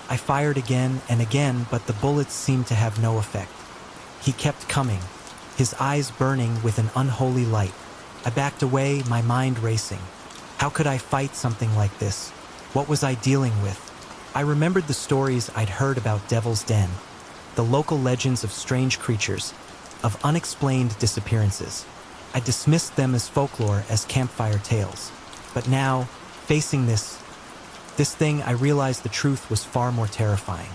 [SPEAKER 1] I fired again and again, but the bullets seemed to have no effect. He kept coming, his eyes burning with an unholy light. I backed away, my mind racing. How could I fight something like this? What was I dealing with? I remembered the stories I'd heard about Devil's Den, the local legends of strange creatures, of unexplained disappearances. I dismissed them as folklore, as campfire tales. But now, facing this thing, I realized the truth was far more terrifying.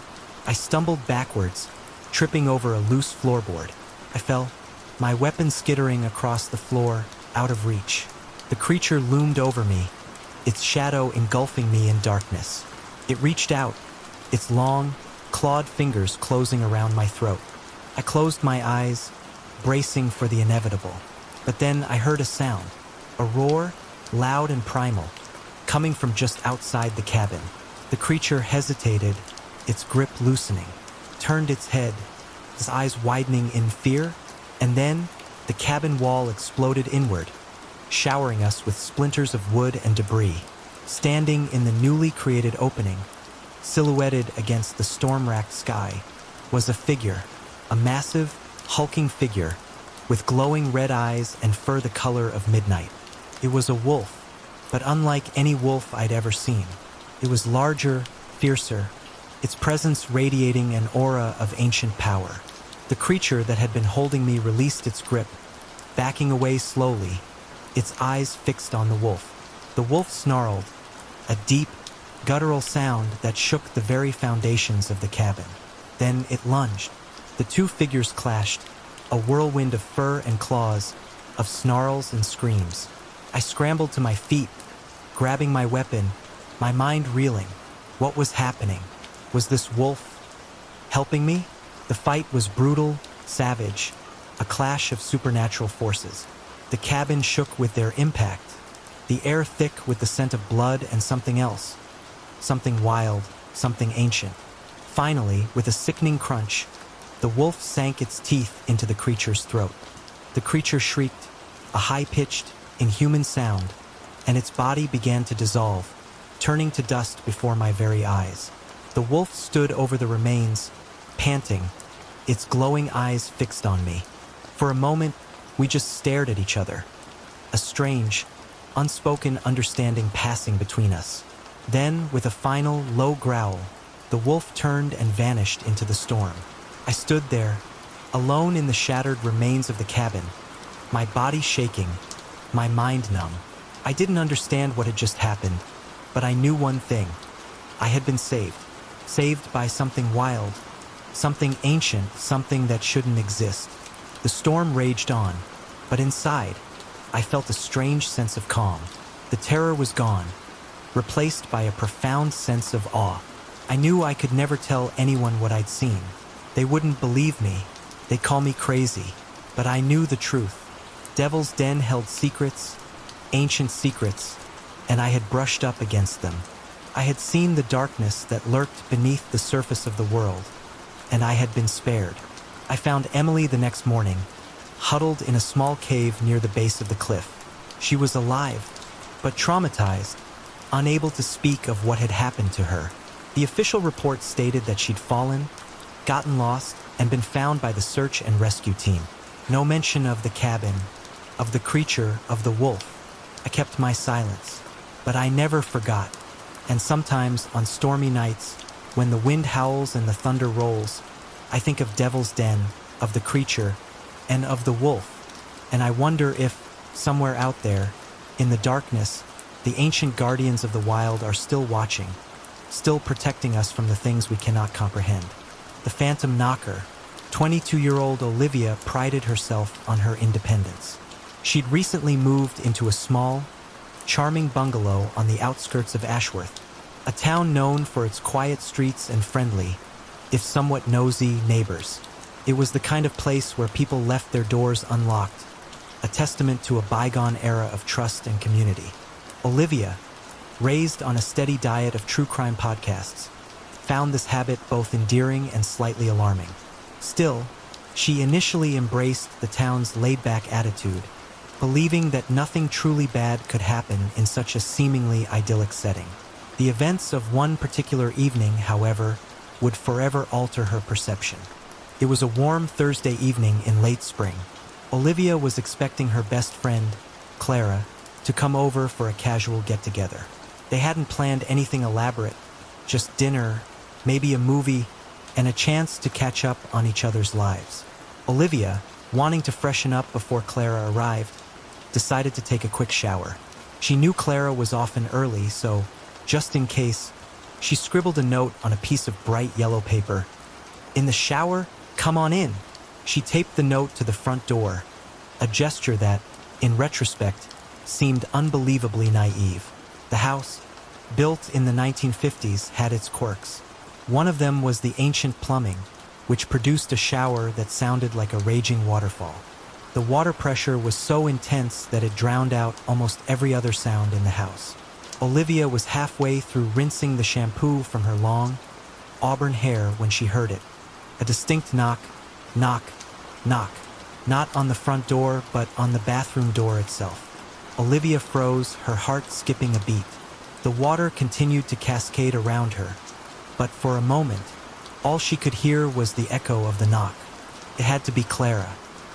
[SPEAKER 1] I stumbled backwards, tripping over a loose floorboard. I fell, my weapon skittering across the floor, out of reach. The creature loomed over me, its shadow engulfing me in darkness. It reached out, its long, clawed fingers closing around my throat. I closed my eyes, bracing for the inevitable. But then I heard a sound, a roar, loud and primal, coming from just outside the cabin. The creature hesitated, its grip loosening, turned its head, its eyes widening in fear, and then the cabin wall exploded inward, showering us with splinters of wood and debris. Standing in the newly created opening, silhouetted against the storm-racked sky, was a figure, a massive, hulking figure, with glowing red eyes and fur the color of midnight. It was a wolf, but unlike any wolf I'd ever seen. It was larger, fiercer, its presence radiating an aura of ancient power. The creature that had been holding me released its grip, backing away slowly, its eyes fixed on the wolf. The wolf snarled, a deep, guttural sound that shook the very foundations of the cabin. Then it lunged. The two figures clashed, a whirlwind of fur and claws, of snarls and screams. I scrambled to my feet, grabbing my weapon, my mind reeling. What was happening? Was this wolf helping me? The fight was brutal, savage, a clash of supernatural forces. The cabin shook with their impact, the air thick with the scent of blood and something else. Something wild, something ancient. Finally, with a sickening crunch, the wolf sank its teeth into the creature's throat. The creature shrieked, a high-pitched, inhuman sound, and its body began to dissolve, turning to dust before my very eyes. The wolf stood over the remains, panting, its glowing eyes fixed on me. For a moment, we just stared at each other, a strange, unspoken understanding passing between us. Then, with a final, low growl, the wolf turned and vanished into the storm. I stood there, alone in the shattered remains of the cabin, my body shaking, my mind numb. I didn't understand what had just happened, but I knew one thing. I had been saved. Saved by something wild, something ancient, something that shouldn't exist. The storm raged on, but inside, I felt a strange sense of calm. The terror was gone, replaced by a profound sense of awe. I knew I could never tell anyone what I'd seen. They wouldn't believe me. They'd call me crazy. But I knew the truth. Devil's Den held secrets, ancient secrets, and I had brushed up against them. I had seen the darkness that lurked beneath the surface of the world, and I had been spared. I found Emily the next morning, huddled in a small cave near the base of the cliff. She was alive, but traumatized, unable to speak of what had happened to her. The official report stated that she'd fallen, gotten lost, and been found by the search and rescue team. No mention of the cabin, of the creature, of the wolf. I kept my silence, but I never forgot. And sometimes, on stormy nights, when the wind howls and the thunder rolls, I think of Devil's Den, of the creature, and of the wolf. And I wonder if, somewhere out there, in the darkness, the ancient guardians of the wild are still watching, still protecting us from the things we cannot comprehend. The Phantom Knocker. 22-year-old Olivia prided herself on her independence. She'd recently moved into a small, charming bungalow on the outskirts of Ashworth, a town known for its quiet streets and friendly, if somewhat nosy, neighbors. It was the kind of place where people left their doors unlocked, a testament to a bygone era of trust and community. Olivia, raised on a steady diet of true crime podcasts, found this habit both endearing and slightly alarming. Still, she initially embraced the town's laid-back attitude, believing that nothing truly bad could happen in such a seemingly idyllic setting. The events of one particular evening, however, would forever alter her perception. It was a warm Thursday evening in late spring. Olivia was expecting her best friend, Clara, to come over for a casual get-together. They hadn't planned anything elaborate, just dinner, maybe a movie, and a chance to catch up on each other's lives. Olivia, wanting to freshen up before Clara arrived, decided to take a quick shower. She knew Clara was often early, so, just in case, she scribbled a note on a piece of bright yellow paper. "In the shower? Come on in." She taped the note to the front door, a gesture that, in retrospect, seemed unbelievably naive. The house, built in the 1950s, had its quirks. One of them was the ancient plumbing, which produced a shower that sounded like a raging waterfall. The water pressure was so intense that it drowned out almost every other sound in the house. Olivia was halfway through rinsing the shampoo from her long, auburn hair when she heard it. A distinct knock, knock, knock. Not on the front door, but on the bathroom door itself. Olivia froze, her heart skipping a beat. The water continued to cascade around her, But for a moment, all she could hear was the echo of the knock. It had to be Clara.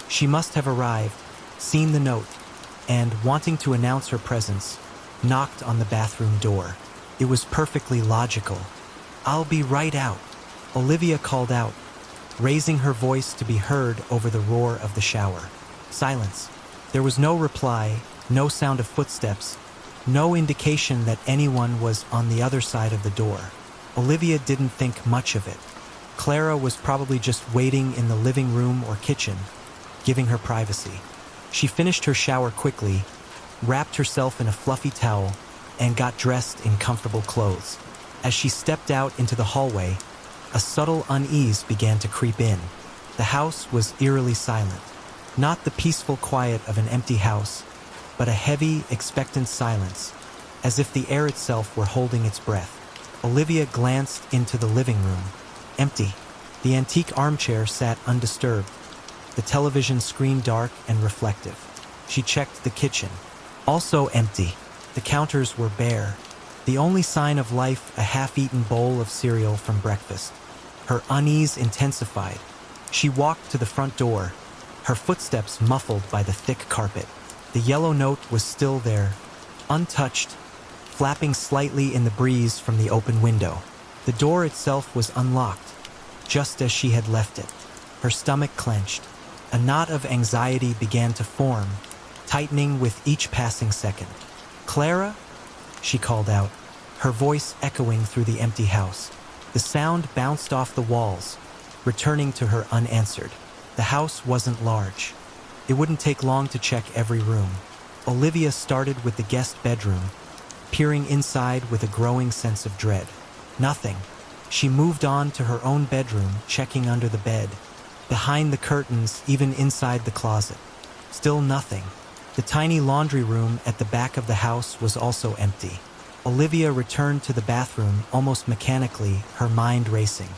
[SPEAKER 1] She must have arrived, seen the note, and, wanting to announce her presence, knocked on the bathroom door. It was perfectly logical. "I'll be right out," Olivia called out, raising her voice to be heard over the roar of the shower. Silence. There was no reply, no sound of footsteps, no indication that anyone was on the other side of the door. Olivia didn't think much of it. Clara was probably just waiting in the living room or kitchen, giving her privacy. She finished her shower quickly, wrapped herself in a fluffy towel, and got dressed in comfortable clothes. As she stepped out into the hallway, a subtle unease began to creep in. The house was eerily silent. Not the peaceful quiet of an empty house, but a heavy, expectant silence, as if the air itself were holding its breath. Olivia glanced into the living room. Empty. The antique armchair sat undisturbed, the television screen dark and reflective. She checked the kitchen. Also empty. The counters were bare. The only sign of life, a half-eaten bowl of cereal from breakfast. Her unease intensified. She walked to the front door, her footsteps muffled by the thick carpet. The yellow note was still there, untouched, flapping slightly in the breeze from the open window. The door itself was unlocked, just as she had left it. Her stomach clenched. A knot of anxiety began to form, tightening with each passing second. "Clara?" she called out, her voice echoing through the empty house. The sound bounced off the walls, returning to her unanswered. The house wasn't large. It wouldn't take long to check every room. Olivia started with the guest bedroom, peering inside with a growing sense of dread. Nothing. She moved on to her own bedroom, checking under the bed, behind the curtains, even inside the closet. Still nothing. The tiny laundry room at the back of the house was also empty. Olivia returned to the bathroom almost mechanically, her mind racing.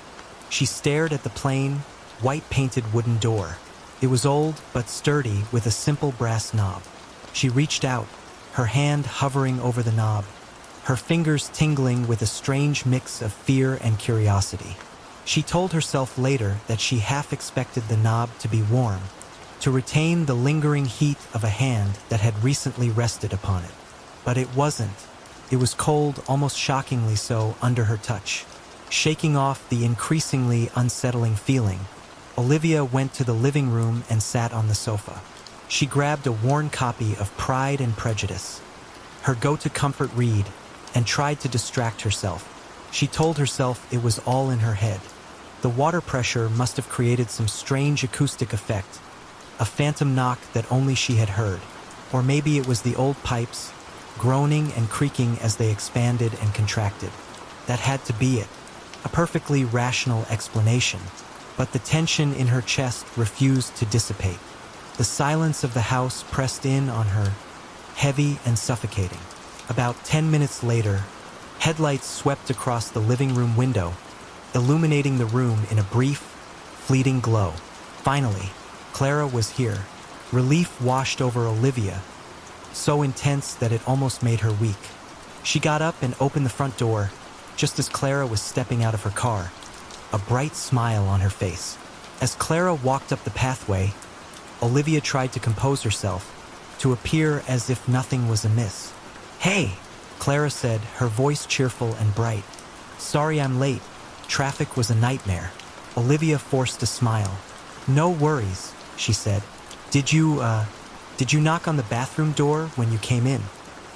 [SPEAKER 1] She stared at the plain, white-painted wooden door. It was old but sturdy, with a simple brass knob. She reached out, her hand hovering over the knob, her fingers tingling with a strange mix of fear and curiosity. She told herself later that she half expected the knob to be warm, to retain the lingering heat of a hand that had recently rested upon it. But it wasn't. It was cold, almost shockingly so, under her touch. Shaking off the increasingly unsettling feeling, Olivia went to the living room and sat on the sofa. She grabbed a worn copy of Pride and Prejudice, her go-to comfort read, and tried to distract herself. She told herself it was all in her head. The water pressure must have created some strange acoustic effect, a phantom knock that only she had heard. Or maybe it was the old pipes, groaning and creaking as they expanded and contracted. That had to be it. A perfectly rational explanation. But the tension in her chest refused to dissipate. The silence of the house pressed in on her, heavy and suffocating. About 10 minutes later, headlights swept across the living room window, illuminating the room in a brief, fleeting glow. Finally, Clara was here. Relief washed over Olivia, so intense that it almost made her weak. She got up and opened the front door, just as Clara was stepping out of her car, a bright smile on her face. As Clara walked up the pathway, Olivia tried to compose herself, to appear as if nothing was amiss. "Hey," Clara said, her voice cheerful and bright. "Sorry I'm late. Traffic was a nightmare." Olivia forced a smile. "No worries," she said. Did you knock on the bathroom door when you came in?"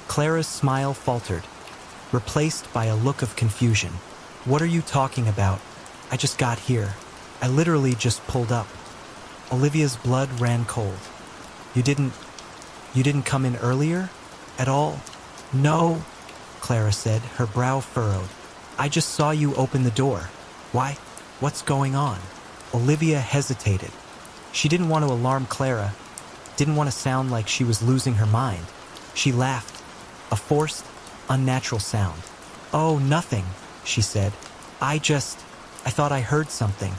[SPEAKER 1] Clara's smile faltered, replaced by a look of confusion. "What are you talking about? I just got here. I literally just pulled up." Olivia's blood ran cold. You didn't come in earlier? At all?" "No," Clara said, her brow furrowed. "I just saw you open the door. Why? What's going on?" Olivia hesitated. She didn't want to alarm Clara, didn't want to sound like she was losing her mind. She laughed, a forced, unnatural sound. "Oh, nothing," she said. I thought I heard something.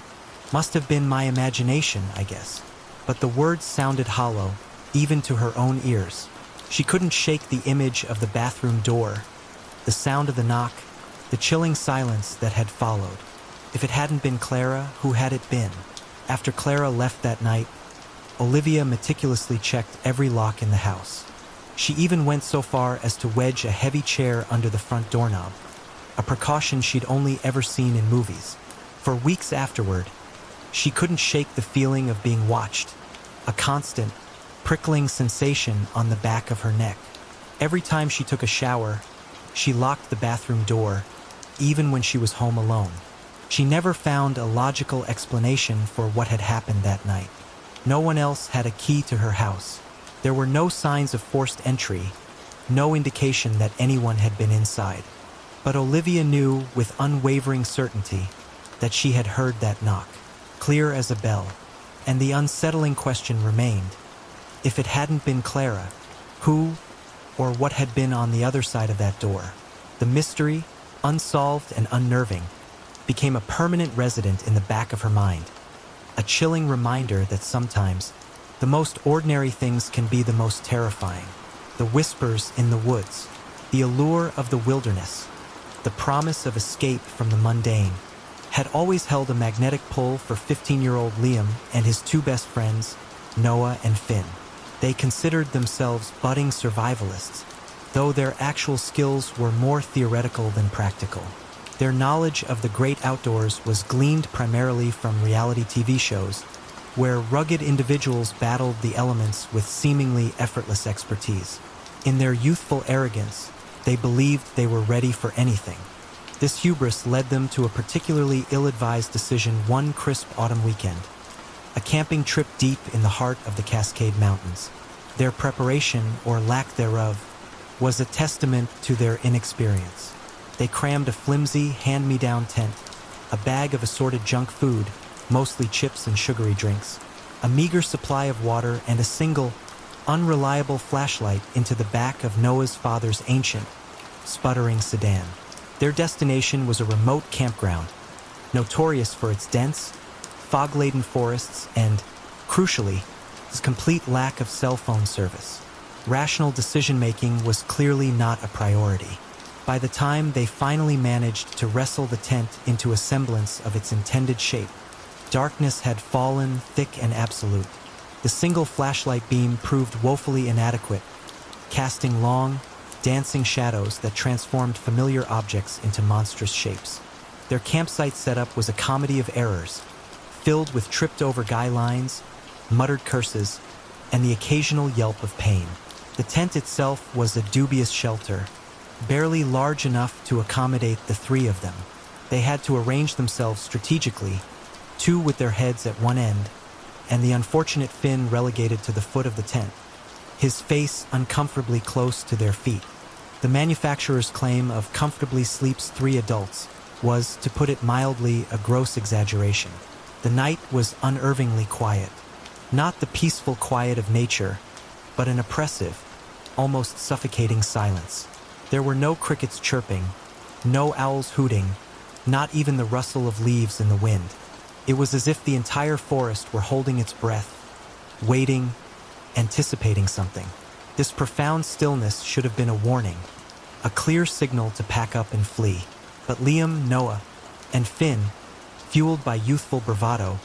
[SPEAKER 1] Must have been my imagination, I guess." But the words sounded hollow, even to her own ears. She couldn't shake the image of the bathroom door, the sound of the knock, the chilling silence that had followed. If it hadn't been Clara, who had it been? After Clara left that night, Olivia meticulously checked every lock in the house. She even went so far as to wedge a heavy chair under the front doorknob, a precaution she'd only ever seen in movies. For weeks afterward, she couldn't shake the feeling of being watched, a constant, prickling sensation on the back of her neck. Every time she took a shower, she locked the bathroom door, even when she was home alone. She never found a logical explanation for what had happened that night. No one else had a key to her house. There were no signs of forced entry, no indication that anyone had been inside. But Olivia knew with unwavering certainty that she had heard that knock, clear as a bell, and the unsettling question remained. If it hadn't been Clara, who or what had been on the other side of that door? The mystery, unsolved and unnerving, became a permanent resident in the back of her mind, a chilling reminder that sometimes the most ordinary things can be the most terrifying. The whispers in the woods, the allure of the wilderness, the promise of escape from the mundane, had always held a magnetic pull for 15-year-old Liam and his two best friends, Noah and Finn. They considered themselves budding survivalists, though their actual skills were more theoretical than practical. Their knowledge of the great outdoors was gleaned primarily from reality TV shows, where rugged individuals battled the elements with seemingly effortless expertise. In their youthful arrogance, they believed they were ready for anything. This hubris led them to a particularly ill-advised decision one crisp autumn weekend, a camping trip deep in the heart of the Cascade Mountains. Their preparation, or lack thereof, was a testament to their inexperience. They crammed a flimsy, hand-me-down tent, a bag of assorted junk food, mostly chips and sugary drinks, a meager supply of water, and a single, unreliable flashlight into the back of Noah's father's ancient, sputtering sedan. Their destination was a remote campground, notorious for its dense, fog-laden forests and, crucially, its complete lack of cell phone service. Rational decision-making was clearly not a priority. By the time they finally managed to wrestle the tent into a semblance of its intended shape, darkness had fallen thick and absolute. The single flashlight beam proved woefully inadequate, casting long, dancing shadows that transformed familiar objects into monstrous shapes. Their campsite setup was a comedy of errors, filled with tripped-over guy lines, muttered curses, and the occasional yelp of pain. The tent itself was a dubious shelter, barely large enough to accommodate the three of them. They had to arrange themselves strategically, two with their heads at one end, and the unfortunate Finn relegated to the foot of the tent, his face uncomfortably close to their feet. The manufacturer's claim of comfortably sleeps 3 adults was, to put it mildly, a gross exaggeration. The night was unnervingly quiet. Not the peaceful quiet of nature, but an oppressive, almost suffocating silence. There were no crickets chirping, no owls hooting, not even the rustle of leaves in the wind. It was as if the entire forest were holding its breath, waiting, anticipating something. This profound stillness should have been a warning, a clear signal to pack up and flee. But Liam, Noah, and Finn, fueled by youthful bravado,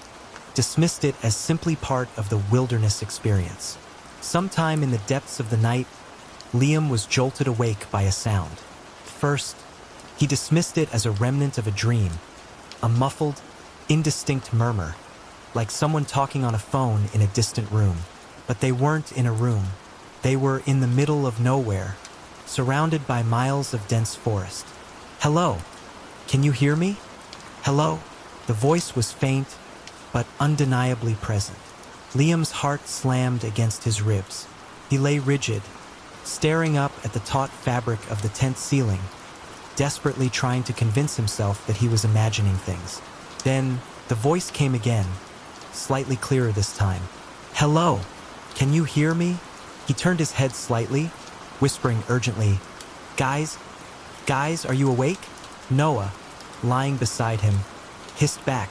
[SPEAKER 1] dismissed it as simply part of the wilderness experience. Sometime in the depths of the night, Liam was jolted awake by a sound. First, he dismissed it as a remnant of a dream, a muffled, indistinct murmur, like someone talking on a phone in a distant room. But they weren't in a room. They were in the middle of nowhere, surrounded by miles of dense forest. "Hello? Can you hear me? Hello?" The voice was faint, but undeniably present. Liam's heart slammed against his ribs. He lay rigid, staring up at the taut fabric of the tent ceiling, desperately trying to convince himself that he was imagining things. Then, the voice came again, slightly clearer this time. "Hello? Can you hear me?" He turned his head slightly, whispering urgently, Guys, are you awake?" Noah, lying beside him, hissed back,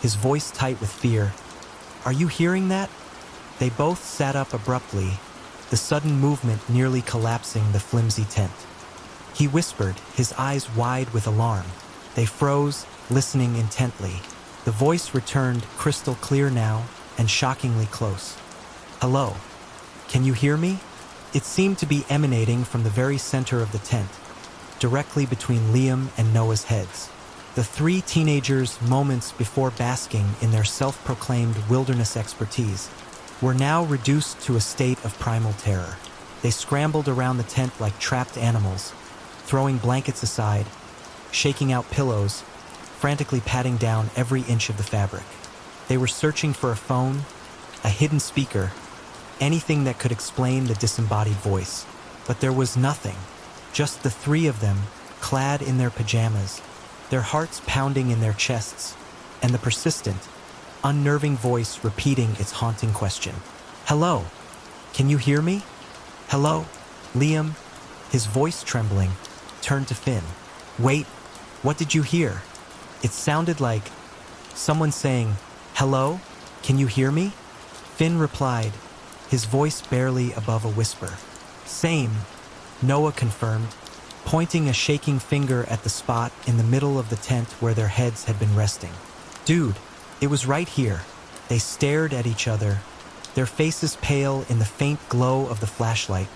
[SPEAKER 1] his voice tight with fear. "Are you hearing that?" They both sat up abruptly, the sudden movement nearly collapsing the flimsy tent. He whispered, his eyes wide with alarm. They froze, listening intently. The voice returned, crystal clear now, and shockingly close. "Hello. Can you hear me?" It seemed to be emanating from the very center of the tent, directly between Liam and Noah's heads. The three teenagers, moments before basking in their self-proclaimed wilderness expertise, were now reduced to a state of primal terror. They scrambled around the tent like trapped animals, throwing blankets aside, shaking out pillows, frantically patting down every inch of the fabric. They were searching for a phone, a hidden speaker, anything that could explain the disembodied voice. But there was nothing, just the three of them, clad in their pajamas, their hearts pounding in their chests, and the persistent, unnerving voice repeating its haunting question. "Hello? Can you hear me? Hello?" Liam, his voice trembling, turned to Finn. "Wait, what did you hear?" It sounded like someone saying, "Hello? Can you hear me?" Finn replied, his voice barely above a whisper. "Same," Noah confirmed, pointing a shaking finger at the spot in the middle of the tent where their heads had been resting. "Dude, it was right here." They stared at each other, their faces pale in the faint glow of the flashlight,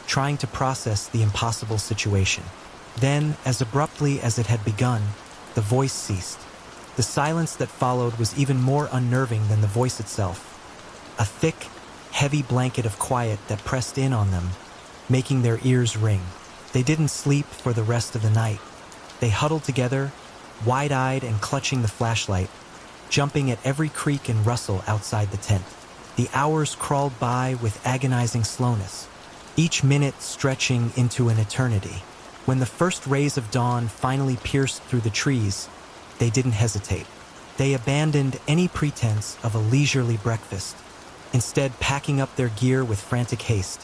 [SPEAKER 1] trying to process the impossible situation. Then, as abruptly as it had begun, the voice ceased. The silence that followed was even more unnerving than the voice itself. A thick, heavy blanket of quiet that pressed in on them, making their ears ring. They didn't sleep for the rest of the night. They huddled together, wide-eyed and clutching the flashlight, jumping at every creak and rustle outside the tent. The hours crawled by with agonizing slowness, each minute stretching into an eternity. When the first rays of dawn finally pierced through the trees, they didn't hesitate. They abandoned any pretense of a leisurely breakfast, instead packing up their gear with frantic haste,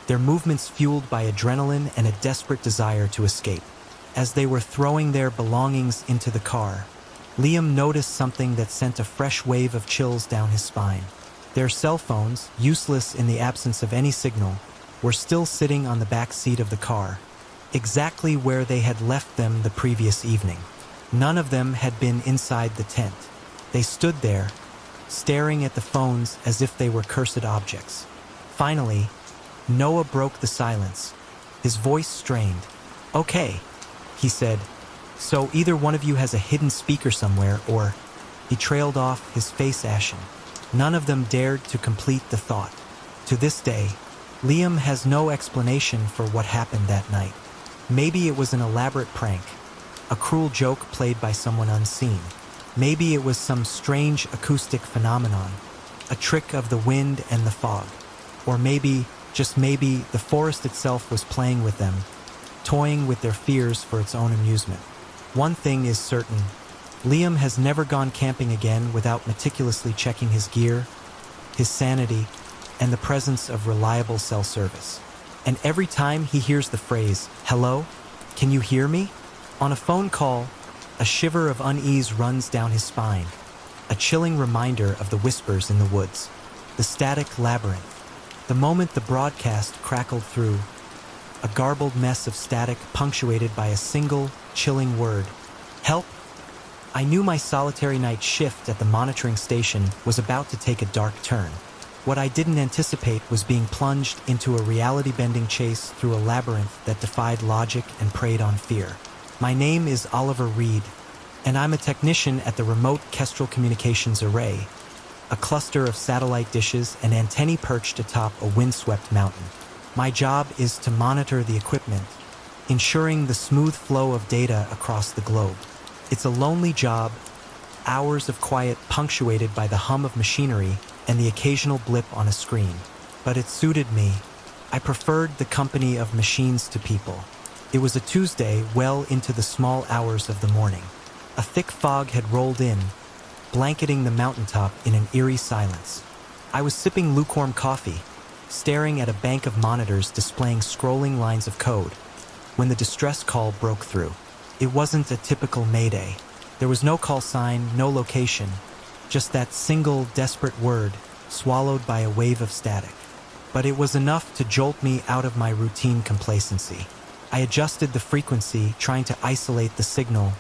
[SPEAKER 1] their movements fueled by adrenaline and a desperate desire to escape. As they were throwing their belongings into the car, Liam noticed something that sent a fresh wave of chills down his spine. Their cell phones, useless in the absence of any signal, were still sitting on the back seat of the car, exactly where they had left them the previous evening. None of them had been inside the tent. They stood there, staring at the phones as if they were cursed objects. Finally, Noah broke the silence, his voice strained. "Okay," he said, "so either one of you has a hidden speaker somewhere, or..." He trailed off, his face ashen. None of them dared to complete the thought. To this day, Liam has no explanation for what happened that night. Maybe it was an elaborate prank, a cruel joke played by someone unseen. Maybe it was some strange acoustic phenomenon, a trick of the wind and the fog. Or maybe, just maybe, the forest itself was playing with them, toying with their fears for its own amusement. One thing is certain, Liam has never gone camping again without meticulously checking his gear, his sanity, and the presence of reliable cell service. And every time he hears the phrase, "Hello? Can you hear me?" on a phone call, a shiver of unease runs down his spine, a chilling reminder of the whispers in the woods, the static labyrinth. The moment the broadcast crackled through, a garbled mess of static punctuated by a single, chilling word, "Help!" I knew my solitary night shift at the monitoring station was about to take a dark turn. What I didn't anticipate was being plunged into a reality-bending chase through a labyrinth that defied logic and preyed on fear. My name is Oliver Reed, and I'm a technician at the Remote Kestrel Communications Array, a cluster of satellite dishes and antennae perched atop a windswept mountain. My job is to monitor the equipment, ensuring the smooth flow of data across the globe. It's a lonely job, hours of quiet punctuated by the hum of machinery and the occasional blip on a screen. But it suited me. I preferred the company of machines to people. It was a Tuesday, well into the small hours of the morning. A thick fog had rolled in, blanketing the mountaintop in an eerie silence. I was sipping lukewarm coffee, staring at a bank of monitors displaying scrolling lines of code, when the distress call broke through. It wasn't a typical mayday. There was no call sign, no location, just that single, desperate word, swallowed by a wave of static. But it was enough to jolt me out of my routine complacency. I adjusted the frequency, trying to isolate the signal,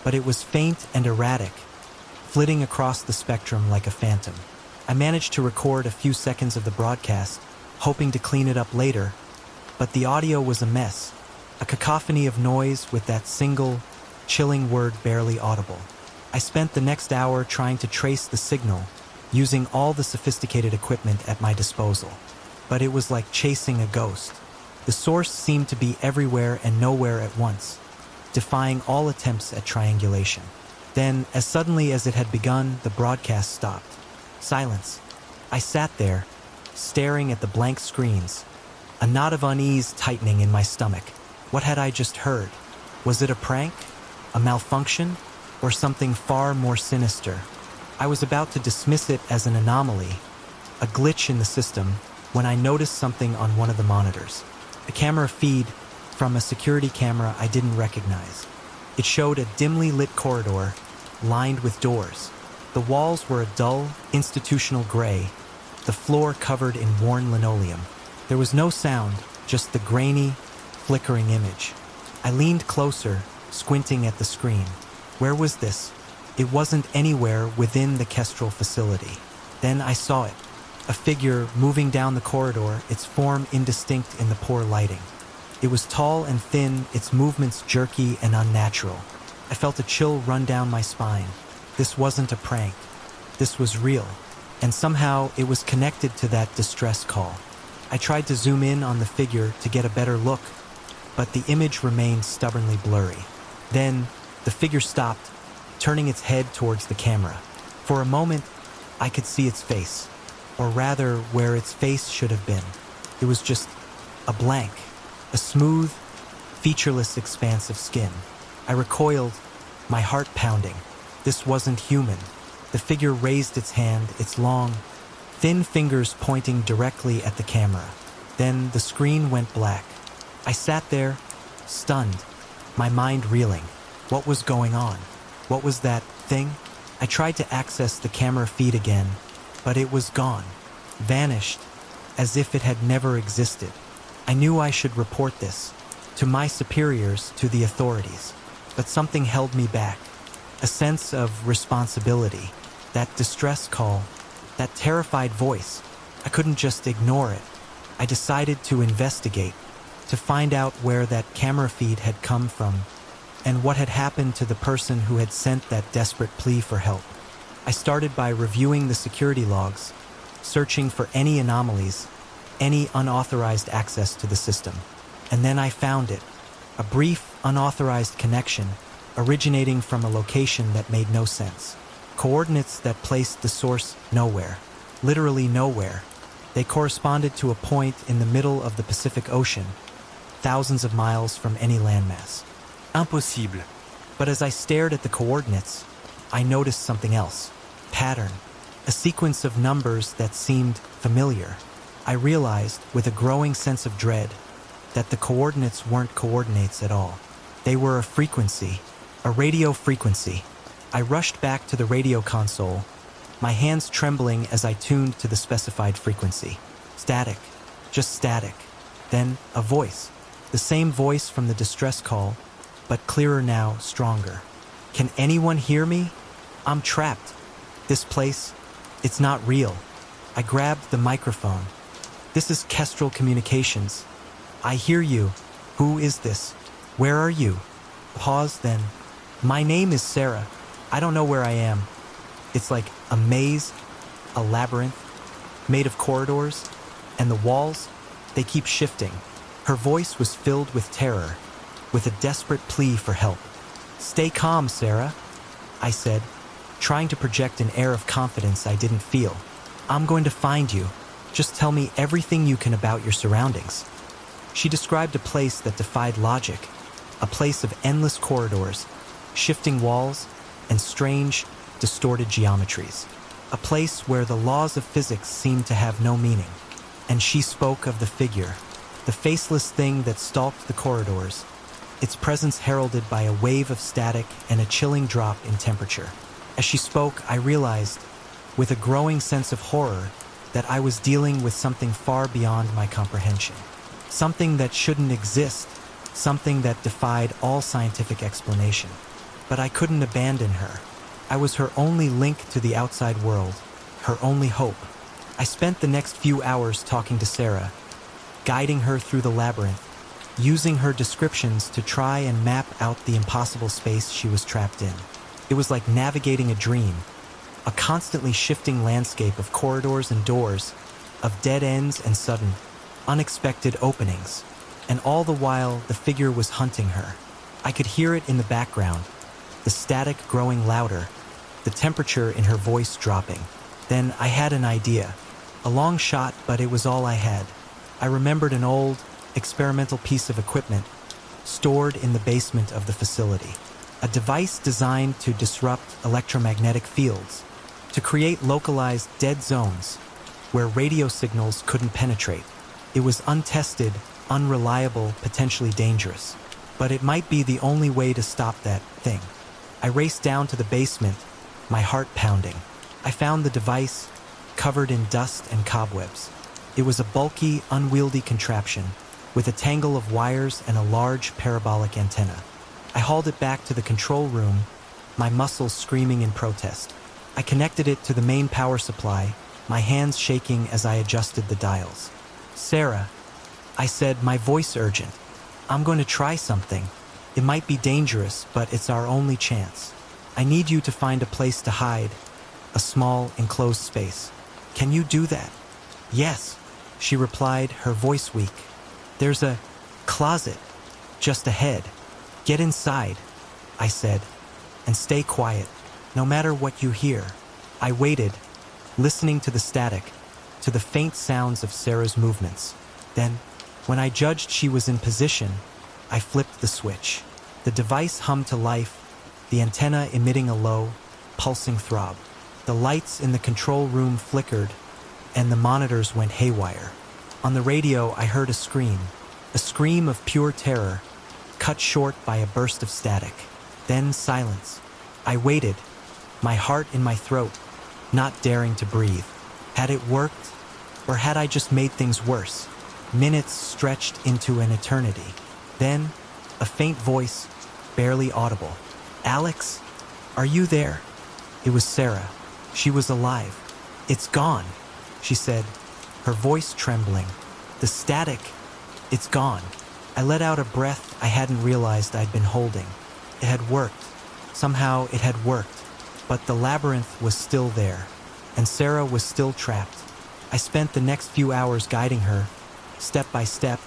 [SPEAKER 1] but it was faint and erratic, flitting across the spectrum like a phantom. I managed to record a few seconds of the broadcast, hoping to clean it up later, but the audio was a mess, a cacophony of noise with that single, chilling word barely audible. I spent the next hour trying to trace the signal, using all the sophisticated equipment at my disposal. But it was like chasing a ghost. The source seemed to be everywhere and nowhere at once, defying all attempts at triangulation. Then, as suddenly as it had begun, the broadcast stopped. Silence. I sat there, staring at the blank screens, a knot of unease tightening in my stomach. What had I just heard? Was it a prank? A malfunction? Or something far more sinister? I was about to dismiss it as an anomaly, a glitch in the system, when I noticed something on one of the monitors. A camera feed from a security camera I didn't recognize. It showed a dimly lit corridor, lined with doors. The walls were a dull, institutional gray, the floor covered in worn linoleum. There was no sound, just the grainy, flickering image. I leaned closer, squinting at the screen. Where was this? It wasn't anywhere within the Kestrel facility. Then I saw it. A figure moving down the corridor, its form indistinct in the poor lighting. It was tall and thin, its movements jerky and unnatural. I felt a chill run down my spine. This wasn't a prank. This was real. And somehow it was connected to that distress call. I tried to zoom in on the figure to get a better look, but the image remained stubbornly blurry. Then, the figure stopped, turning its head towards the camera. For a moment, I could see its face, or rather, where its face should have been. It was just a blank, a smooth, featureless expanse of skin. I recoiled, my heart pounding. This wasn't human. The figure raised its hand, its long, thin fingers pointing directly at the camera. Then the screen went black. I sat there, stunned, my mind reeling. What was going on? What was that thing? I tried to access the camera feed again, but it was gone, vanished, as if it had never existed. I knew I should report this, to my superiors, to the authorities, but something held me back. A sense of responsibility, that distress call, that terrified voice. I couldn't just ignore it. I decided to investigate, to find out where that camera feed had come from, and what had happened to the person who had sent that desperate plea for help. I started by reviewing the security logs, searching for any anomalies, any unauthorized access to the system. And then I found it, a brief, unauthorized connection originating from a location that made no sense. Coordinates that placed the source nowhere, literally nowhere. They corresponded to a point in the middle of the Pacific Ocean, thousands of miles from any landmass. Impossible. But as I stared at the coordinates, I noticed something else. Pattern. A sequence of numbers that seemed familiar. I realized, with a growing sense of dread, that the coordinates weren't coordinates at all. They were a frequency, a radio frequency. I rushed back to the radio console, my hands trembling as I tuned to the specified frequency. Static. Just static. Then a voice. The same voice from the distress call, but clearer now, stronger. Can anyone hear me? I'm trapped. This place, it's not real. I grabbed the microphone. This is Kestrel Communications. I hear you. Who is this? Where are you? Pause, then. My name is Sarah. I don't know where I am. It's like a maze, a labyrinth, made of corridors, and the walls, they keep shifting. Her voice was filled with terror, with a desperate plea for help. Stay calm, Sarah, I said, trying to project an air of confidence I didn't feel. I'm going to find you. Just tell me everything you can about your surroundings. She described a place that defied logic, a place of endless corridors, shifting walls, and strange, distorted geometries. A place where the laws of physics seemed to have no meaning. And she spoke of the figure, the faceless thing that stalked the corridors, its presence heralded by a wave of static and a chilling drop in temperature. As she spoke, I realized, with a growing sense of horror, that I was dealing with something far beyond my comprehension. Something that shouldn't exist, something that defied all scientific explanation. But I couldn't abandon her. I was her only link to the outside world, her only hope. I spent the next few hours talking to Sarah, guiding her through the labyrinth, using her descriptions to try and map out the impossible space she was trapped in. It was like navigating a dream, a constantly shifting landscape of corridors and doors, of dead ends and sudden, unexpected openings. And all the while, the figure was hunting her. I could hear it in the background, the static growing louder, the temperature in her voice dropping. Then I had an idea. A long shot, but it was all I had. I remembered an old, experimental piece of equipment stored in the basement of the facility. A device designed to disrupt electromagnetic fields, to create localized dead zones where radio signals couldn't penetrate. It was untested, unreliable, potentially dangerous. But it might be the only way to stop that thing. I raced down to the basement, my heart pounding. I found the device covered in dust and cobwebs. It was a bulky, unwieldy contraption with a tangle of wires and a large parabolic antenna. I hauled it back to the control room, my muscles screaming in protest. I connected it to the main power supply, my hands shaking as I adjusted the dials. "Sarah," I said, my voice urgent, "I'm going to try something. It might be dangerous, but it's our only chance. I need you to find a place to hide, a small, enclosed space. Can you do that?" "Yes," she replied, her voice weak. "There's a closet just ahead. Get inside," I said, "and stay quiet, no matter what you hear." I waited, listening to the static, to the faint sounds of Sarah's movements. Then, when I judged she was in position, I flipped the switch. The device hummed to life, the antenna emitting a low, pulsing throb. The lights in the control room flickered, and the monitors went haywire. On the radio, I heard a scream of pure terror, cut short by a burst of static. Then silence. I waited, my heart in my throat, not daring to breathe. Had it worked, or had I just made things worse? Minutes stretched into an eternity. Then, a faint voice, barely audible. "Alex, are you there?" It was Sarah. She was alive. "It's gone," she said, her voice trembling. "The static, it's gone." I let out a breath I hadn't realized I'd been holding. It had worked. Somehow it had worked. But the labyrinth was still there, and Sarah was still trapped. I spent the next few hours guiding her, step by step,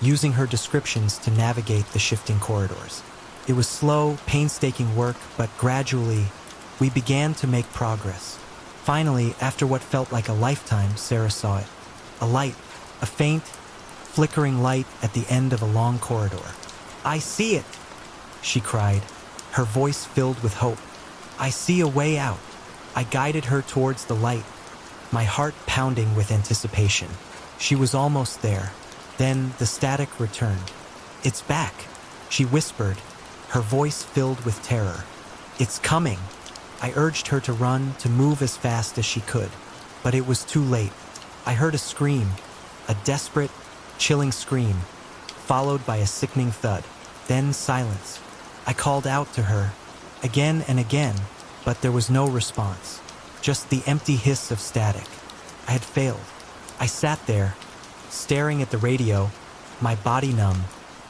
[SPEAKER 1] using her descriptions to navigate the shifting corridors. It was slow, painstaking work, but gradually, we began to make progress. Finally, after what felt like a lifetime, Sarah saw it. A light, a faint, flickering light at the end of a long corridor. "I see it!" she cried, her voice filled with hope. "I see a way out." I guided her towards the light, my heart pounding with anticipation. She was almost there. Then the static returned. "It's back," she whispered, her voice filled with terror. "It's coming." I urged her to run, to move as fast as she could. But it was too late. I heard a scream, a desperate, chilling scream, followed by a sickening thud. Then silence. I called out to her, again and again, but there was no response. Just the empty hiss of static. I had failed. I sat there, staring at the radio, my body numb,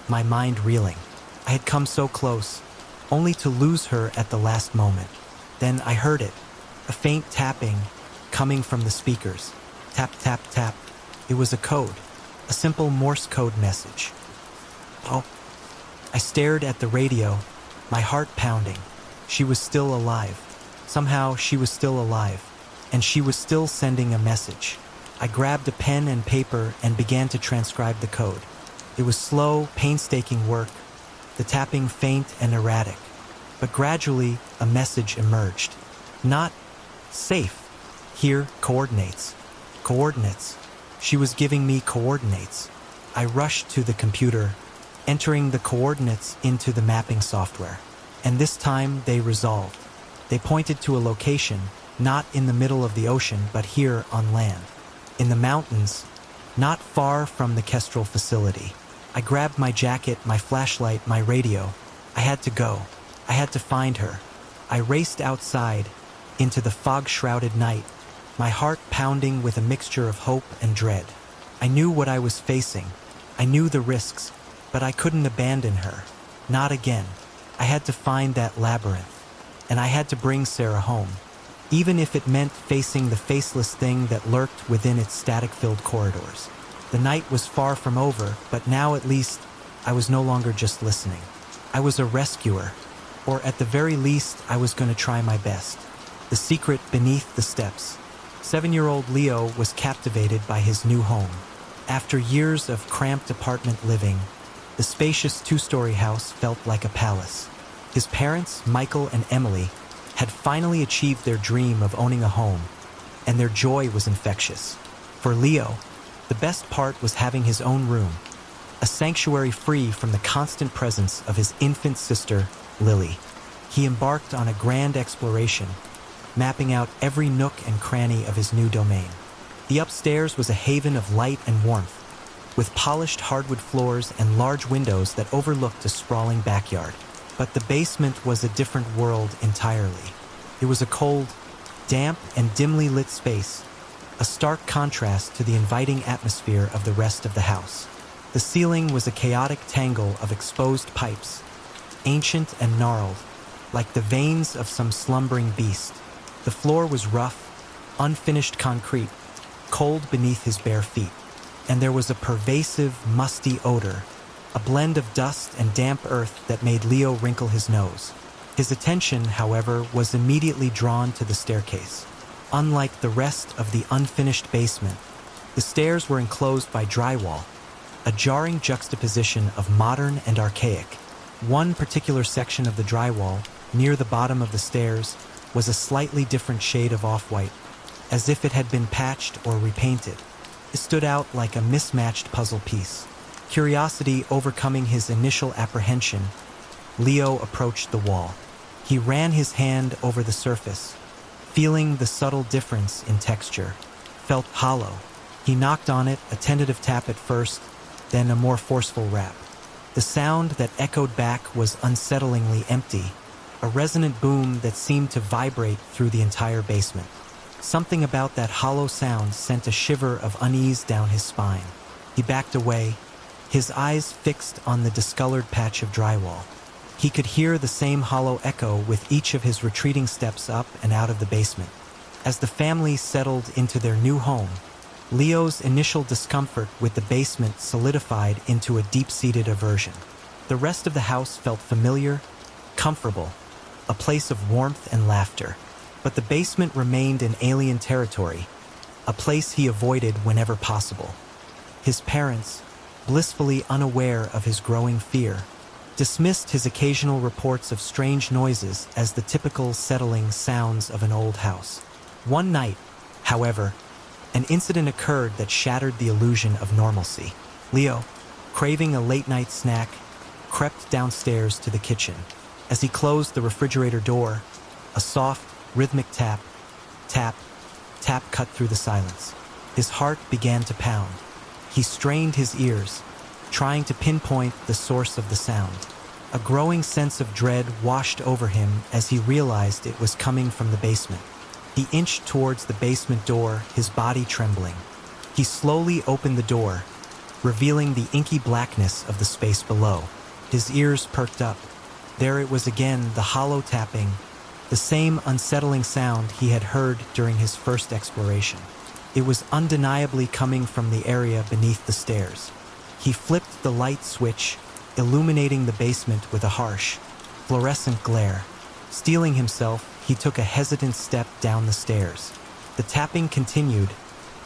[SPEAKER 1] my mind reeling. I had come so close, only to lose her at the last moment. Then I heard it, a faint tapping coming from the speakers. Tap, tap, tap. It was a code, a simple Morse code message. "Oh." I stared at the radio, my heart pounding. She was still alive. Somehow she was still alive, and she was still sending a message. I grabbed a pen and paper and began to transcribe the code. It was slow, painstaking work, the tapping faint and erratic. But gradually, a message emerged. Not safe. Here, coordinates. Coordinates. She was giving me coordinates. I rushed to the computer, entering the coordinates into the mapping software. And this time, they resolved. They pointed to a location, not in the middle of the ocean, but here on land. In the mountains, not far from the Kestrel facility. I grabbed my jacket, my flashlight, my radio. I had to go. I had to find her. I raced outside, into the fog-shrouded night, my heart pounding with a mixture of hope and dread. I knew what I was facing. I knew the risks, but I couldn't abandon her. Not again. I had to find that labyrinth, and I had to bring Sarah home, even if it meant facing the faceless thing that lurked within its static-filled corridors. The night was far from over, but now at least I was no longer just listening. I was a rescuer, or at the very least, I was going to try my best. The secret beneath the steps. 7-year-old Leo was captivated by his new home. After years of cramped apartment living, the spacious 2-story house felt like a palace. His parents, Michael and Emily, had finally achieved their dream of owning a home, and their joy was infectious. For Leo, the best part was having his own room, a sanctuary free from the constant presence of his infant sister, Lily. He embarked on a grand exploration, mapping out every nook and cranny of his new domain. The upstairs was a haven of light and warmth, with polished hardwood floors and large windows that overlooked a sprawling backyard. But the basement was a different world entirely. It was a cold, damp, and dimly lit space, a stark contrast to the inviting atmosphere of the rest of the house. The ceiling was a chaotic tangle of exposed pipes, ancient and gnarled, like the veins of some slumbering beast. The floor was rough, unfinished concrete, cold beneath his bare feet, and there was a pervasive, musty odor, a blend of dust and damp earth that made Leo wrinkle his nose. His attention, however, was immediately drawn to the staircase. Unlike the rest of the unfinished basement, the stairs were enclosed by drywall, a jarring juxtaposition of modern and archaic. One particular section of the drywall, near the bottom of the stairs, was a slightly different shade of off-white, as if it had been patched or repainted. It stood out like a mismatched puzzle piece. Curiosity overcoming his initial apprehension, Leo approached the wall. He ran his hand over the surface, feeling the subtle difference in texture. Felt hollow. He knocked on it, a tentative tap at first, then a more forceful rap. The sound that echoed back was unsettlingly empty, a resonant boom that seemed to vibrate through the entire basement. Something about that hollow sound sent a shiver of unease down his spine. He backed away, his eyes fixed on the discolored patch of drywall. He could hear the same hollow echo with each of his retreating steps up and out of the basement. As the family settled into their new home, Leo's initial discomfort with the basement solidified into a deep-seated aversion. The rest of the house felt familiar, comfortable, a place of warmth and laughter. But the basement remained an alien territory, a place he avoided whenever possible. His parents, blissfully unaware of his growing fear, dismissed his occasional reports of strange noises as the typical settling sounds of an old house. One night, however, an incident occurred that shattered the illusion of normalcy. Leo, craving a late-night snack, crept downstairs to the kitchen. As he closed the refrigerator door, a soft, rhythmic tap, tap, tap cut through the silence. His heart began to pound. He strained his ears, trying to pinpoint the source of the sound. A growing sense of dread washed over him as he realized it was coming from the basement. He inched towards the basement door, his body trembling. He slowly opened the door, revealing the inky blackness of the space below. His ears perked up. There it was again, the hollow tapping, the same unsettling sound he had heard during his first exploration. It was undeniably coming from the area beneath the stairs. He flipped the light switch, illuminating the basement with a harsh, fluorescent glare. Steeling himself, he took a hesitant step down the stairs. The tapping continued,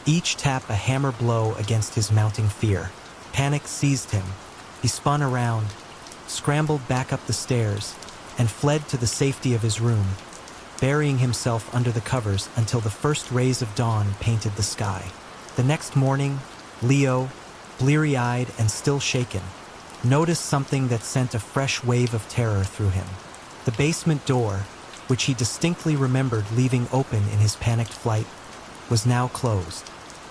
[SPEAKER 1] each tap a hammer blow against his mounting fear. Panic seized him. He spun around, scrambled back up the stairs, and fled to the safety of his room, burying himself under the covers until the first rays of dawn painted the sky. The next morning, Leo, bleary-eyed and still shaken, noticed something that sent a fresh wave of terror through him. The basement door, which he distinctly remembered leaving open in his panicked flight, was now closed.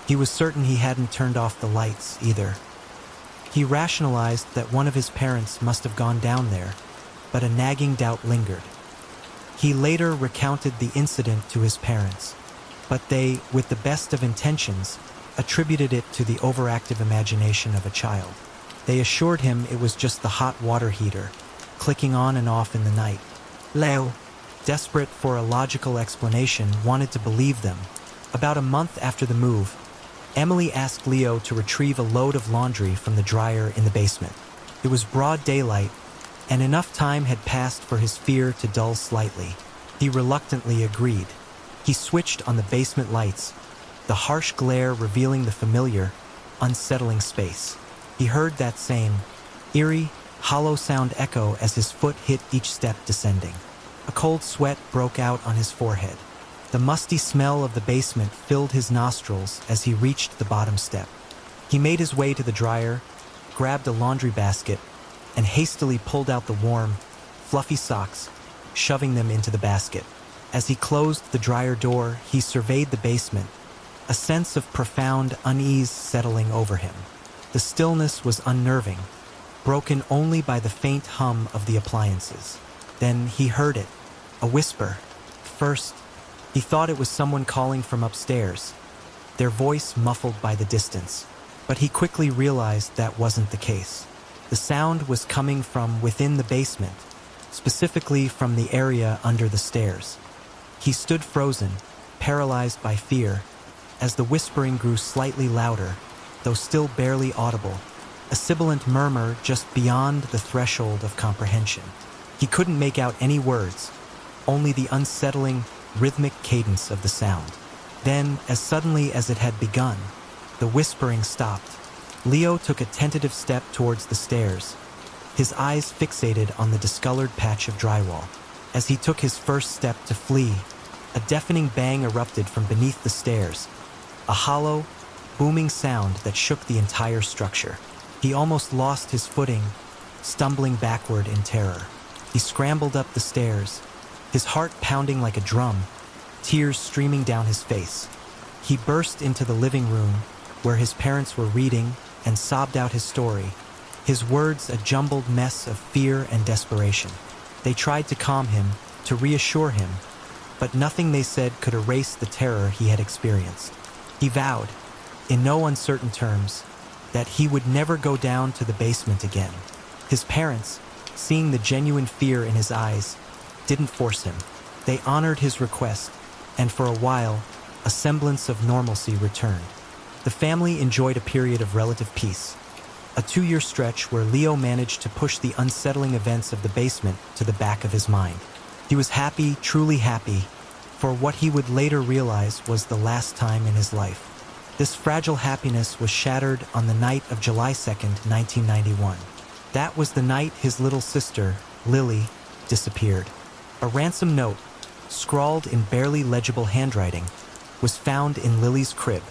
[SPEAKER 1] He was certain he hadn't turned off the lights either. He rationalized that one of his parents must have gone down there, but a nagging doubt lingered. He later recounted the incident to his parents, but they, with the best of intentions, attributed it to the overactive imagination of a child. They assured him it was just the hot water heater, clicking on and off in the night. Leo, desperate for a logical explanation, wanted to believe them. About a month after the move, Emily asked Leo to retrieve a load of laundry from the dryer in the basement. It was broad daylight, and enough time had passed for his fear to dull slightly. He reluctantly agreed. He switched on the basement lights, the harsh glare revealing the familiar, unsettling space. He heard that same, eerie, hollow sound echo as his foot hit each step descending. A cold sweat broke out on his forehead. The musty smell of the basement filled his nostrils as he reached the bottom step. He made his way to the dryer, grabbed a laundry basket, and hastily pulled out the warm, fluffy socks, shoving them into the basket. As he closed the dryer door, he surveyed the basement, a sense of profound unease settling over him. The stillness was unnerving, broken only by the faint hum of the appliances. Then he heard it, a whisper. First, he thought it was someone calling from upstairs, their voice muffled by the distance. But he quickly realized that wasn't the case. The sound was coming from within the basement, specifically from the area under the stairs. He stood frozen, paralyzed by fear, as the whispering grew slightly louder, though still barely audible, a sibilant murmur just beyond the threshold of comprehension. He couldn't make out any words, only the unsettling, rhythmic cadence of the sound. Then, as suddenly as it had begun, the whispering stopped. Leo took a tentative step towards the stairs, his eyes fixated on the discolored patch of drywall. As he took his first step to flee, a deafening bang erupted from beneath the stairs, a hollow, booming sound that shook the entire structure. He almost lost his footing, stumbling backward in terror. He scrambled up the stairs, his heart pounding like a drum, tears streaming down his face. He burst into the living room, where his parents were reading, and sobbed out his story, his words a jumbled mess of fear and desperation. They tried to calm him, to reassure him, but nothing they said could erase the terror he had experienced. He vowed, in no uncertain terms, that he would never go down to the basement again. His parents, seeing the genuine fear in his eyes, didn't force him. They honored his request, and for a while, a semblance of normalcy returned. The family enjoyed a period of relative peace, a 2-year stretch where Leo managed to push the unsettling events of the basement to the back of his mind. He was happy, truly happy, for what he would later realize was the last time in his life. This fragile happiness was shattered on the night of July 2nd, 1991. That was the night his little sister, Lily, disappeared. A ransom note, scrawled in barely legible handwriting, was found in Lily's crib.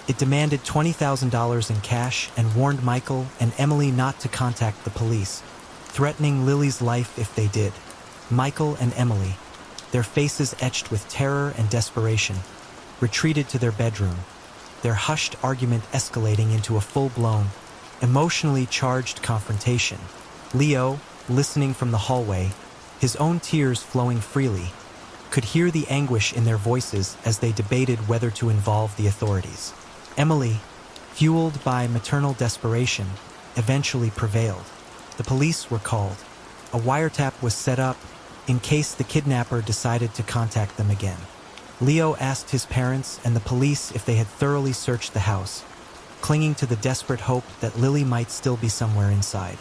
[SPEAKER 1] It demanded $20,000 in cash and warned Michael and Emily not to contact the police, threatening Lily's life if they did. Michael and Emily, their faces etched with terror and desperation, retreated to their bedroom, their hushed argument escalating into a full-blown, emotionally charged confrontation. Leo, listening from the hallway, his own tears flowing freely, could hear the anguish in their voices as they debated whether to involve the authorities. Emily, fueled by maternal desperation, eventually prevailed. The police were called. A wiretap was set up in case the kidnapper decided to contact them again. Leo asked his parents and the police if they had thoroughly searched the house, clinging to the desperate hope that Lily might still be somewhere inside.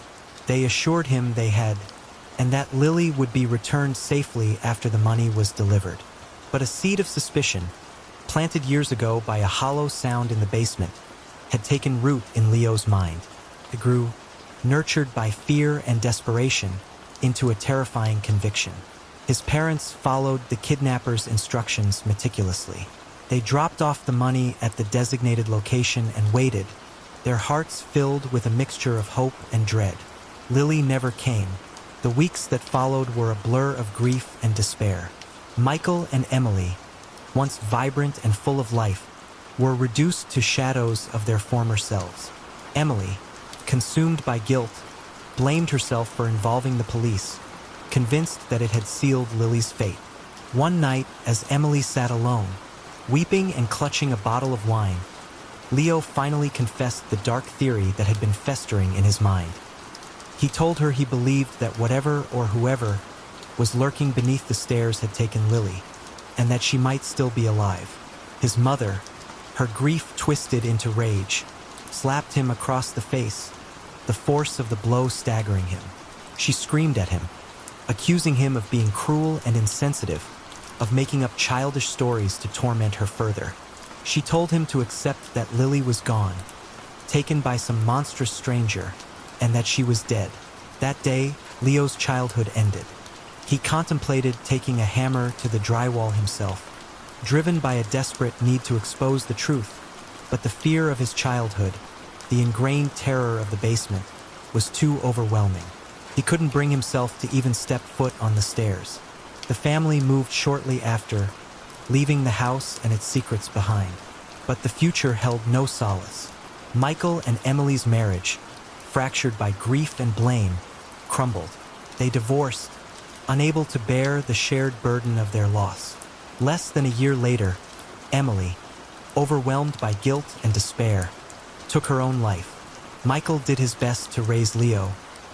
[SPEAKER 1] They assured him they had, and that Lily would be returned safely after the money was delivered. But a seed of suspicion, planted years ago by a hollow sound in the basement, had taken root in Leo's mind. It grew, nurtured by fear and desperation, into a terrifying conviction. His parents followed the kidnapper's instructions meticulously. They dropped off the money at the designated location and waited, their hearts filled with a mixture of hope and dread. Lily never came. The weeks that followed were a blur of grief and despair. Michael and Emily, once vibrant and full of life, were reduced to shadows of their former selves. Emily, consumed by guilt, blamed herself for involving the police, convinced that it had sealed Lily's fate. One night, as Emily sat alone, weeping and clutching a bottle of wine, Leo finally confessed the dark theory that had been festering in his mind. He told her he believed that whatever or whoever was lurking beneath the stairs had taken Lily, and that she might still be alive. His mother, her grief twisted into rage, slapped him across the face, the force of the blow staggering him. She screamed at him, accusing him of being cruel and insensitive, of making up childish stories to torment her further. She told him to accept that Lily was gone, taken by some monstrous stranger, and that she was dead. That day, Leo's childhood ended. He contemplated taking a hammer to the drywall himself, driven by a desperate need to expose the truth, but the fear of his childhood, the ingrained terror of the basement, was too overwhelming. He couldn't bring himself to even step foot on the stairs. The family moved shortly after, leaving the house and its secrets behind. But the future held no solace. Michael and Emily's marriage, fractured by grief and blame, crumbled. They divorced, unable to bear the shared burden of their loss. Less than a year later, Emily, overwhelmed by guilt and despair, took her own life. Michael did his best to raise Leo,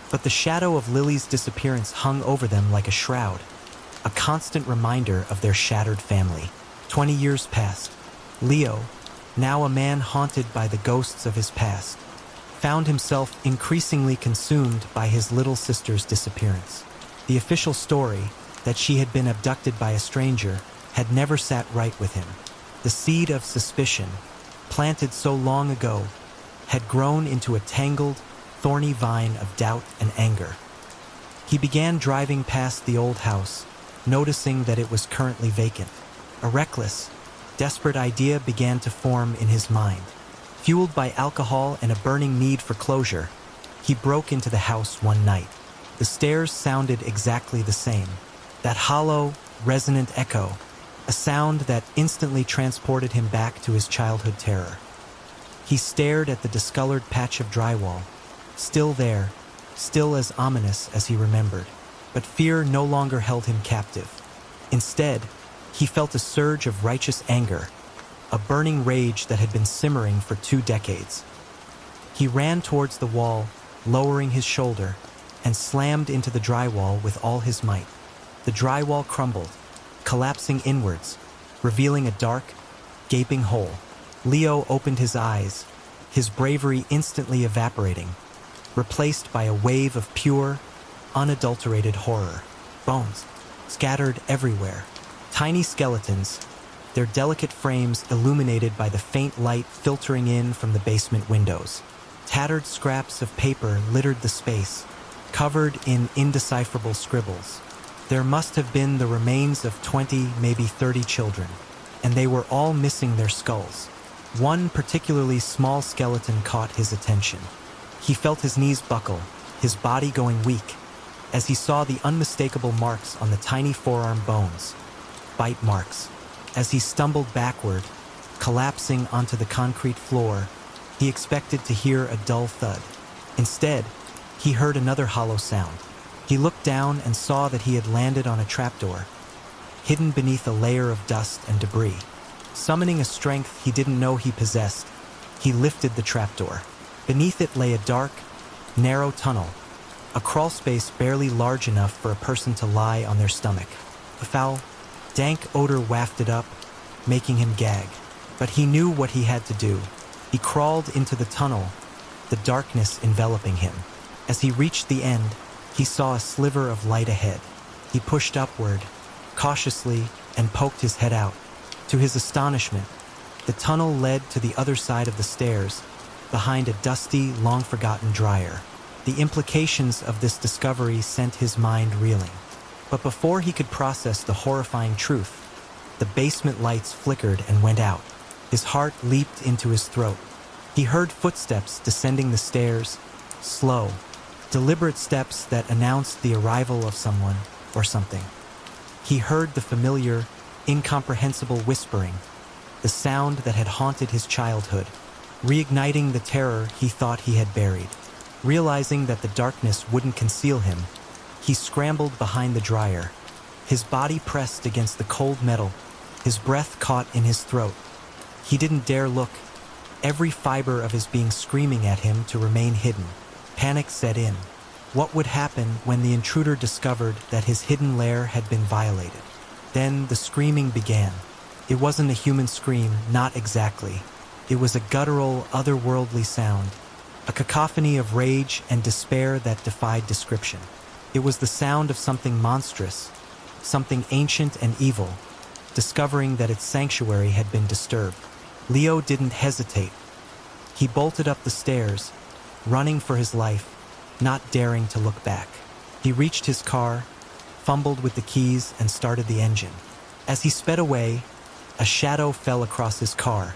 [SPEAKER 1] but the shadow of Lily's disappearance hung over them like a shroud, a constant reminder of their shattered family. 20 years passed. Leo, now a man haunted by the ghosts of his past, found himself increasingly consumed by his little sister's disappearance. The official story, that she had been abducted by a stranger, had never sat right with him. The seed of suspicion, planted so long ago, had grown into a tangled, thorny vine of doubt and anger. He began driving past the old house, noticing that it was currently vacant. A reckless, desperate idea began to form in his mind. Fueled by alcohol and a burning need for closure, he broke into the house one night. The stairs sounded exactly the same. That hollow, resonant echo, a sound that instantly transported him back to his childhood terror. He stared at the discolored patch of drywall, still there, still as ominous as he remembered. But fear no longer held him captive. Instead, he felt a surge of righteous anger, a burning rage that had been simmering for 2 decades. He ran towards the wall, lowering his shoulder, and slammed into the drywall with all his might. The drywall crumbled, collapsing inwards, revealing a dark, gaping hole. Leo opened his eyes, his bravery instantly evaporating, replaced by a wave of pure, unadulterated horror. Bones scattered everywhere. Tiny skeletons, their delicate frames illuminated by the faint light filtering in from the basement windows. Tattered scraps of paper littered the space, covered in indecipherable scribbles. There must have been the remains of 20, maybe 30 children, and they were all missing their skulls. One particularly small skeleton caught his attention. He felt his knees buckle, his body going weak, as he saw the unmistakable marks on the tiny forearm bones. Bite marks. As he stumbled backward, collapsing onto the concrete floor, he expected to hear a dull thud. Instead, he heard another hollow sound. He looked down and saw that he had landed on a trapdoor, hidden beneath a layer of dust and debris. Summoning a strength he didn't know he possessed, he lifted the trapdoor. Beneath it lay a dark, narrow tunnel, a crawl space barely large enough for a person to lie on their stomach. A foul, dank odor wafted up, making him gag. But he knew what he had to do. He crawled into the tunnel, the darkness enveloping him. As he reached the end, he saw a sliver of light ahead. He pushed upward, cautiously, and poked his head out. To his astonishment, the tunnel led to the other side of the stairs, behind a dusty, long-forgotten dryer. The implications of this discovery sent his mind reeling. But before he could process the horrifying truth, the basement lights flickered and went out. His heart leaped into his throat. He heard footsteps descending the stairs, slow, deliberate steps that announced the arrival of someone or something. He heard the familiar, incomprehensible whispering, the sound that had haunted his childhood, reigniting the terror he thought he had buried. Realizing that the darkness wouldn't conceal him, he scrambled behind the dryer, his body pressed against the cold metal, his breath caught in his throat. He didn't dare look, every fiber of his being screaming at him to remain hidden. Panic set in. What would happen when the intruder discovered that his hidden lair had been violated? Then the screaming began. It wasn't a human scream, not exactly. It was a guttural, otherworldly sound, a cacophony of rage and despair that defied description. It was the sound of something monstrous, something ancient and evil, discovering that its sanctuary had been disturbed. Leo didn't hesitate. He bolted up the stairs, running for his life, not daring to look back. He reached his car, fumbled with the keys, and started the engine. As he sped away, a shadow fell across his car,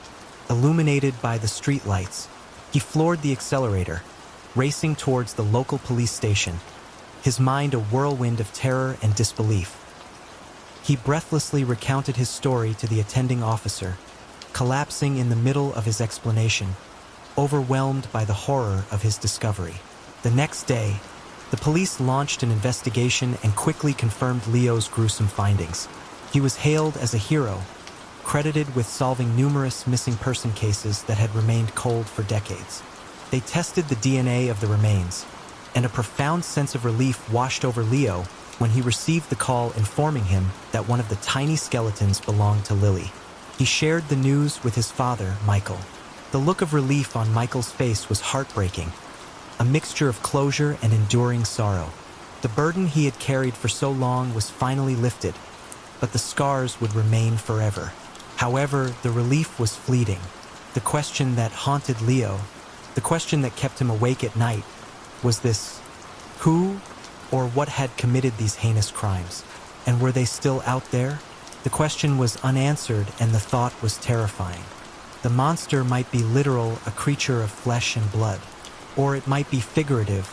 [SPEAKER 1] illuminated by the streetlights. He floored the accelerator, racing towards the local police station, his mind a whirlwind of terror and disbelief. He breathlessly recounted his story to the attending officer, collapsing in the middle of his explanation, overwhelmed by the horror of his discovery. The next day, the police launched an investigation and quickly confirmed Leo's gruesome findings. He was hailed as a hero, credited with solving numerous missing person cases that had remained cold for decades. They tested the DNA of the remains, and a profound sense of relief washed over Leo when he received the call informing him that one of the tiny skeletons belonged to Lily. He shared the news with his father, Michael. The look of relief on Michael's face was heartbreaking, a mixture of closure and enduring sorrow. The burden he had carried for so long was finally lifted, but the scars would remain forever. However, the relief was fleeting. The question that haunted Leo, the question that kept him awake at night, was this: who or what had committed these heinous crimes? And were they still out there? The question was unanswered, and the thought was terrifying. The monster might be literal, a creature of flesh and blood, or it might be figurative,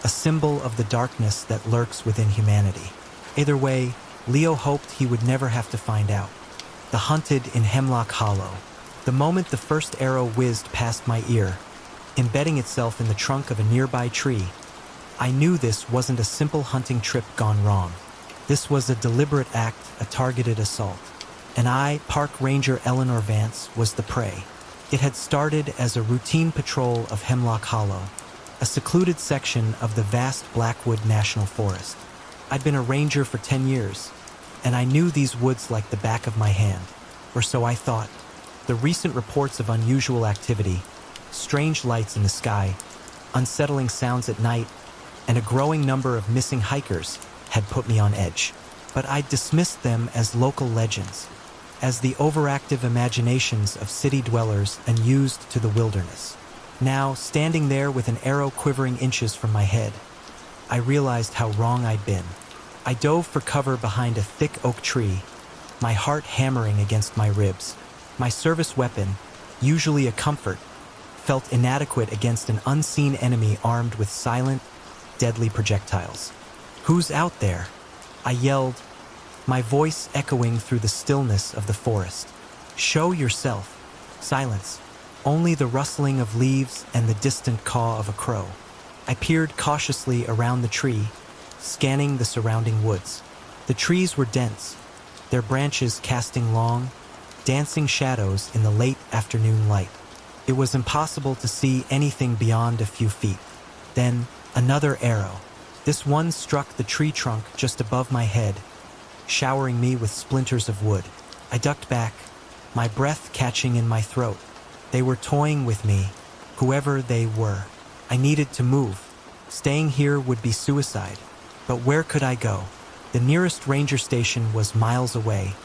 [SPEAKER 1] a symbol of the darkness that lurks within humanity. Either way, Leo hoped he would never have to find out. The hunted in Hemlock Hollow. The moment the first arrow whizzed past my ear, embedding itself in the trunk of a nearby tree, I knew this wasn't a simple hunting trip gone wrong. This was a deliberate act, a targeted assault. And I, Park Ranger Eleanor Vance, was the prey. It had started as a routine patrol of Hemlock Hollow, a secluded section of the vast Blackwood National Forest. I'd been a ranger for 10 years, and I knew these woods like the back of my hand, or so I thought. The recent reports of unusual activity, strange lights in the sky, unsettling sounds at night, and a growing number of missing hikers had put me on edge. But I dismissed them as local legends, as the overactive imaginations of city dwellers unused to the wilderness. Now, standing there with an arrow quivering inches from my head, I realized how wrong I'd been. I dove for cover behind a thick oak tree, my heart hammering against my ribs. My service weapon, usually a comfort, felt inadequate against an unseen enemy armed with silent, deadly projectiles. "Who's out there?" I yelled, my voice echoing through the stillness of the forest. "Show yourself." Silence, only the rustling of leaves and the distant caw of a crow. I peered cautiously around the tree, scanning the surrounding woods. The trees were dense, their branches casting long, dancing shadows in the late afternoon light. It was impossible to see anything beyond a few feet. Then, another arrow. This one struck the tree trunk just above my head, showering me with splinters of wood. I ducked back, my breath catching in my throat. They were toying with me, whoever they were. I needed to move. Staying here would be suicide. But where could I go? The nearest ranger station was miles away,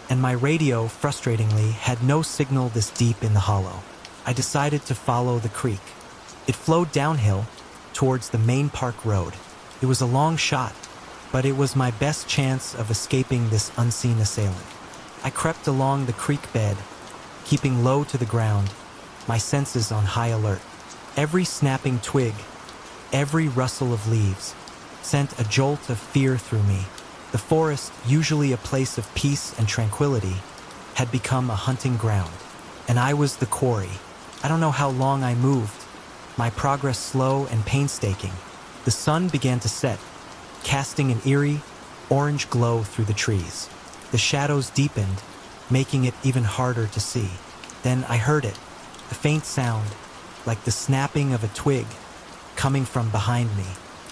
[SPEAKER 1] and my radio, frustratingly, had no signal this deep in the hollow. I decided to follow the creek. It flowed downhill towards the main park road. It was a long shot, but it was my best chance of escaping this unseen assailant. I crept along the creek bed, keeping low to the ground, my senses on high alert. Every snapping twig, every rustle of leaves, sent a jolt of fear through me. The forest, usually a place of peace and tranquility, had become a hunting ground, and I was the quarry. I don't know how long I moved, my progress slow and painstaking. The sun began to set, casting an eerie, orange glow through the trees. The shadows deepened, making it even harder to see. Then I heard it, a faint sound, like the snapping of a twig, coming from behind me.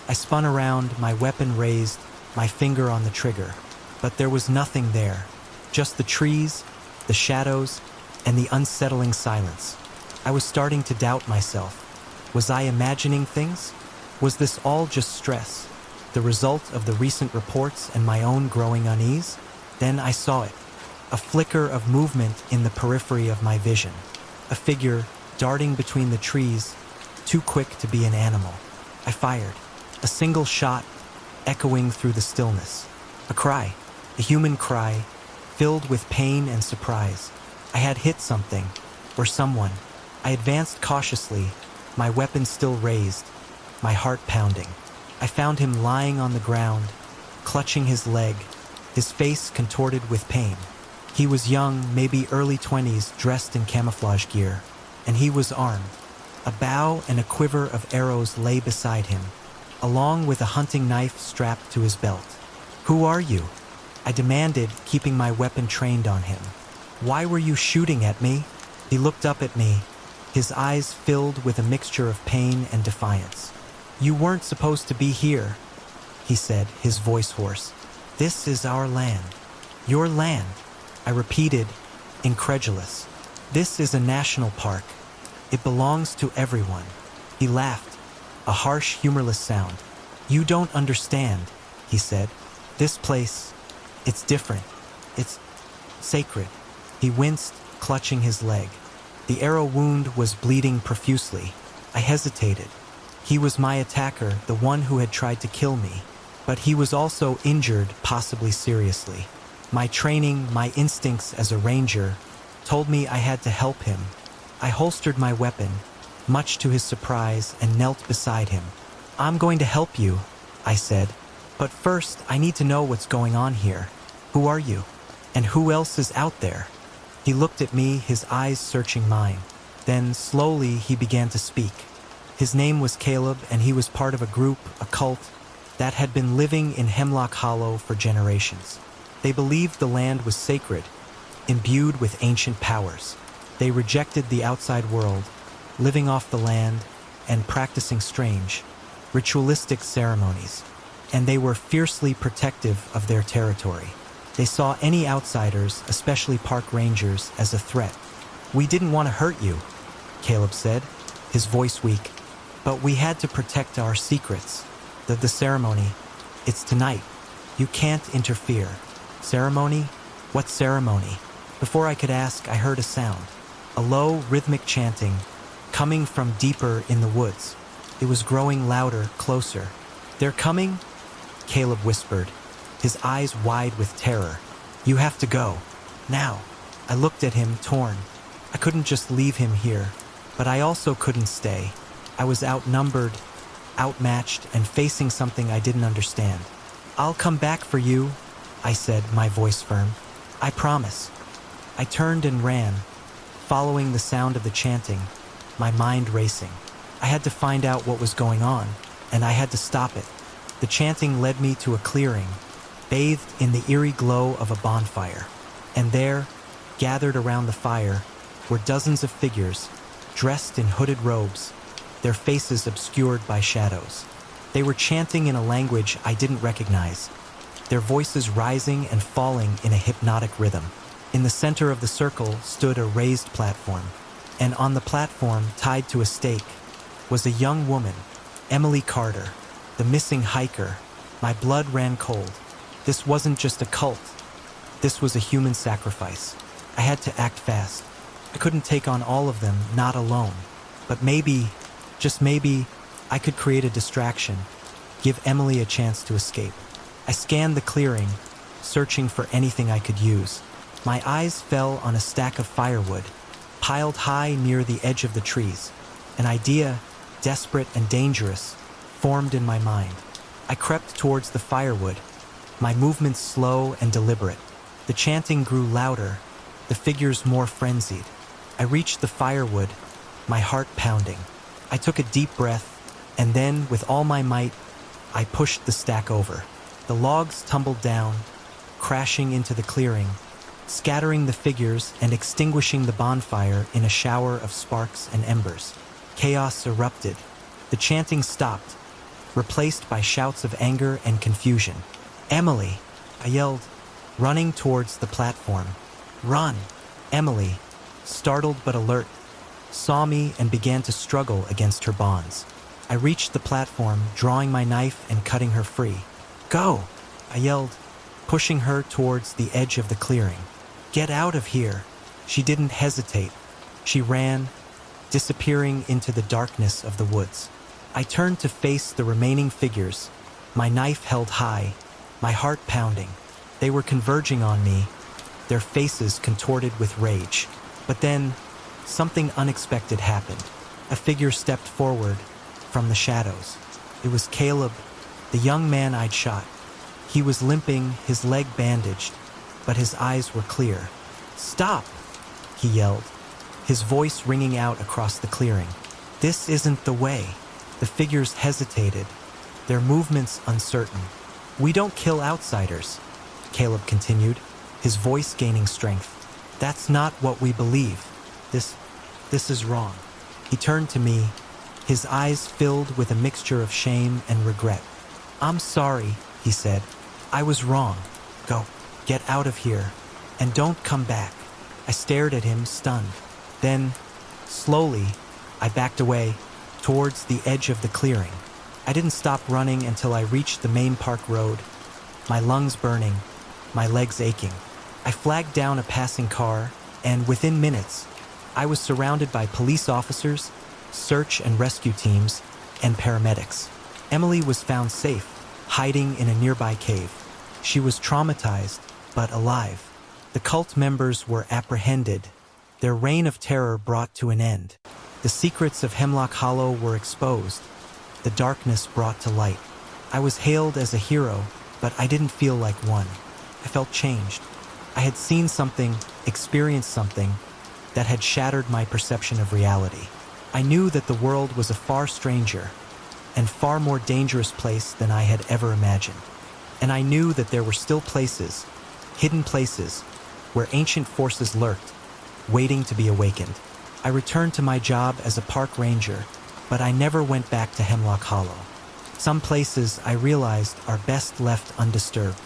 [SPEAKER 1] I spun around, my weapon raised, my finger on the trigger. But there was nothing there, just the trees, the shadows, and the unsettling silence. I was starting to doubt myself. Was I imagining things? Was this all just stress, the result of the recent reports and my own growing unease? Then I saw it, a flicker of movement in the periphery of my vision, a figure darting between the trees, too quick to be an animal. I fired, a single shot echoing through the stillness. A cry, a human cry, filled with pain and surprise. I had hit something, or someone. I advanced cautiously, my weapon still raised, my heart pounding. I found him lying on the ground, clutching his leg, his face contorted with pain. He was young, maybe early 20s, dressed in camouflage gear, and he was armed. A bow and a quiver of arrows lay beside him, along with a hunting knife strapped to his belt. "Who are you?" I demanded, keeping my weapon trained on him. "Why were you shooting at me?" He looked up at me, his eyes filled with a mixture of pain and defiance. "You weren't supposed to be here," he said, his voice hoarse. "This is our land." "Your land," I repeated, incredulous. "This is a national park. It belongs to everyone." He laughed, a harsh, humorless sound. "You don't understand," he said. "This place, it's different. It's sacred." He winced, clutching his leg. The arrow wound was bleeding profusely. I hesitated. He was my attacker, the one who had tried to kill me. But he was also injured, possibly seriously. My training, my instincts as a ranger, told me I had to help him. I holstered my weapon, much to his surprise, and knelt beside him. "I'm going to help you," I said. "But first, I need to know what's going on here. Who are you? And who else is out there?" He looked at me, his eyes searching mine. Then, slowly, he began to speak. His name was Caleb, and he was part of a group, a cult, that had been living in Hemlock Hollow for generations. They believed the land was sacred, imbued with ancient powers. They rejected the outside world, living off the land and practicing strange, ritualistic ceremonies. And they were fiercely protective of their territory. They saw any outsiders, especially park rangers, as a threat. "We didn't want to hurt you," Caleb said, his voice weak. "But we had to protect our secrets. The ceremony, it's tonight. You can't interfere." "Ceremony? What ceremony?" Before I could ask, I heard a sound. A low, rhythmic chanting, coming from deeper in the woods. It was growing louder, closer. "They're coming?" Caleb whispered, his eyes wide with terror. "You have to go. Now." I looked at him, torn. I couldn't just leave him here, but I also couldn't stay. I was outnumbered, outmatched, and facing something I didn't understand. "I'll come back for you," I said, my voice firm. "I promise." I turned and ran, following the sound of the chanting, my mind racing. I had to find out what was going on, and I had to stop it. The chanting led me to a clearing, bathed in the eerie glow of a bonfire. And there, gathered around the fire, were dozens of figures, dressed in hooded robes, their faces obscured by shadows. They were chanting in a language I didn't recognize, their voices rising and falling in a hypnotic rhythm. In the center of the circle stood a raised platform, and on the platform, tied to a stake, was a young woman, Emily Carter, the missing hiker. My blood ran cold. This wasn't just a cult. This was a human sacrifice. I had to act fast. I couldn't take on all of them, not alone. But maybe, just maybe, I could create a distraction, give Emily a chance to escape. I scanned the clearing, searching for anything I could use. My eyes fell on a stack of firewood, piled high near the edge of the trees. An idea, desperate and dangerous, formed in my mind. I crept towards the firewood, my movements slow and deliberate. The chanting grew louder, the figures more frenzied. I reached the firewood, my heart pounding. I took a deep breath, and then, with all my might, I pushed the stack over. The logs tumbled down, crashing into the clearing, scattering the figures and extinguishing the bonfire in a shower of sparks and embers. Chaos erupted. The chanting stopped, replaced by shouts of anger and confusion. "Emily!" I yelled, running towards the platform. "Run!" Emily, startled but alert, saw me and began to struggle against her bonds. I reached the platform, drawing my knife and cutting her free. "Go!" I yelled, pushing her towards the edge of the clearing. "Get out of here!" She didn't hesitate. She ran, disappearing into the darkness of the woods. I turned to face the remaining figures, my knife held high, my heart pounding. They were converging on me, their faces contorted with rage. But then, something unexpected happened. A figure stepped forward from the shadows. It was Caleb, the young man I'd shot. He was limping, his leg bandaged, but his eyes were clear. "Stop!" he yelled, his voice ringing out across the clearing. "This isn't the way." The figures hesitated, their movements uncertain. "We don't kill outsiders," Caleb continued, his voice gaining strength. "That's not what we believe. This is wrong." He turned to me, his eyes filled with a mixture of shame and regret. "I'm sorry," he said. "I was wrong. Go, get out of here, and don't come back." I stared at him, stunned. Then, slowly, I backed away, towards the edge of the clearing. I didn't stop running until I reached the main park road, my lungs burning, my legs aching. I flagged down a passing car, and within minutes, I was surrounded by police officers, search and rescue teams, and paramedics. Emily was found safe, hiding in a nearby cave. She was traumatized, but alive. The cult members were apprehended, their reign of terror brought to an end. The secrets of Hemlock Hollow were exposed, the darkness brought to light. I was hailed as a hero, but I didn't feel like one. I felt changed. I had seen something, experienced something, that had shattered my perception of reality. I knew that the world was a far stranger and far more dangerous place than I had ever imagined. And I knew that there were still places, hidden places, where ancient forces lurked, waiting to be awakened. I returned to my job as a park ranger, but I never went back to Hemlock Hollow. Some places, I realized, are best left undisturbed,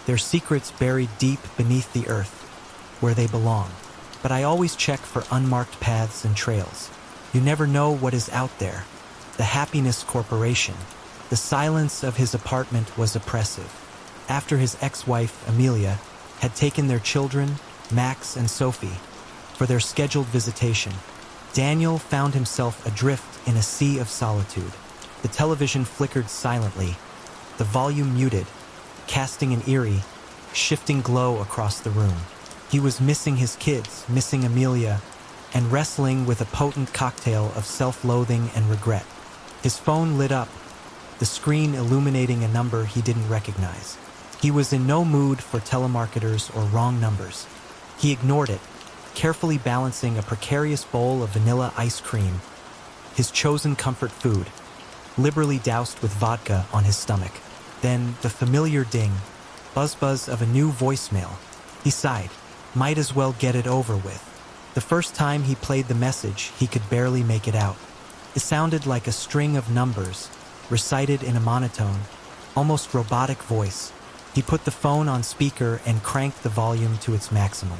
[SPEAKER 1] their secrets buried deep beneath the earth, where they belong. But I always check for unmarked paths and trails. You never know what is out there. The Happiness Corporation. The silence of his apartment was oppressive. After his ex-wife, Amelia, had taken their children, Max and Sophie, for their scheduled visitation, Daniel found himself adrift in a sea of solitude. The television flickered silently, the volume muted, casting an eerie, shifting glow across the room. He was missing his kids, missing Amelia, and wrestling with a potent cocktail of self-loathing and regret. His phone lit up, the screen illuminating a number he didn't recognize. He was in no mood for telemarketers or wrong numbers. He ignored it, carefully balancing a precarious bowl of vanilla ice cream, his chosen comfort food, liberally doused with vodka on his stomach. Then the familiar ding, buzz of a new voicemail. He sighed. Might as well get it over with. The first time he played the message, he could barely make it out. It sounded like a string of numbers, recited in a monotone, almost robotic voice. He put the phone on speaker and cranked the volume to its maximum.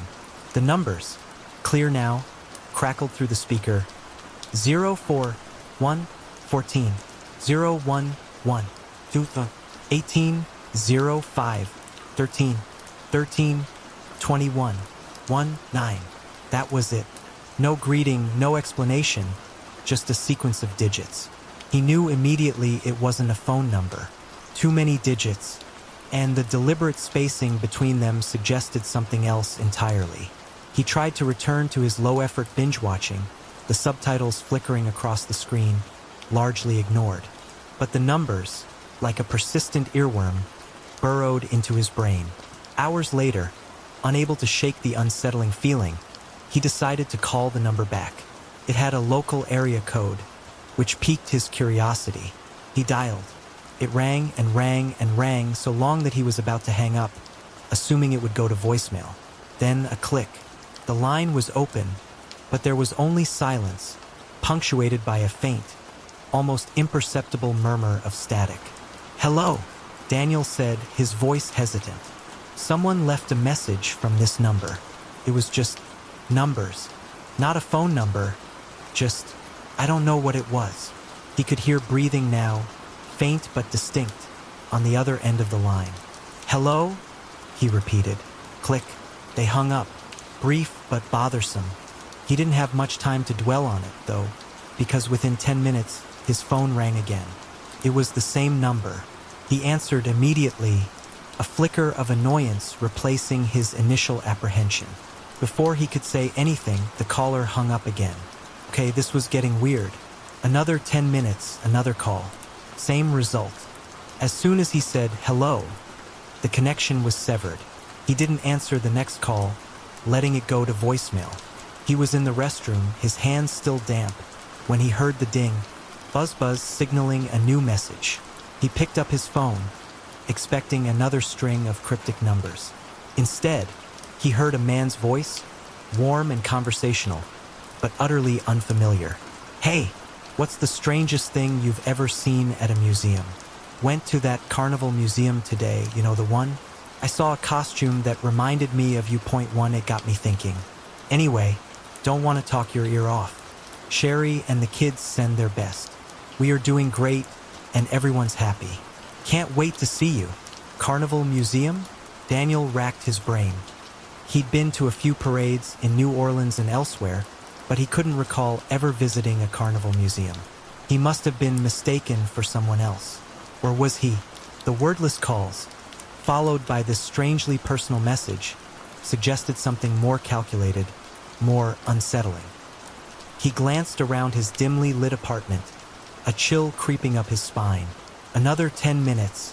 [SPEAKER 1] The numbers, clear now, crackled through the speaker. 041 14 011 18 05 13 13 21 19. That was it. No greeting, no explanation, just a sequence of digits. He knew immediately it wasn't a phone number. Too many digits, and the deliberate spacing between them suggested something else entirely. He tried to return to his low-effort binge-watching, the subtitles flickering across the screen, largely ignored. But the numbers, like a persistent earworm, burrowed into his brain. Hours later, unable to shake the unsettling feeling, he decided to call the number back. It had a local area code, which piqued his curiosity. He dialed. It rang and rang and rang so long that he was about to hang up, assuming it would go to voicemail. Then a click. The line was open, but there was only silence, punctuated by a faint, almost imperceptible murmur of static. "Hello," Daniel said, his voice hesitant. "Someone left a message from this number." It was just numbers. Not a phone number, just, I don't know what it was. He could hear breathing now, faint but distinct, on the other end of the line. "Hello?" he repeated. Click. They hung up. Brief but bothersome. He didn't have much time to dwell on it, though, because within 10 minutes, his phone rang again. It was the same number. He answered immediately, a flicker of annoyance replacing his initial apprehension. Before he could say anything, the caller hung up again. Okay, this was getting weird. Another 10 minutes, another call. Same result. As soon as he said hello, the connection was severed. He didn't answer the next call, letting it go to voicemail. He was in the restroom, his hands still damp, when he heard the ding, buzz signaling a new message. He picked up his phone, expecting another string of cryptic numbers. Instead, he heard a man's voice, warm and conversational, but utterly unfamiliar. "Hey, what's the strangest thing you've ever seen at a museum? Went to that carnival museum today, you know the one? I saw a costume that reminded me of you. .1. It got me thinking. Anyway, don't want to talk your ear off. Sherry and the kids send their best. We are doing great, and everyone's happy. Can't wait to see you. Carnival Museum?" Daniel racked his brain. He'd been to a few parades in New Orleans and elsewhere, but he couldn't recall ever visiting a carnival museum. He must have been mistaken for someone else. Or was he? The wordless calls, followed by this strangely personal message, suggested something more calculated, more unsettling. He glanced around his dimly lit apartment, a chill creeping up his spine. Another 10 minutes.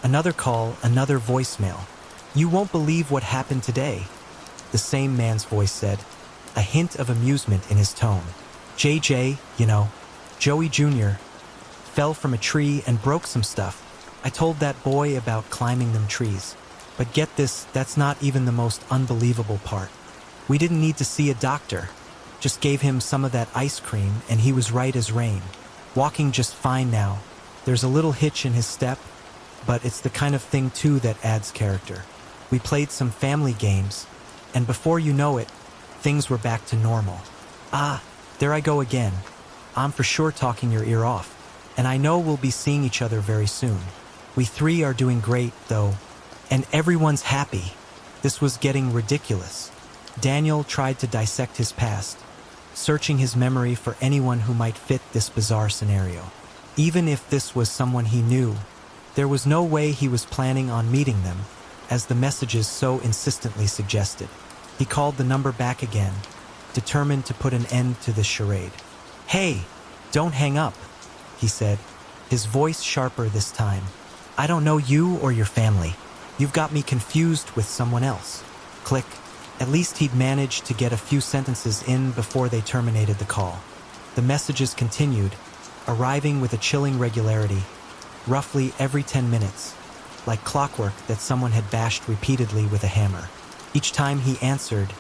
[SPEAKER 1] Another call, another voicemail. "You won't believe what happened today," the same man's voice said, a hint of amusement in his tone. "JJ, you know, Joey Jr., fell from a tree and broke some stuff. I told that boy about climbing them trees. But get this, that's not even the most unbelievable part. We didn't need to see a doctor. Just gave him some of that ice cream and he was right as rain. Walking just fine now. There's a little hitch in his step, but it's the kind of thing too that adds character. We played some family games, and before you know it, things were back to normal. Ah, there I go again. I'm for sure talking your ear off, and I know we'll be seeing each other very soon. We three are doing great, though, and everyone's happy." This was getting ridiculous. Daniel tried to dissect his past, searching his memory for anyone who might fit this bizarre scenario. Even if this was someone he knew, there was no way he was planning on meeting them, as the messages so insistently suggested. He called the number back again, determined to put an end to this charade. "Hey, don't hang up," he said, his voice sharper this time. "I don't know you or your family. You've got me confused with someone else." Click. At least he'd managed to get a few sentences in before they terminated the call. The messages continued, arriving with a chilling regularity, roughly every 10 minutes, like clockwork that someone had bashed repeatedly with a hammer. Each time he answered,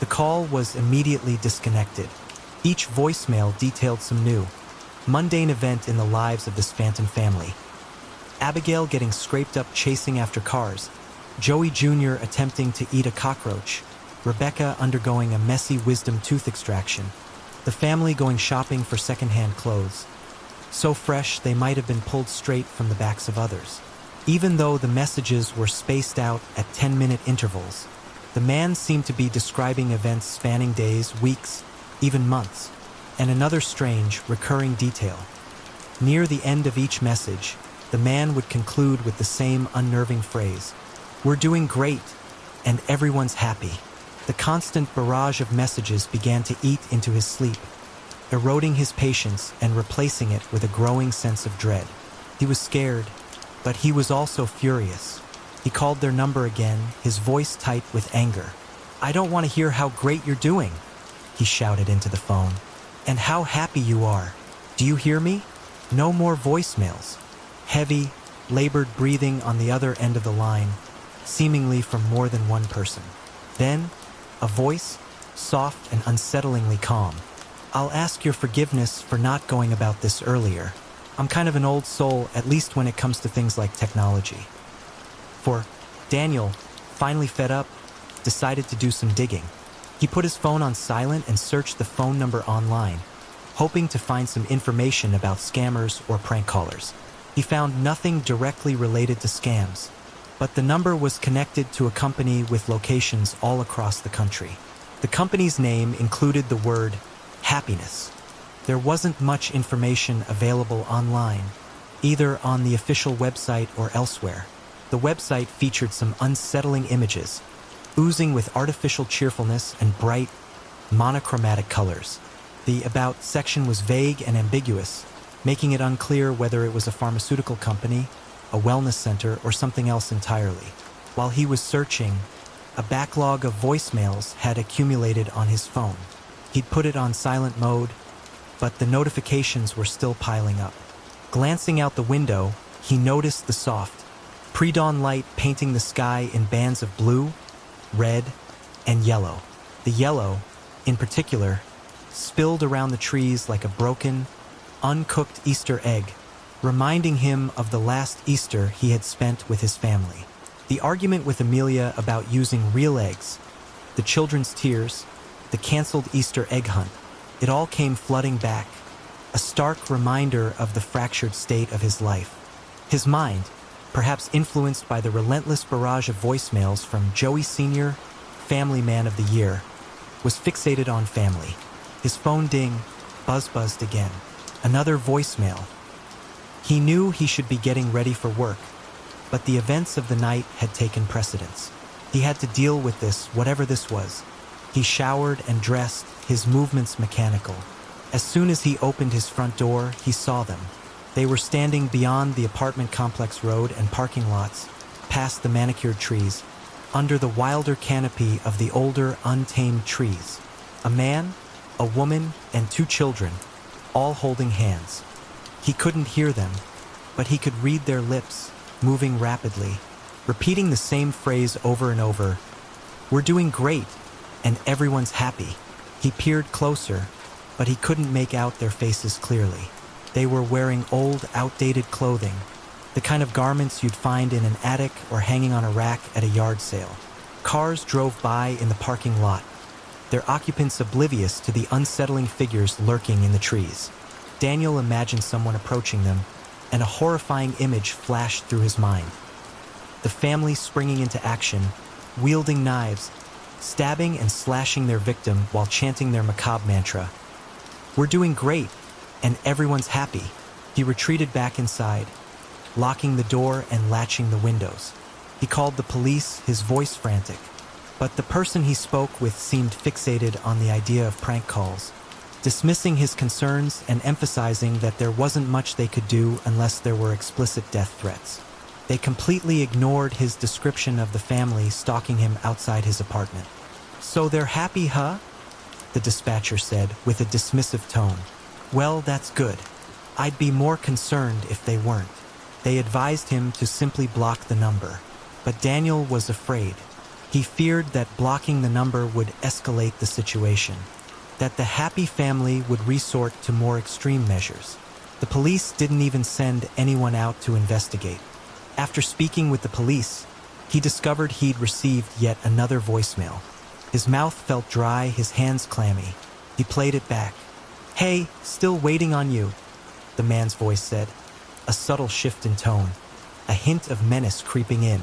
[SPEAKER 1] the call was immediately disconnected. Each voicemail detailed some new, mundane event in the lives of this phantom family. Abigail getting scraped up chasing after cars, Joey Jr. attempting to eat a cockroach, Rebecca undergoing a messy wisdom tooth extraction, the family going shopping for secondhand clothes, so fresh they might have been pulled straight from the backs of others. Even though the messages were spaced out at 10-minute intervals, the man seemed to be describing events spanning days, weeks, even months. And another strange, recurring detail. Near the end of each message, the man would conclude with the same unnerving phrase, "We're doing great, and everyone's happy." The constant barrage of messages began to eat into his sleep, eroding his patience and replacing it with a growing sense of dread. He was scared, but he was also furious. He called their number again, his voice tight with anger. "I don't want to hear how great you're doing," he shouted into the phone. "And how happy you are. Do you hear me? No more voicemails. Heavy, labored breathing on the other end of the line, seemingly from more than one person. Then, a voice, soft and unsettlingly calm. I'll ask your forgiveness for not going about this earlier. I'm kind of an old soul, at least when it comes to things like technology. For Daniel, finally fed up, decided to do some digging. He put his phone on silent and searched the phone number online, hoping to find some information about scammers or prank callers. He found nothing directly related to scams, but the number was connected to a company with locations all across the country. The company's name included the word happiness. There wasn't much information available online, either on the official website or elsewhere. The website featured some unsettling images, oozing with artificial cheerfulness and bright, monochromatic colors. The About section was vague and ambiguous, making it unclear whether it was a pharmaceutical company, a wellness center, or something else entirely. While he was searching, a backlog of voicemails had accumulated on his phone. He'd put it on silent mode, but the notifications were still piling up. Glancing out the window, he noticed the soft, pre-dawn light painting the sky in bands of blue, red, and yellow. The yellow, in particular, spilled around the trees like a broken, uncooked Easter egg, reminding him of the last Easter he had spent with his family. The argument with Amelia about using real eggs, the children's tears, the canceled Easter egg hunt, it all came flooding back, a stark reminder of the fractured state of his life. His mind, perhaps influenced by the relentless barrage of voicemails from Joey Sr., Family Man of the Year, was fixated on family. His phone ding, buzzed again. Another voicemail. He knew he should be getting ready for work, but the events of the night had taken precedence. He had to deal with this, whatever this was. He showered and dressed, his movements mechanical. As soon as he opened his front door, he saw them. They were standing beyond the apartment complex road and parking lots, past the manicured trees, under the wilder canopy of the older, untamed trees. A man, a woman, and 2 children, all holding hands. He couldn't hear them, but he could read their lips, moving rapidly, repeating the same phrase over and over. We're doing great, and everyone's happy. He peered closer, but he couldn't make out their faces clearly. They were wearing old, outdated clothing, the kind of garments you'd find in an attic or hanging on a rack at a yard sale. Cars drove by in the parking lot, their occupants oblivious to the unsettling figures lurking in the trees. Daniel imagined someone approaching them, and a horrifying image flashed through his mind. The family springing into action, wielding knives, stabbing and slashing their victim while chanting their macabre mantra. We're doing great, and everyone's happy. He retreated back inside, locking the door and latching the windows. He called the police, his voice frantic, but the person he spoke with seemed fixated on the idea of prank calls, dismissing his concerns and emphasizing that there wasn't much they could do unless there were explicit death threats. They completely ignored his description of the family stalking him outside his apartment. So they're happy, huh? The dispatcher said with a dismissive tone. Well, that's good. I'd be more concerned if they weren't. They advised him to simply block the number, but Daniel was afraid. He feared that blocking the number would escalate the situation, that the happy family would resort to more extreme measures. The police didn't even send anyone out to investigate. After speaking with the police, he discovered he'd received yet another voicemail. His mouth felt dry, his hands clammy. He played it back. Hey, still waiting on you, the man's voice said, a subtle shift in tone, a hint of menace creeping in.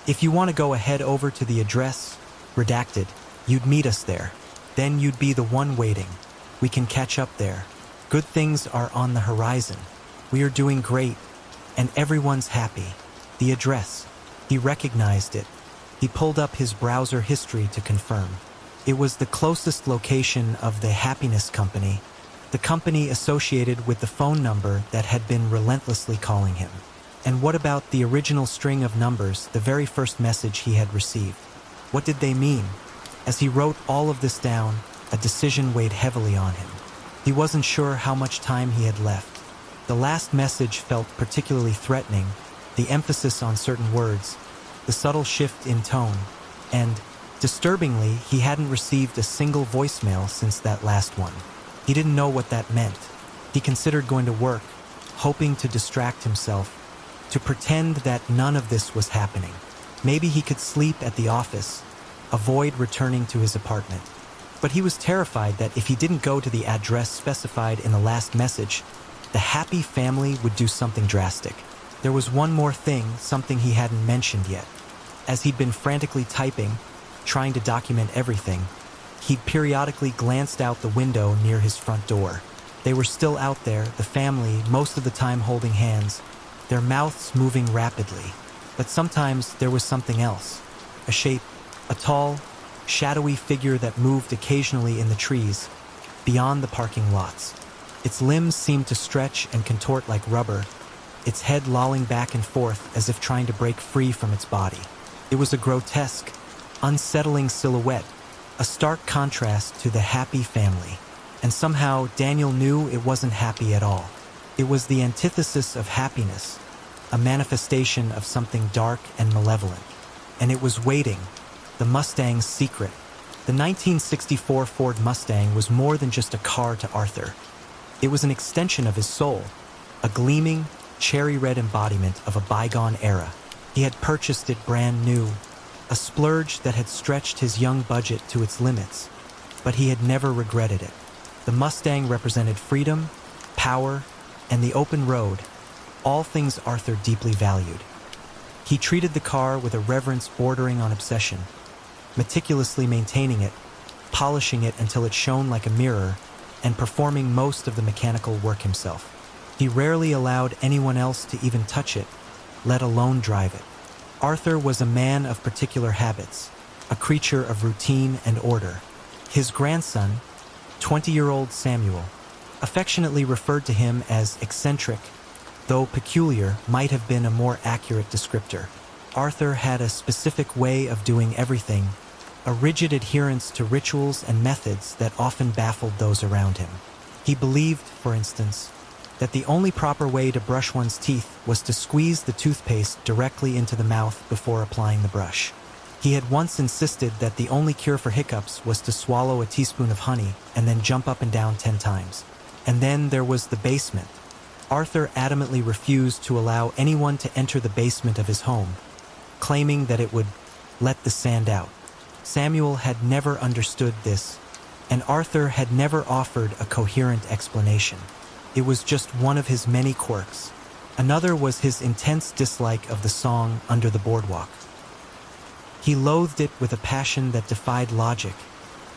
[SPEAKER 1] If you want to go ahead over to the address, redacted, you'd meet us there. Then you'd be the one waiting. We can catch up there. Good things are on the horizon. We are doing great, and everyone's happy. The address. He recognized it. He pulled up his browser history to confirm. It was the closest location of the Happiness Company, the company associated with the phone number that had been relentlessly calling him. And what about the original string of numbers, the very first message he had received? What did they mean? As he wrote all of this down, a decision weighed heavily on him. He wasn't sure how much time he had left. The last message felt particularly threatening, the emphasis on certain words, the subtle shift in tone, and, disturbingly, he hadn't received a single voicemail since that last one. He didn't know what that meant. He considered going to work, hoping to distract himself, to pretend that none of this was happening. Maybe he could sleep at the office, avoid returning to his apartment. But he was terrified that if he didn't go to the address specified in the last message, the happy family would do something drastic. There was one more thing, something he hadn't mentioned yet. As he'd been frantically typing, trying to document everything, he'd periodically glanced out the window near his front door. They were still out there, the family, most of the time holding hands, their mouths moving rapidly. But sometimes there was something else. A shape, a tall, shadowy figure that moved occasionally in the trees, beyond the parking lots. Its limbs seemed to stretch and contort like rubber, its head lolling back and forth as if trying to break free from its body. It was a grotesque, unsettling silhouette, a stark contrast to the happy family. And somehow Daniel knew it wasn't happy at all. It was the antithesis of happiness, a manifestation of something dark and malevolent. And it was waiting, the Mustang's secret. The 1964 Ford Mustang was more than just a car to Arthur. It was an extension of his soul, a gleaming, cherry-red embodiment of a bygone era. He had purchased it brand new, a splurge that had stretched his young budget to its limits, but he had never regretted it. The Mustang represented freedom, power, and the open road, all things Arthur deeply valued. He treated the car with a reverence bordering on obsession, meticulously maintaining it, polishing it until it shone like a mirror, and performing most of the mechanical work himself. He rarely allowed anyone else to even touch it, let alone drive it. Arthur was a man of particular habits, a creature of routine and order. His grandson, 20-year-old Samuel, affectionately referred to him as eccentric, though peculiar might have been a more accurate descriptor. Arthur had a specific way of doing everything, a rigid adherence to rituals and methods that often baffled those around him. He believed, for instance, that the only proper way to brush one's teeth was to squeeze the toothpaste directly into the mouth before applying the brush. He had once insisted that the only cure for hiccups was to swallow a teaspoon of honey and then jump up and down 10 times. And then there was the basement. Arthur adamantly refused to allow anyone to enter the basement of his home, claiming that it would let the sand out. Samuel had never understood this, and Arthur had never offered a coherent explanation. It was just one of his many quirks. Another was his intense dislike of the song Under the Boardwalk. He loathed it with a passion that defied logic,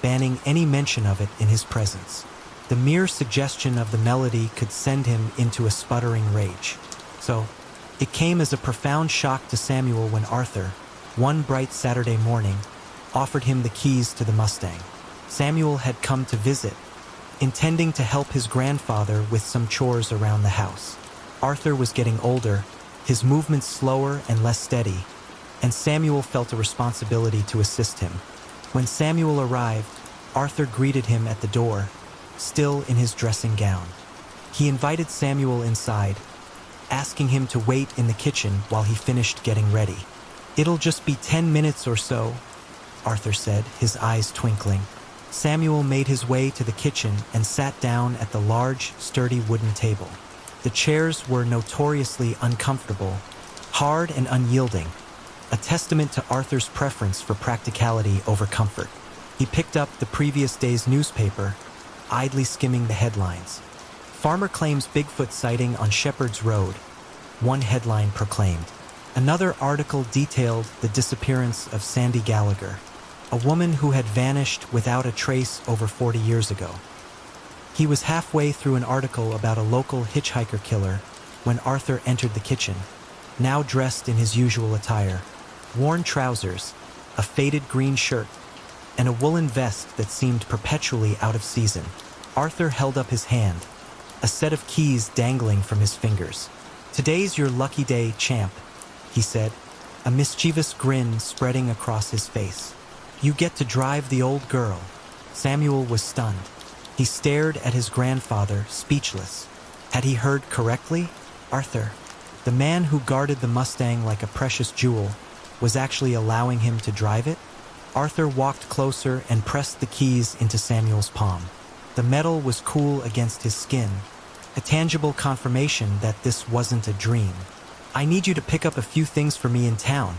[SPEAKER 1] banning any mention of it in his presence. The mere suggestion of the melody could send him into a sputtering rage. So, it came as a profound shock to Samuel when Arthur, one bright Saturday morning, offered him the keys to the Mustang. Samuel had come to visit, intending to help his grandfather with some chores around the house. Arthur was getting older, his movements slower and less steady, and Samuel felt a responsibility to assist him. When Samuel arrived, Arthur greeted him at the door, still in his dressing gown. He invited Samuel inside, asking him to wait in the kitchen while he finished getting ready. "It'll just be 10 minutes or so," Arthur said, his eyes twinkling. Samuel made his way to the kitchen and sat down at the large, sturdy wooden table. The chairs were notoriously uncomfortable, hard and unyielding, a testament to Arthur's preference for practicality over comfort. He picked up the previous day's newspaper, idly skimming the headlines. "Farmer claims Bigfoot sighting on Shepherd's Road," one headline proclaimed. Another article detailed the disappearance of Sandy Gallagher, a woman who had vanished without a trace over 40 years ago. He was halfway through an article about a local hitchhiker killer when Arthur entered the kitchen, now dressed in his usual attire, worn trousers, a faded green shirt, and a woolen vest that seemed perpetually out of season. Arthur held up his hand, a set of keys dangling from his fingers. "Today's your lucky day, champ," he said, a mischievous grin spreading across his face. "You get to drive the old girl." Samuel was stunned. He stared at his grandfather, speechless. Had he heard correctly? Arthur, the man who guarded the Mustang like a precious jewel, was actually allowing him to drive it? Arthur walked closer and pressed the keys into Samuel's palm. The metal was cool against his skin, a tangible confirmation that this wasn't a dream. "I need you to pick up a few things for me in town,"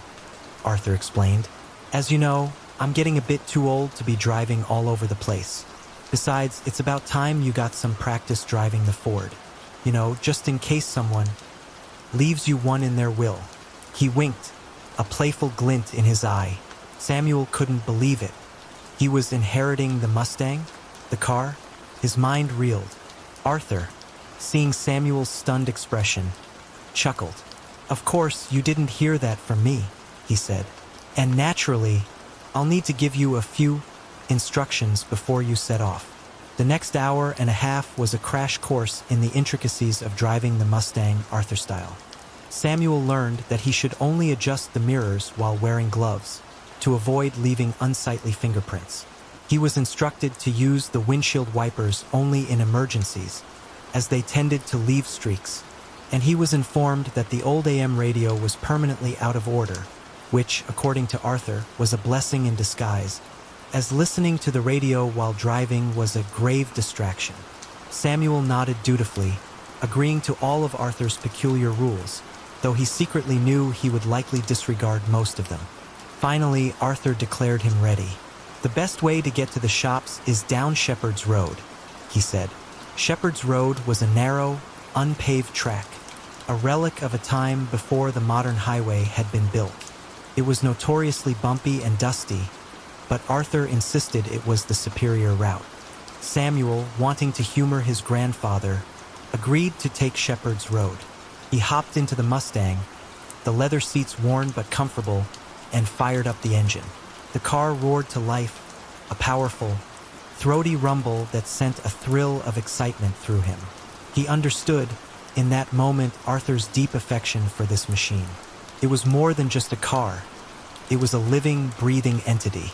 [SPEAKER 1] Arthur explained. "As you know, I'm getting a bit too old to be driving all over the place. Besides, it's about time you got some practice driving the Ford. You know, just in case someone leaves you one in their will." He winked, a playful glint in his eye. Samuel couldn't believe it. He was inheriting the Mustang, the car. His mind reeled. Arthur, seeing Samuel's stunned expression, chuckled. "Of course, you didn't hear that from me," he said. "And naturally, I'll need to give you a few instructions before you set off." The next hour and a half was a crash course in the intricacies of driving the Mustang Arthur style. Samuel learned that he should only adjust the mirrors while wearing gloves, to avoid leaving unsightly fingerprints. He was instructed to use the windshield wipers only in emergencies, as they tended to leave streaks, and he was informed that the old AM radio was permanently out of order, which, according to Arthur, was a blessing in disguise, as listening to the radio while driving was a grave distraction. Samuel nodded dutifully, agreeing to all of Arthur's peculiar rules, though he secretly knew he would likely disregard most of them. Finally, Arthur declared him ready. "The best way to get to the shops is down Shepherd's Road," he said. Shepherd's Road was a narrow, unpaved track, a relic of a time before the modern highway had been built. It was notoriously bumpy and dusty, but Arthur insisted it was the superior route. Samuel, wanting to humor his grandfather, agreed to take Shepherd's Road. He hopped into the Mustang, the leather seats worn but comfortable, and fired up the engine. The car roared to life, a powerful, throaty rumble that sent a thrill of excitement through him. He understood, in that moment, Arthur's deep affection for this machine. It was more than just a car. It was a living, breathing entity.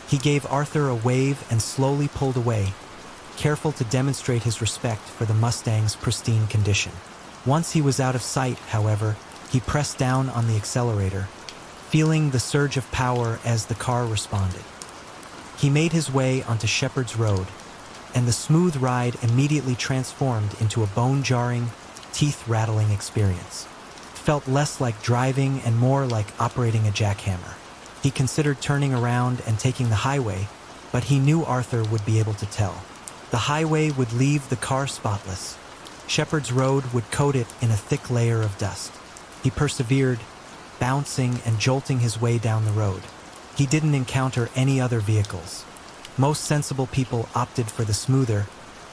[SPEAKER 1] He gave Arthur a wave and slowly pulled away, careful to demonstrate his respect for the Mustang's pristine condition. Once he was out of sight, however, he pressed down on the accelerator, feeling the surge of power as the car responded. He made his way onto Shepherd's Road, and the smooth ride immediately transformed into a bone-jarring, teeth-rattling experience. It felt less like driving and more like operating a jackhammer. He considered turning around and taking the highway, but he knew Arthur would be able to tell. The highway would leave the car spotless. Shepherd's Road would coat it in a thick layer of dust. He persevered, bouncing and jolting his way down the road. He didn't encounter any other vehicles. Most sensible people opted for the smoother,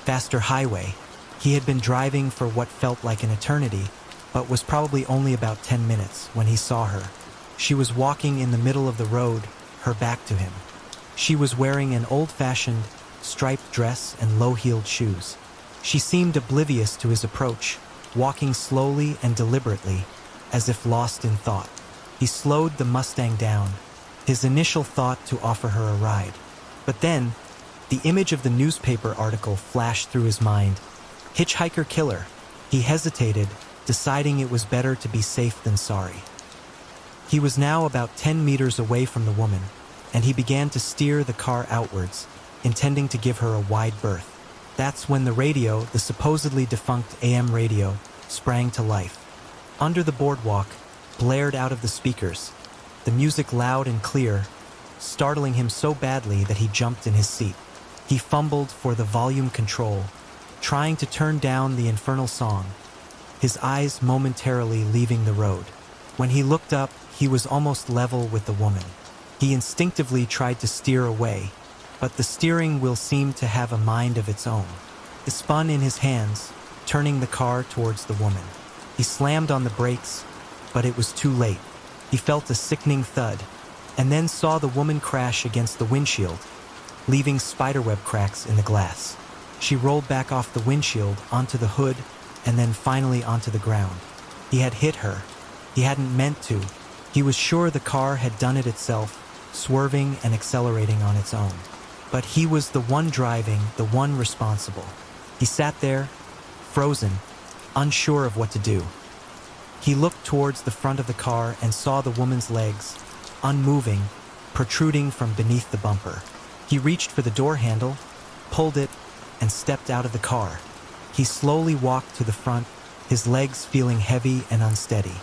[SPEAKER 1] faster highway. He had been driving for what felt like an eternity, but was probably only about 10 minutes when he saw her. She was walking in the middle of the road, her back to him. She was wearing an old-fashioned, striped dress and low-heeled shoes. She seemed oblivious to his approach, walking slowly and deliberately, as if lost in thought. He slowed the Mustang down, his initial thought to offer her a ride. But then, the image of the newspaper article flashed through his mind. Hitchhiker killer. He hesitated, deciding it was better to be safe than sorry. He was now about 10 meters away from the woman, and he began to steer the car outwards, intending to give her a wide berth. That's when the radio, the supposedly defunct AM radio, sprang to life. Under the boardwalk, blared out of the speakers, the music loud and clear, startling him so badly that he jumped in his seat. He fumbled for the volume control, trying to turn down the infernal song, his eyes momentarily leaving the road. When he looked up, he was almost level with the woman. He instinctively tried to steer away, but the steering wheel seemed to have a mind of its own. It spun in his hands, turning the car towards the woman. He slammed on the brakes, but it was too late. He felt a sickening thud, and then saw the woman crash against the windshield, leaving spiderweb cracks in the glass. She rolled back off the windshield onto the hood and then finally onto the ground. He had hit her. He hadn't meant to. He was sure the car had done it itself, swerving and accelerating on its own. But he was the one driving, the one responsible. He sat there, frozen, unsure of what to do. He looked towards the front of the car and saw the woman's legs, unmoving, protruding from beneath the bumper. He reached for the door handle, pulled it, and stepped out of the car. He slowly walked to the front, his legs feeling heavy and unsteady.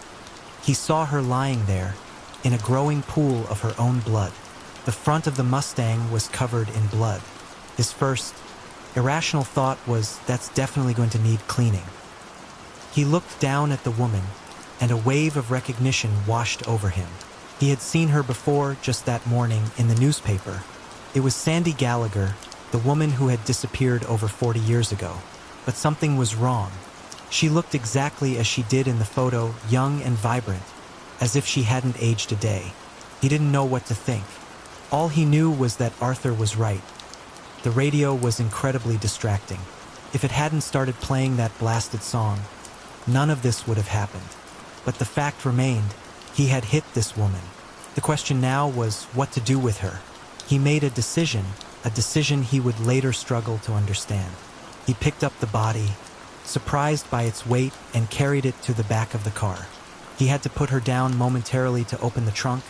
[SPEAKER 1] He saw her lying there, in a growing pool of her own blood. The front of the Mustang was covered in blood. His first, irrational thought was, that's definitely going to need cleaning. He looked down at the woman, and a wave of recognition washed over him. He had seen her before, just that morning, in the newspaper. It was Sandy Gallagher, the woman who had disappeared over 40 years ago. But something was wrong. She looked exactly as she did in the photo, young and vibrant, as if she hadn't aged a day. He didn't know what to think. All he knew was that Arthur was right. The radio was incredibly distracting. If it hadn't started playing that blasted song, none of this would have happened. But the fact remained, he had hit this woman. The question now was what to do with her. He made a decision he would later struggle to understand. He picked up the body, surprised by its weight, and carried it to the back of the car. He had to put her down momentarily to open the trunk,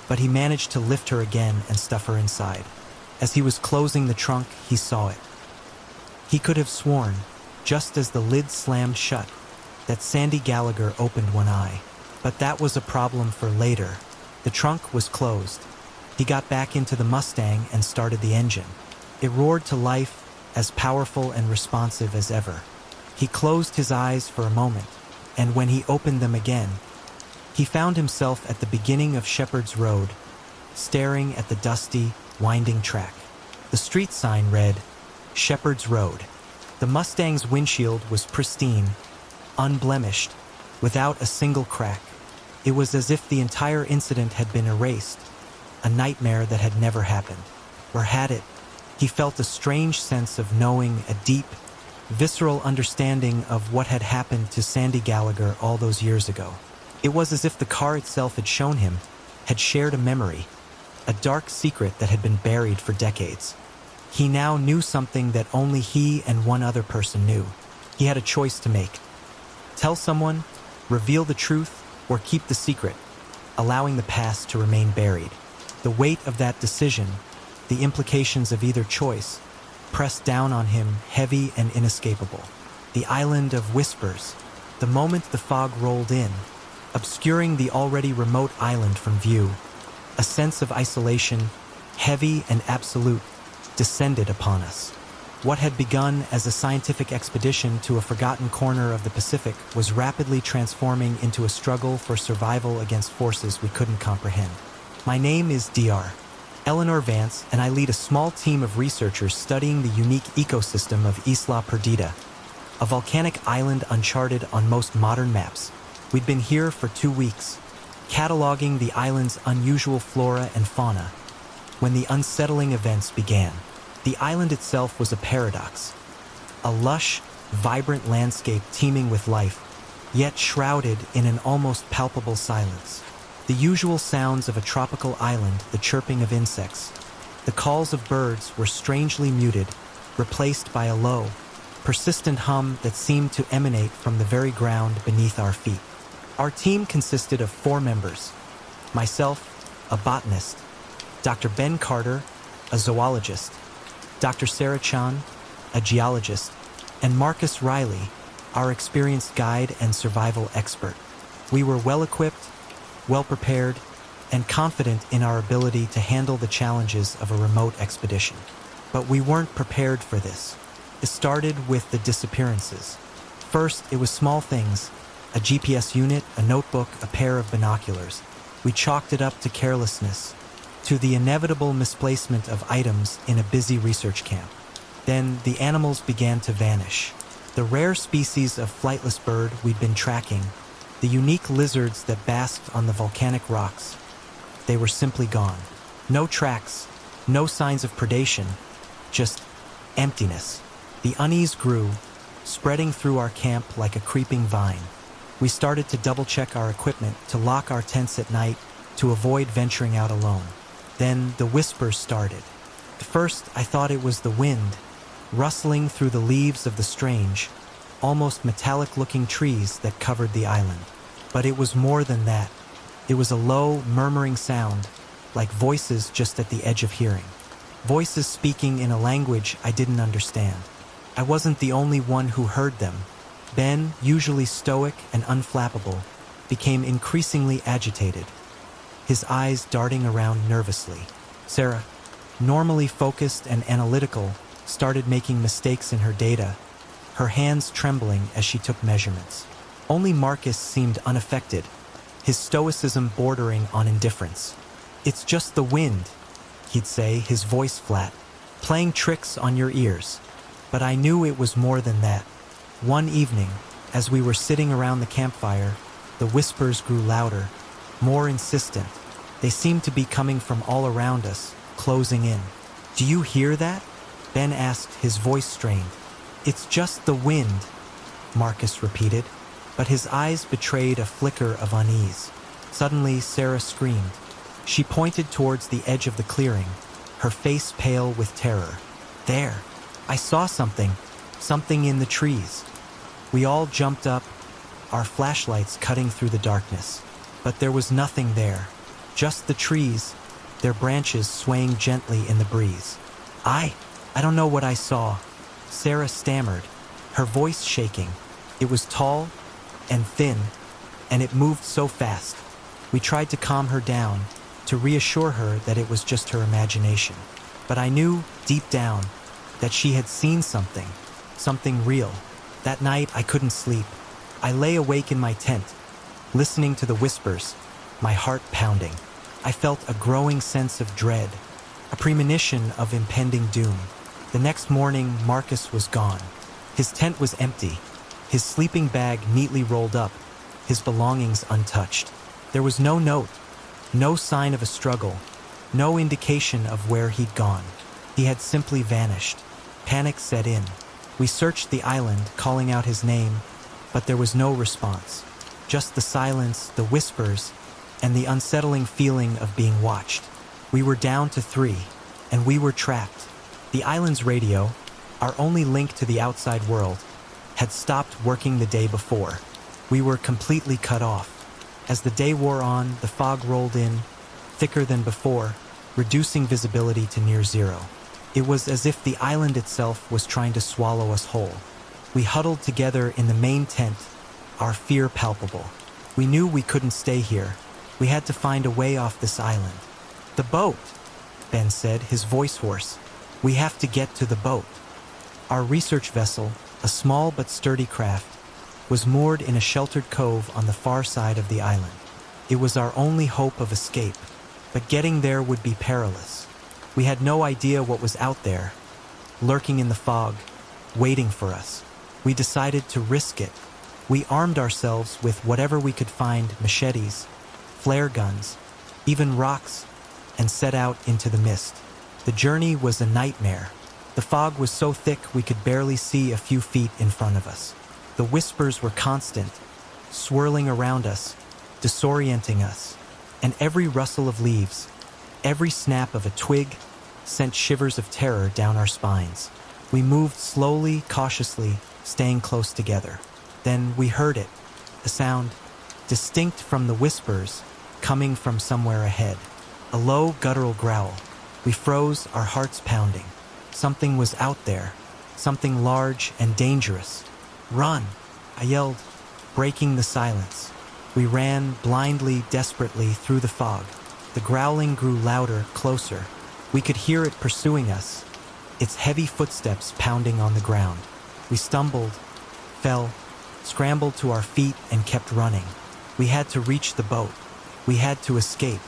[SPEAKER 1] but he managed to lift her again and stuff her inside. As he was closing the trunk, he saw it. He could have sworn, just as the lid slammed shut, that Sandy Gallagher opened one eye. But that was a problem for later. The trunk was closed. He got back into the Mustang and started the engine. It roared to life, as powerful and responsive as ever. He closed his eyes for a moment, and when he opened them again, he found himself at the beginning of Shepherd's Road, staring at the dusty, winding track. The street sign read, Shepherd's Road. The Mustang's windshield was pristine, unblemished, without a single crack. It was as if the entire incident had been erased, a nightmare that had never happened. Or had it? He felt a strange sense of knowing, a deep, visceral understanding of what had happened to Sandy Gallagher all those years ago. It was as if the car itself had shown him, had shared a memory, a dark secret that had been buried for decades. He now knew something that only he and one other person knew. He had a choice to make. Tell someone, reveal the truth, or keep the secret, allowing the past to remain buried. The weight of that decision, the implications of either choice, pressed down on him, heavy and inescapable. The island of whispers. The moment the fog rolled in, obscuring the already remote island from view, a sense of isolation, heavy and absolute, descended upon us. What had begun as a scientific expedition to a forgotten corner of the Pacific was rapidly transforming into a struggle for survival against forces we couldn't comprehend. My name is Dr. Eleanor Vance, and I lead a small team of researchers studying the unique ecosystem of Isla Perdida, a volcanic island uncharted on most modern maps. We'd been here for 2 weeks, cataloging the island's unusual flora and fauna, when the unsettling events began. The island itself was a paradox, a lush, vibrant landscape teeming with life, yet shrouded in an almost palpable silence. The usual sounds of a tropical island, the chirping of insects, the calls of birds were strangely muted, replaced by a low, persistent hum that seemed to emanate from the very ground beneath our feet. Our team consisted of 4 members: myself, a botanist, Dr. Ben Carter, a zoologist, Dr. Sarah Chan, a geologist, and Marcus Riley, our experienced guide and survival expert. We were well-equipped, well-prepared, and confident in our ability to handle the challenges of a remote expedition. But we weren't prepared for this. It started with the disappearances. First, it was small things: a GPS unit, a notebook, a pair of binoculars. We chalked it up to carelessness, to the inevitable misplacement of items in a busy research camp. Then the animals began to vanish. The rare species of flightless bird we'd been tracking, the unique lizards that basked on the volcanic rocks, they were simply gone. No tracks, no signs of predation, just emptiness. The unease grew, spreading through our camp like a creeping vine. We started to double-check our equipment, to lock our tents at night, to avoid venturing out alone. Then the whispers started. At first, I thought it was the wind, rustling through the leaves of the strange, almost metallic-looking trees that covered the island. But it was more than that. It was a low, murmuring sound, like voices just at the edge of hearing. Voices speaking in a language I didn't understand. I wasn't the only one who heard them. Ben, usually stoic and unflappable, became increasingly agitated, his eyes darting around nervously. Sarah, normally focused and analytical, started making mistakes in her data, her hands trembling as she took measurements. Only Marcus seemed unaffected, his stoicism bordering on indifference. "It's just the wind," he'd say, his voice flat, "playing tricks on your ears." But I knew it was more than that. One evening, as we were sitting around the campfire, the whispers grew louder, more insistent. They seemed to be coming from all around us, closing in. "Do you hear that?" Ben asked, his voice strained. "It's just the wind," Marcus repeated, but his eyes betrayed a flicker of unease. Suddenly, Sarah screamed. She pointed towards the edge of the clearing, her face pale with terror. "There! I saw something in the trees." We all jumped up, our flashlights cutting through the darkness. But there was nothing there, just the trees, their branches swaying gently in the breeze. I don't know what I saw," Sarah stammered, her voice shaking. It was tall and thin, and it moved so fast. We tried to calm her down, to reassure her that it was just her imagination. But I knew, deep down, that she had seen something real. That night I couldn't sleep. I lay awake in my tent, listening to the whispers, my heart pounding. I felt a growing sense of dread, a premonition of impending doom. The next morning, Marcus was gone. His tent was empty, his sleeping bag neatly rolled up, his belongings untouched. There was no note, no sign of a struggle, no indication of where he'd gone. He had simply vanished. Panic set in. We searched the island, calling out his name, but there was no response. Just the silence, the whispers, and the unsettling feeling of being watched. We were down to 3, and we were trapped. The island's radio, our only link to the outside world, had stopped working the day before. We were completely cut off. As the day wore on, the fog rolled in, thicker than before, reducing visibility to near zero. It was as if the island itself was trying to swallow us whole. We huddled together in the main tent, our fear palpable. We knew we couldn't stay here. We had to find a way off this island. "The boat," Ben said, his voice hoarse. "We have to get to the boat." Our research vessel, a small but sturdy craft, was moored in a sheltered cove on the far side of the island. It was our only hope of escape, but getting there would be perilous. We had no idea what was out there, lurking in the fog, waiting for us. We decided to risk it. We armed ourselves with whatever we could find: machetes, flare guns, even rocks, and set out into the mist. The journey was a nightmare. The fog was so thick we could barely see a few feet in front of us. The whispers were constant, swirling around us, disorienting us, and every rustle of leaves, every snap of a twig, sent shivers of terror down our spines. We moved slowly, cautiously, staying close together. Then we heard it, a sound, distinct from the whispers, coming from somewhere ahead. A low, guttural growl. We froze, our hearts pounding. Something was out there, something large and dangerous. "Run!" I yelled, breaking the silence. We ran blindly, desperately through the fog. The growling grew louder, closer. We could hear it pursuing us, its heavy footsteps pounding on the ground. We stumbled, fell, scrambled to our feet, and kept running. We had to reach the boat. We had to escape.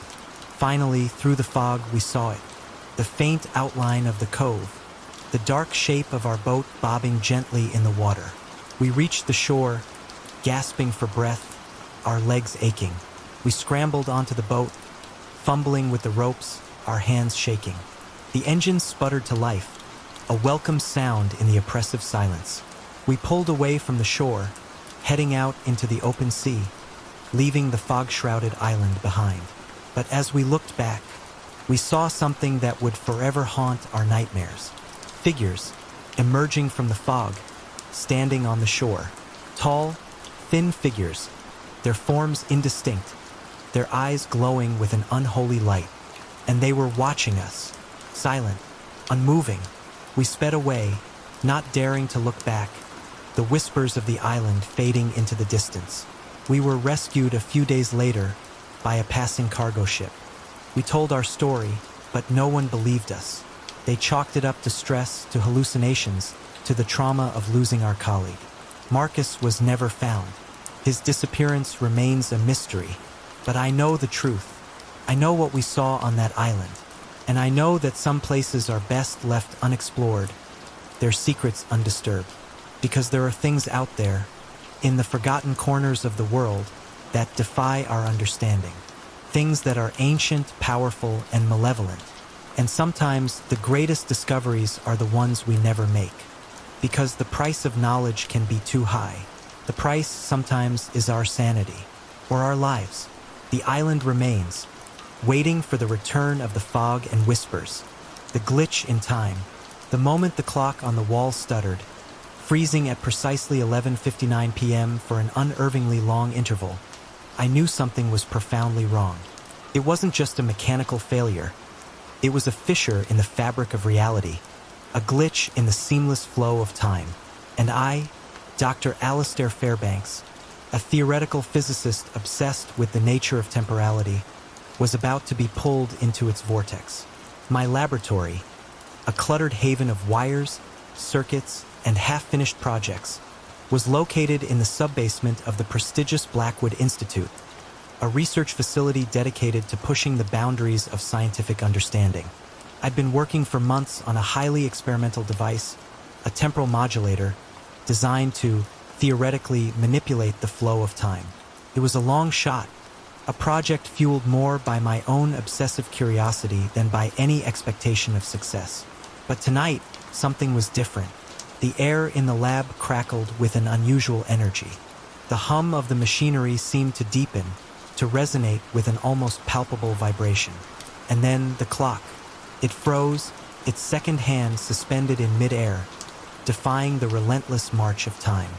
[SPEAKER 1] Finally, through the fog, we saw it. The faint outline of the cove, the dark shape of our boat bobbing gently in the water. We reached the shore, gasping for breath, our legs aching. We scrambled onto the boat, fumbling with the ropes, our hands shaking. The engine sputtered to life, a welcome sound in the oppressive silence. We pulled away from the shore, heading out into the open sea, leaving the fog-shrouded island behind. But as we looked back, We saw something that would forever haunt our nightmares. Figures, emerging from the fog, standing on the shore. Tall, thin figures, their forms indistinct, their eyes glowing with an unholy light. And they were watching us, silent, unmoving. We sped away, not daring to look back, the whispers of the island fading into the distance. We were rescued a few days later by a passing cargo ship. We told our story, but no one believed us. They chalked it up to stress, to hallucinations, to the trauma of losing our colleague. Marcus was never found. His disappearance remains a mystery. But I know the truth. I know what we saw on that island. And I know that some places are best left unexplored, their secrets undisturbed. Because there are things out there, in the forgotten corners of the world, that defy our understanding. Things that are ancient, powerful, and malevolent. And sometimes the greatest discoveries are the ones we never make. Because the price of knowledge can be too high. The price sometimes is our sanity, or our lives. The island remains, waiting for the return of the fog and whispers, the glitch in time, the moment the clock on the wall stuttered, freezing at precisely 11:59 p.m. for an unervingly long interval. I knew something was profoundly wrong. It wasn't just a mechanical failure. It was a fissure in the fabric of reality, a glitch in the seamless flow of time. And I, Dr. Alistair Fairbanks, a theoretical physicist obsessed with the nature of temporality, was about to be pulled into its vortex. My laboratory, a cluttered haven of wires, circuits, and half-finished projects, was located in the sub-basement of the prestigious Blackwood Institute, a research facility dedicated to pushing the boundaries of scientific understanding. I'd been working for months on a highly experimental device, a temporal modulator, designed to theoretically manipulate the flow of time. It was a long shot, a project fueled more by my own obsessive curiosity than by any expectation of success. But tonight, something was different. The air in the lab crackled with an unusual energy. The hum of the machinery seemed to deepen, to resonate with an almost palpable vibration. And then the clock. It froze, its second hand suspended in midair, defying the relentless march of time.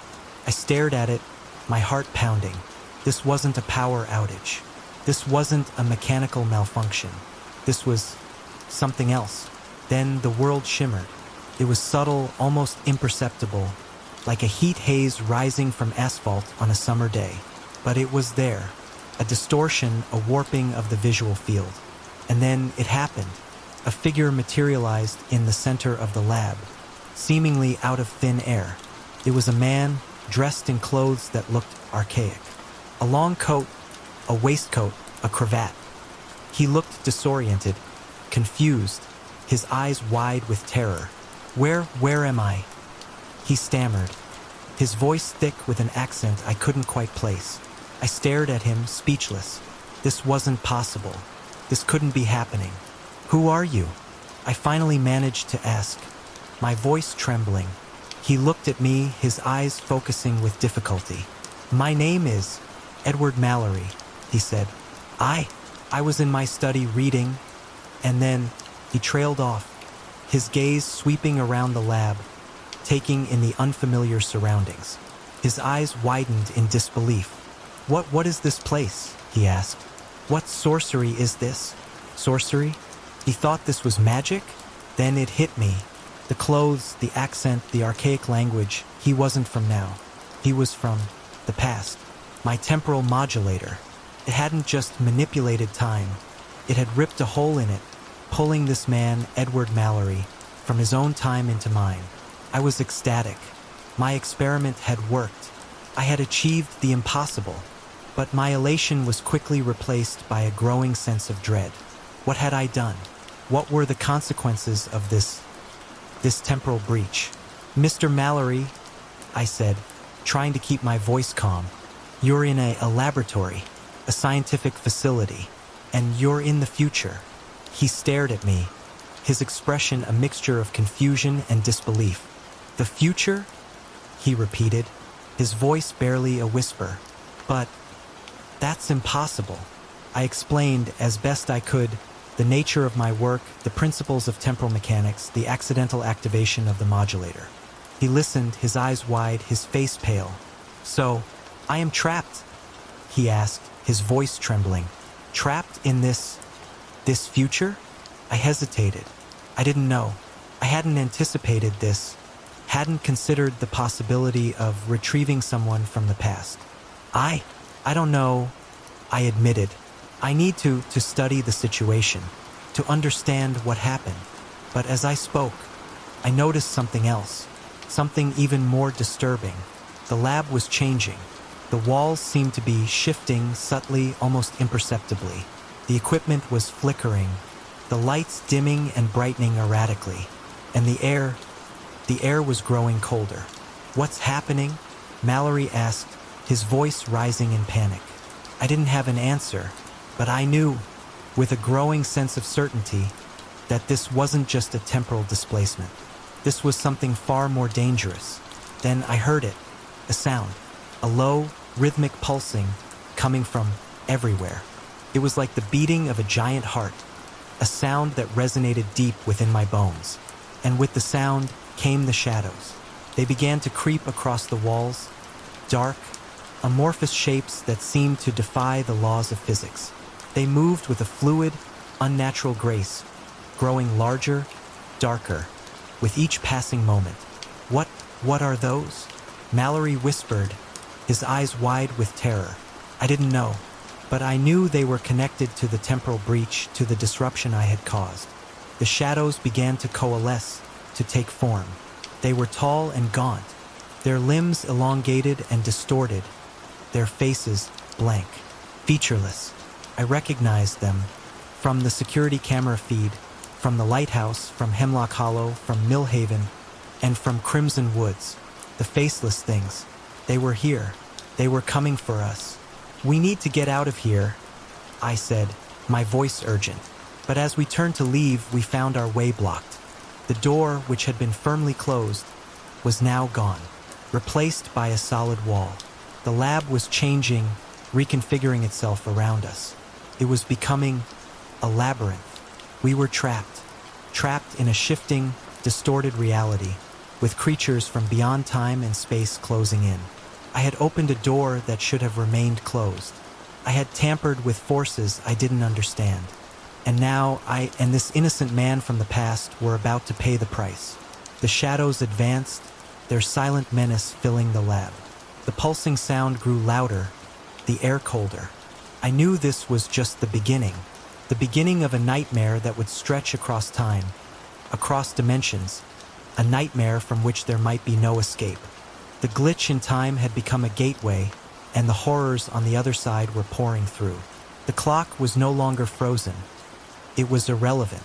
[SPEAKER 1] I stared at it, my heart pounding. This wasn't a power outage. This wasn't a mechanical malfunction. This was something else. Then the world shimmered. It was subtle, almost imperceptible, like a heat haze rising from asphalt on a summer day. But it was there, a distortion, a warping of the visual field. And then it happened. A figure materialized in the center of the lab, seemingly out of thin air. It was a man dressed in clothes that looked archaic. A long coat, a waistcoat, a cravat. He looked disoriented, confused, his eyes wide with terror. Where am I?" he stammered, his voice thick with an accent I couldn't quite place. I stared at him, speechless. This wasn't possible. This couldn't be happening. "Who are you?" I finally managed to ask, my voice trembling. He looked at me, his eyes focusing with difficulty. "My name is Edward Mallory," he said. I was in my study reading," and then he trailed off, his gaze sweeping around the lab, taking in the unfamiliar surroundings. His eyes widened in disbelief. What is this place?" he asked. "What sorcery is this?" Sorcery? He thought this was magic? Then it hit me. The clothes, the accent, the archaic language. He wasn't from now. He was from the past. My temporal modulator. It hadn't just manipulated time. It had ripped a hole in it, pulling this man, Edward Mallory, from his own time into mine. I was ecstatic. My experiment had worked. I had achieved the impossible. But my elation was quickly replaced by a growing sense of dread. What had I done? What were the consequences of this temporal breach? "Mr. Mallory," I said, trying to keep my voice calm, "you're in a laboratory, a scientific facility, and you're in the future." He stared at me, his expression a mixture of confusion and disbelief. "The future?" he repeated, his voice barely a whisper. "But that's impossible," I explained as best I could, The nature of my work, the principles of temporal mechanics, the accidental activation of the modulator. He listened, his eyes wide, his face pale. "So, I am trapped?" he asked, his voice trembling. "Trapped in this future?" I hesitated. I didn't know. I hadn't anticipated this, hadn't considered the possibility of retrieving someone from the past. I don't know, I admitted. I need to study the situation, to understand what happened. But as I spoke, I noticed something else, something even more disturbing. The lab was changing. The walls seemed to be shifting subtly, almost imperceptibly. The equipment was flickering, the lights dimming and brightening erratically, and the air was growing colder. "What's happening?" Mallory asked, his voice rising in panic. I didn't have an answer, but I knew, with a growing sense of certainty, that this wasn't just a temporal displacement. This was something far more dangerous. Then I heard it, a sound, a low, rhythmic pulsing coming from everywhere. It was like the beating of a giant heart, a sound that resonated deep within my bones. And with the sound came the shadows. They began to creep across the walls, dark, amorphous shapes that seemed to defy the laws of physics. They moved with a fluid, unnatural grace, growing larger, darker, with each passing moment. What are those?" Mallory whispered, his eyes wide with terror. I didn't know, but I knew they were connected to the temporal breach, to the disruption I had caused. The shadows began to coalesce, to take form. They were tall and gaunt, their limbs elongated and distorted, their faces blank, featureless. I recognized them from the security camera feed, from the lighthouse, from Hemlock Hollow, from Millhaven, and from Crimson Woods. The faceless things. They were here. They were coming for us. "We need to get out of here," I said, my voice urgent. But as we turned to leave, we found our way blocked. The door, which had been firmly closed, was now gone, replaced by a solid wall. The lab was changing, reconfiguring itself around us. It was becoming a labyrinth. We were trapped in a shifting, distorted reality, with creatures from beyond time and space closing in. I had opened a door that should have remained closed. I had tampered with forces I didn't understand. And now I and this innocent man from the past were about to pay the price. The shadows advanced, their silent menace filling the lab. The pulsing sound grew louder, the air colder. I knew this was just the beginning of a nightmare that would stretch across time, across dimensions, a nightmare from which there might be no escape. The glitch in time had become a gateway, and the horrors on the other side were pouring through. The clock was no longer frozen. It was irrelevant.